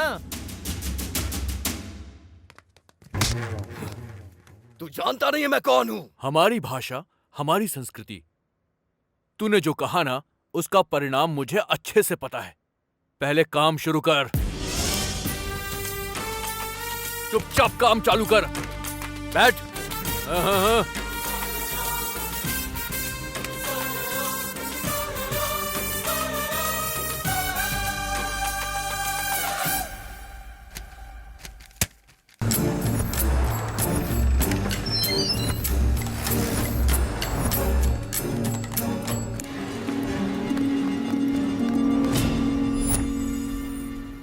तू जानता नहीं है मैं कौन हूँ? हमारी भाषा, हमारी संस्कृति। तूने जो कहा ना उसका परिणाम मुझे अच्छे से पता है। पहले काम शुरू कर। चुपचाप काम चालू कर। बैठ। हाँ।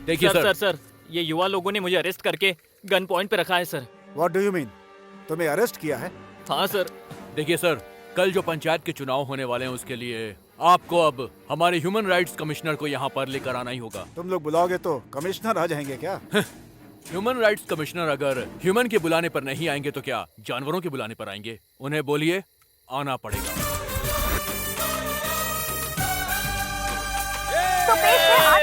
देखिए सर, ये युवा लोगों ने मुझे अरेस्ट करके गन पॉइंट पे रखा है sir. What do you mean? तुम्हें अरेस्ट किया है? हाँ सर। देखिए सर, कल जो पंचायत के चुनाव होने वाले हैं उसके लिए आपको अब हमारे ह्यूमन राइट्स कमिश्नर को यहाँ पर लेकर आना ही होगा। तुम लोग बुलाओगे तो कमिश्नर आ जाएंगे क्या? ह्यूमन राइट्स कमिश्नर अगर ह्यूमन के बुलाने पर नहीं आएंगे तो क्या जानवरों के बुलाने पर आएंगे? उन्हें बोलिए आना पड़ेगा। तो पेश है आज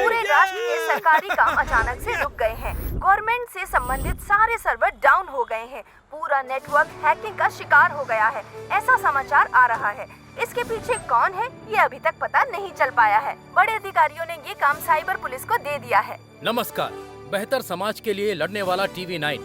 पूरे राष्ट्र सरकारी काम अचानक से रुक गए हैं। गवर्नमेंट से संबंधित सारे सर्वर डाउन हो गए हैं। पूरा नेटवर्क हैकिंग का शिकार हो गया है, ऐसा समाचार आ रहा है। इसके पीछे कौन है ये अभी तक पता नहीं चल पाया है। बड़े अधिकारियों ने ये काम साइबर पुलिस को दे दिया है। नमस्कार। बेहतर समाज के लिए लड़ने वाला TV9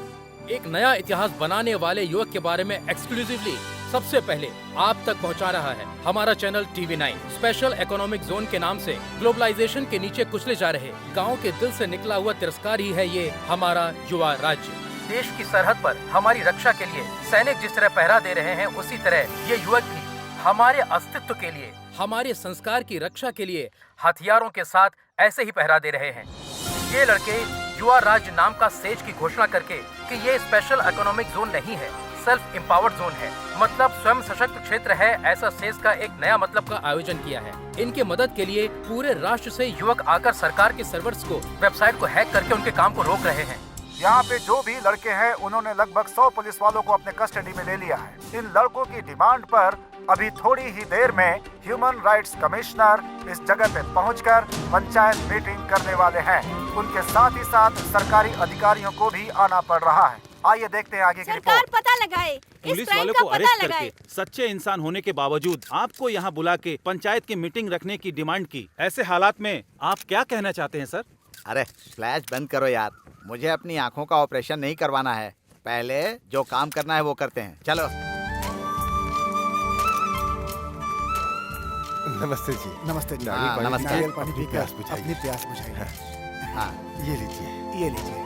एक नया इतिहास बनाने वाले युवक के बारे में एक्सक्लूसिवली सबसे पहले आप तक पहुंचा रहा है। हमारा channel TV9 special economic zone के नाम से ग्लोबलाइजेशन के नीचे कुचले जा रहे गांव के दिल से निकला हुआ तिरस्कार ही है ये हमारा युवा राज्य। देश की सरहद पर हमारी रक्षा के लिए सैनिक जिस तरह पहरा दे रहे हैं, उसी तरह ये युवक भी हमारे अस्तित्व के लिए, हमारे संस्कार की रक्षा के लिए हथियारों के साथ ऐसे ही पहरा दे रहे हैं। ये लड़के युवा राज्य नाम का सेज की घोषणा करके कि ये स्पेशल इकोनॉमिक जोन नहीं है, सेल्फ एम्पावर्ड जोन है, मतलब स्वयं सशक्त क्षेत्र है, ऐसा सेज का एक नया मतलब का आयोजन किया है। इनके मदद के लिए पूरे राष्ट्र से युवक आकर सरकार के सर्वर्स को, वेबसाइट को हैक करके उनके काम को रोक रहे हैं। यहाँ पे जो भी लड़के हैं उन्होंने लगभग 100 पुलिस वालों को अपने कस्टडी में ले लिया है। इन लड़कों की डिमांड पर अभी थोड़ी ही देर में ह्यूमन राइट्स कमिश्नर इस जगह पे पहुंचकर पंचायत मीटिंग करने वाले हैं। उनके साथ ही साथ सरकारी अधिकारियों को भी आना पड़ रहा है। आइए देखते हैं आगे की रिपोर्ट। पता लगाए, पुलिस वालों को अरेस्ट करके सच्चे इंसान होने के बावजूद आपको यहाँ बुला के पंचायत की मीटिंग रखने की डिमांड की। ऐसे हालात में आप क्या कहना चाहते हैं सर? अरे फ्लैश बंद करो यार, मुझे अपनी आंखों का ऑपरेशन नहीं करवाना है। पहले जो काम करना है वो करते हैं, चलो। नमस्ते जी। नमस्ते जी। नमस्कार। नारियल पानी पीकर अपनी प्यास बुझाइए। हाँ, ये लीजिए, ये लीजिए।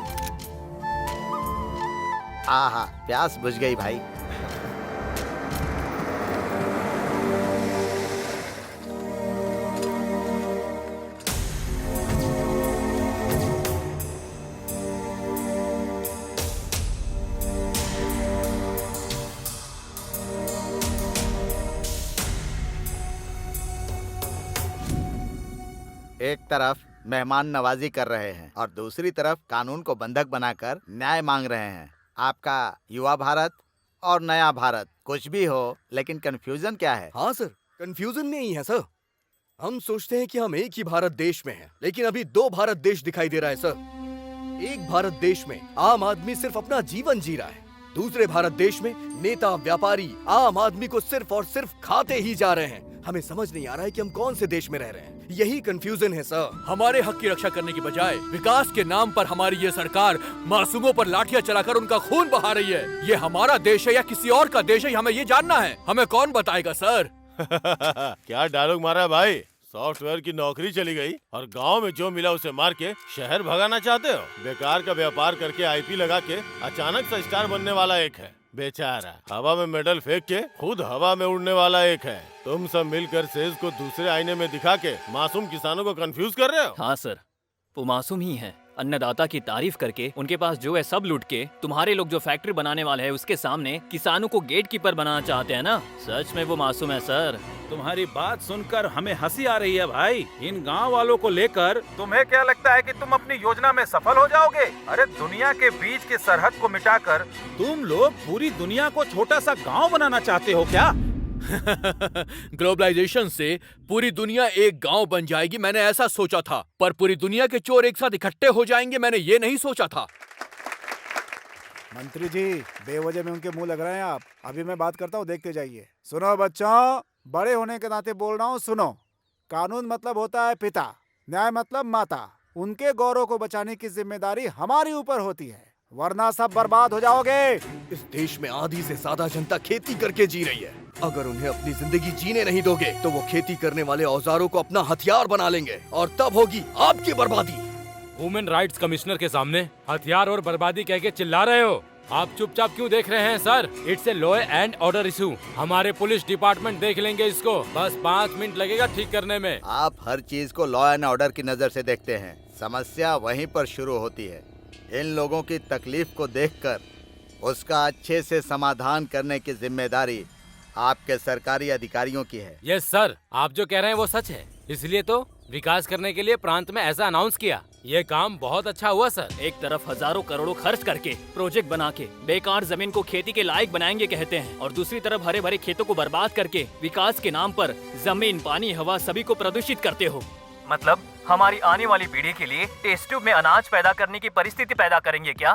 हाँ, प्यास बुझ गई भाई। एक तरफ मेहमान नवाजी कर रहे हैं और दूसरी तरफ कानून को बंधक बनाकर न्याय मांग रहे हैं। आपका युवा भारत और नया भारत, कुछ भी हो, लेकिन कंफ्यूजन क्या है? हाँ सर, कंफ्यूजन नहीं है सर। हम सोचते हैं कि हम एक ही भारत देश में हैं, लेकिन अभी 2 भारत देश दिखाई दे रहा है सर। एक भारत देश में आम आदमी सिर्फ अपना जीवन जी रहा है, दूसरे भारत देश में नेता व्यापारी आम आदमी को सिर्फ और सिर्फ खाते ही जा रहे हैं। हमें समझ नहीं आ रहा है कि हम कौन से देश में रह रहे हैं। यही कंफ्यूजन है सर। हमारे हक की रक्षा करने की बजाय विकास के नाम पर हमारी ये सरकार मासूमों पर लाठियां चलाकर उनका खून बहा रही है। ये हमारा देश है या किसी और का देश है, हमें ये जानना है। हमें कौन बताएगा सर? क्या डायलॉग मारा भाई? सॉफ्टवेयर की नौकरी चली गई और गांव में जो मिला उसे मार के शहर भगाना चाहते हो? बेकार का व्यापार करके IP लगा के अचानक से स्टार बनने वाला एक है, बेचारा हवा में मेडल फेंक के खुद हवा में उड़ने वाला एक है। तुम सब मिलकर सेज को दूसरे आईने में दिखा के मासूम किसानों को कंफ्यूज कर रहे हो। हाँ सर, वो मासूम ही है। अन्नदाता की तारीफ करके उनके पास जो है सब लूट के तुम्हारे लोग जो फैक्ट्री बनाने वाले हैं उसके सामने किसानों को गेट कीपर बनाना चाहते हैं ना। सच में वो मासूम है सर। तुम्हारी बात सुनकर हमें हंसी आ रही है भाई। इन गांव वालों को लेकर तुम्हें क्या लगता है कि तुम अपनी योजना में सफल हो जाओगे? अरे दुनिया के बीच की सरहद को मिटाकर तुम लोग पूरी दुनिया को छोटा सा गांव बनाना चाहते हो क्या? ग्लोबलाइजेशन से पूरी दुनिया एक गांव बन जाएगी, मैंने ऐसा सोचा था, पर पूरी दुनिया के चोर एक साथ इकट्ठे हो जाएंगे, मैंने ये नहीं सोचा था। मंत्री जी, बेवजह में उनके मुंह लग रहे हैं आप। अभी मैं बात करता हूँ, देखते जाइए। सुनो बच्चों, बड़े होने के नाते बोल रहा हूँ, सुनो। कानून मतलब होता है पिता, न्याय मतलब माता। उनके गौरव को बचाने की जिम्मेदारी हमारी ऊपर होती है, वरना सब बर्बाद हो जाओगे। इस देश में आधी से ज्यादा जनता खेती करके जी रही है। अगर उन्हें अपनी जिंदगी जीने नहीं दोगे तो वो खेती करने वाले औजारों को अपना हथियार बना लेंगे और तब होगी आपकी बर्बादी। ह्यूमन राइट्स कमिश्नर के सामने हथियार और बर्बादी कह के चिल्ला रहे हो? आप चुपचाप क्यों देख रहे हैं sir? It's a law and order issue. हमारे पुलिस डिपार्टमेंट देख लेंगे इसको, बस 5 मिनट लगेगा ठीक करने में। आप हर चीज को लॉ एंड ऑर्डर की नजर से देखते हैं, समस्या वहीं पर शुरू होती है। इन लोगों की तकलीफ को देखकर उसका अच्छे से समाधान करने की जिम्मेदारी आपके सरकारी अधिकारियों की है। यस सर, आप जो कह रहे हैं वो सच है, इसलिए तो विकास करने के लिए प्रांत में ऐसा अनाउंस किया। ये काम बहुत अच्छा हुआ सर। एक तरफ हजारों करोड़ों खर्च करके प्रोजेक्ट बना के बेकार जमीन को खेती के लायक बनाएंगे कहते हैं, और दूसरी तरफ हरे भरे खेतों को बर्बाद करके विकास के नाम पर जमीन, पानी, हवा सभी को प्रदूषित करते हो। मतलब हमारी आने वाली पीढ़ी के लिए टेस्ट ट्यूब में अनाज पैदा करने की परिस्थिति पैदा करेंगे क्या?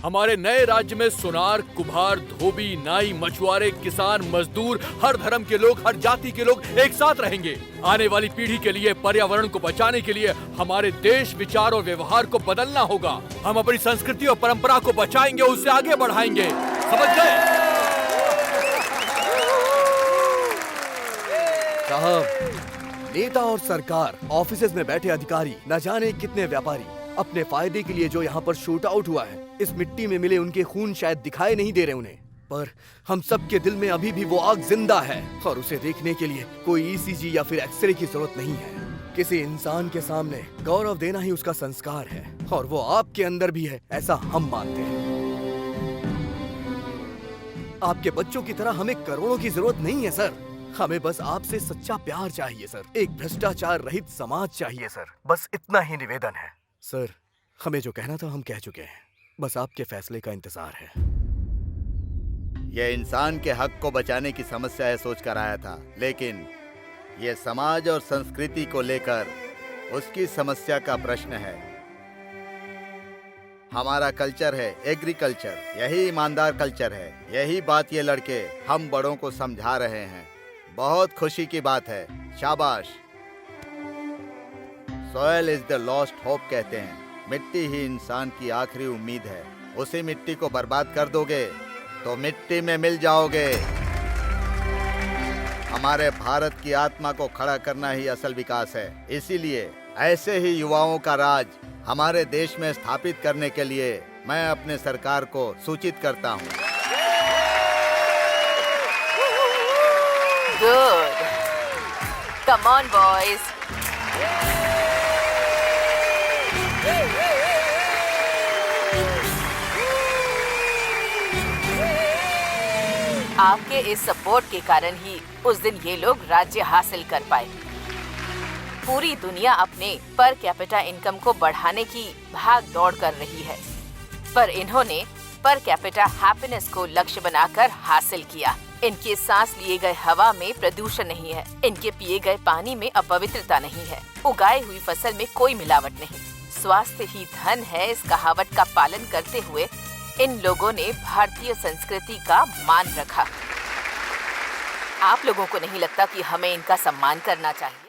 हमारे नए राज्य में सुनार, कुम्हार, धोबी, नाई, मछुआरे, किसान, मजदूर, हर धर्म के लोग, हर जाति के लोग एक साथ रहेंगे। आने वाली पीढ़ी के लिए, पर्यावरण को बचाने के लिए हमारे देश, विचार और व्यवहार को बदलना होगा। हम अपनी संस्कृति और परंपरा को बचाएंगे, उससे आगे बढ़ाएंगे। समझ गए? साहब, नेता और सरकार, ऑफिसेज में बैठे अधिकारी, न जाने कितने व्यापारी अपने फायदे के लिए जो यहाँ पर शूट आउट हुआ है, इस मिट्टी में मिले उनके खून शायद दिखाई नहीं दे रहे उन्हें, पर हम सब के दिल में अभी भी वो आग जिंदा है और उसे देखने के लिए कोई ईसीजी या फिर एक्सरे की जरूरत नहीं है। किसी इंसान के सामने गौरव देना ही उसका संस्कार है और वो आपके अंदर भी है, ऐसा हम मानते हैं। आपके बच्चों की तरह हमें करोड़ों की जरूरत नहीं है सर, हमें बस आपसे सच्चा प्यार चाहिए सर, एक भ्रष्टाचार रहित समाज चाहिए सर, बस इतना ही निवेदन है। सर, हमें जो कहना था हम कह चुके हैं, बस आपके फैसले का इंतजार है। यह इंसान के हक को बचाने की समस्या है सोच कर आया था, लेकिन यह समाज और संस्कृति को लेकर उसकी समस्या का प्रश्न है। हमारा कल्चर है एग्रीकल्चर, यही ईमानदार कल्चर है। यही बात ये लड़के हम बड़ों को समझा रहे हैं। बहुत खुशी की बात है, शाबाश। Soil is the lost hope कहते हैं, मिट्टी ही इंसान की आखिरी उम्मीद है। उसी मिट्टी को बर्बाद कर दोगे तो मिट्टी में मिल जाओगे। हमारे भारत की आत्मा को खड़ा करना ही असल विकास है। इसीलिए ऐसे ही युवाओं का राज हमारे देश में स्थापित करने के लिए मैं अपने सरकार को सूचित करता हूँ। Good, come on boys. आपके इस सपोर्ट के कारण ही उस दिन ये लोग राज्य हासिल कर पाए। पूरी दुनिया अपने पर कैपिटा इनकम को बढ़ाने की भाग दौड़ कर रही है, पर इन्होंने पर कैपिटा हैप्पीनेस को लक्ष्य बनाकर हासिल किया। इनके सांस लिए गए हवा में प्रदूषण नहीं है, इनके पिए गए पानी में अपवित्रता नहीं है, उगाई हुई फसल में कोई मिलावट नहीं। स्वास्थ्य ही धन है, इस कहावत का पालन करते हुए इन लोगों ने भारतीय संस्कृति का मान रखा। आप लोगों को नहीं लगता कि हमें इनका सम्मान करना चाहिए?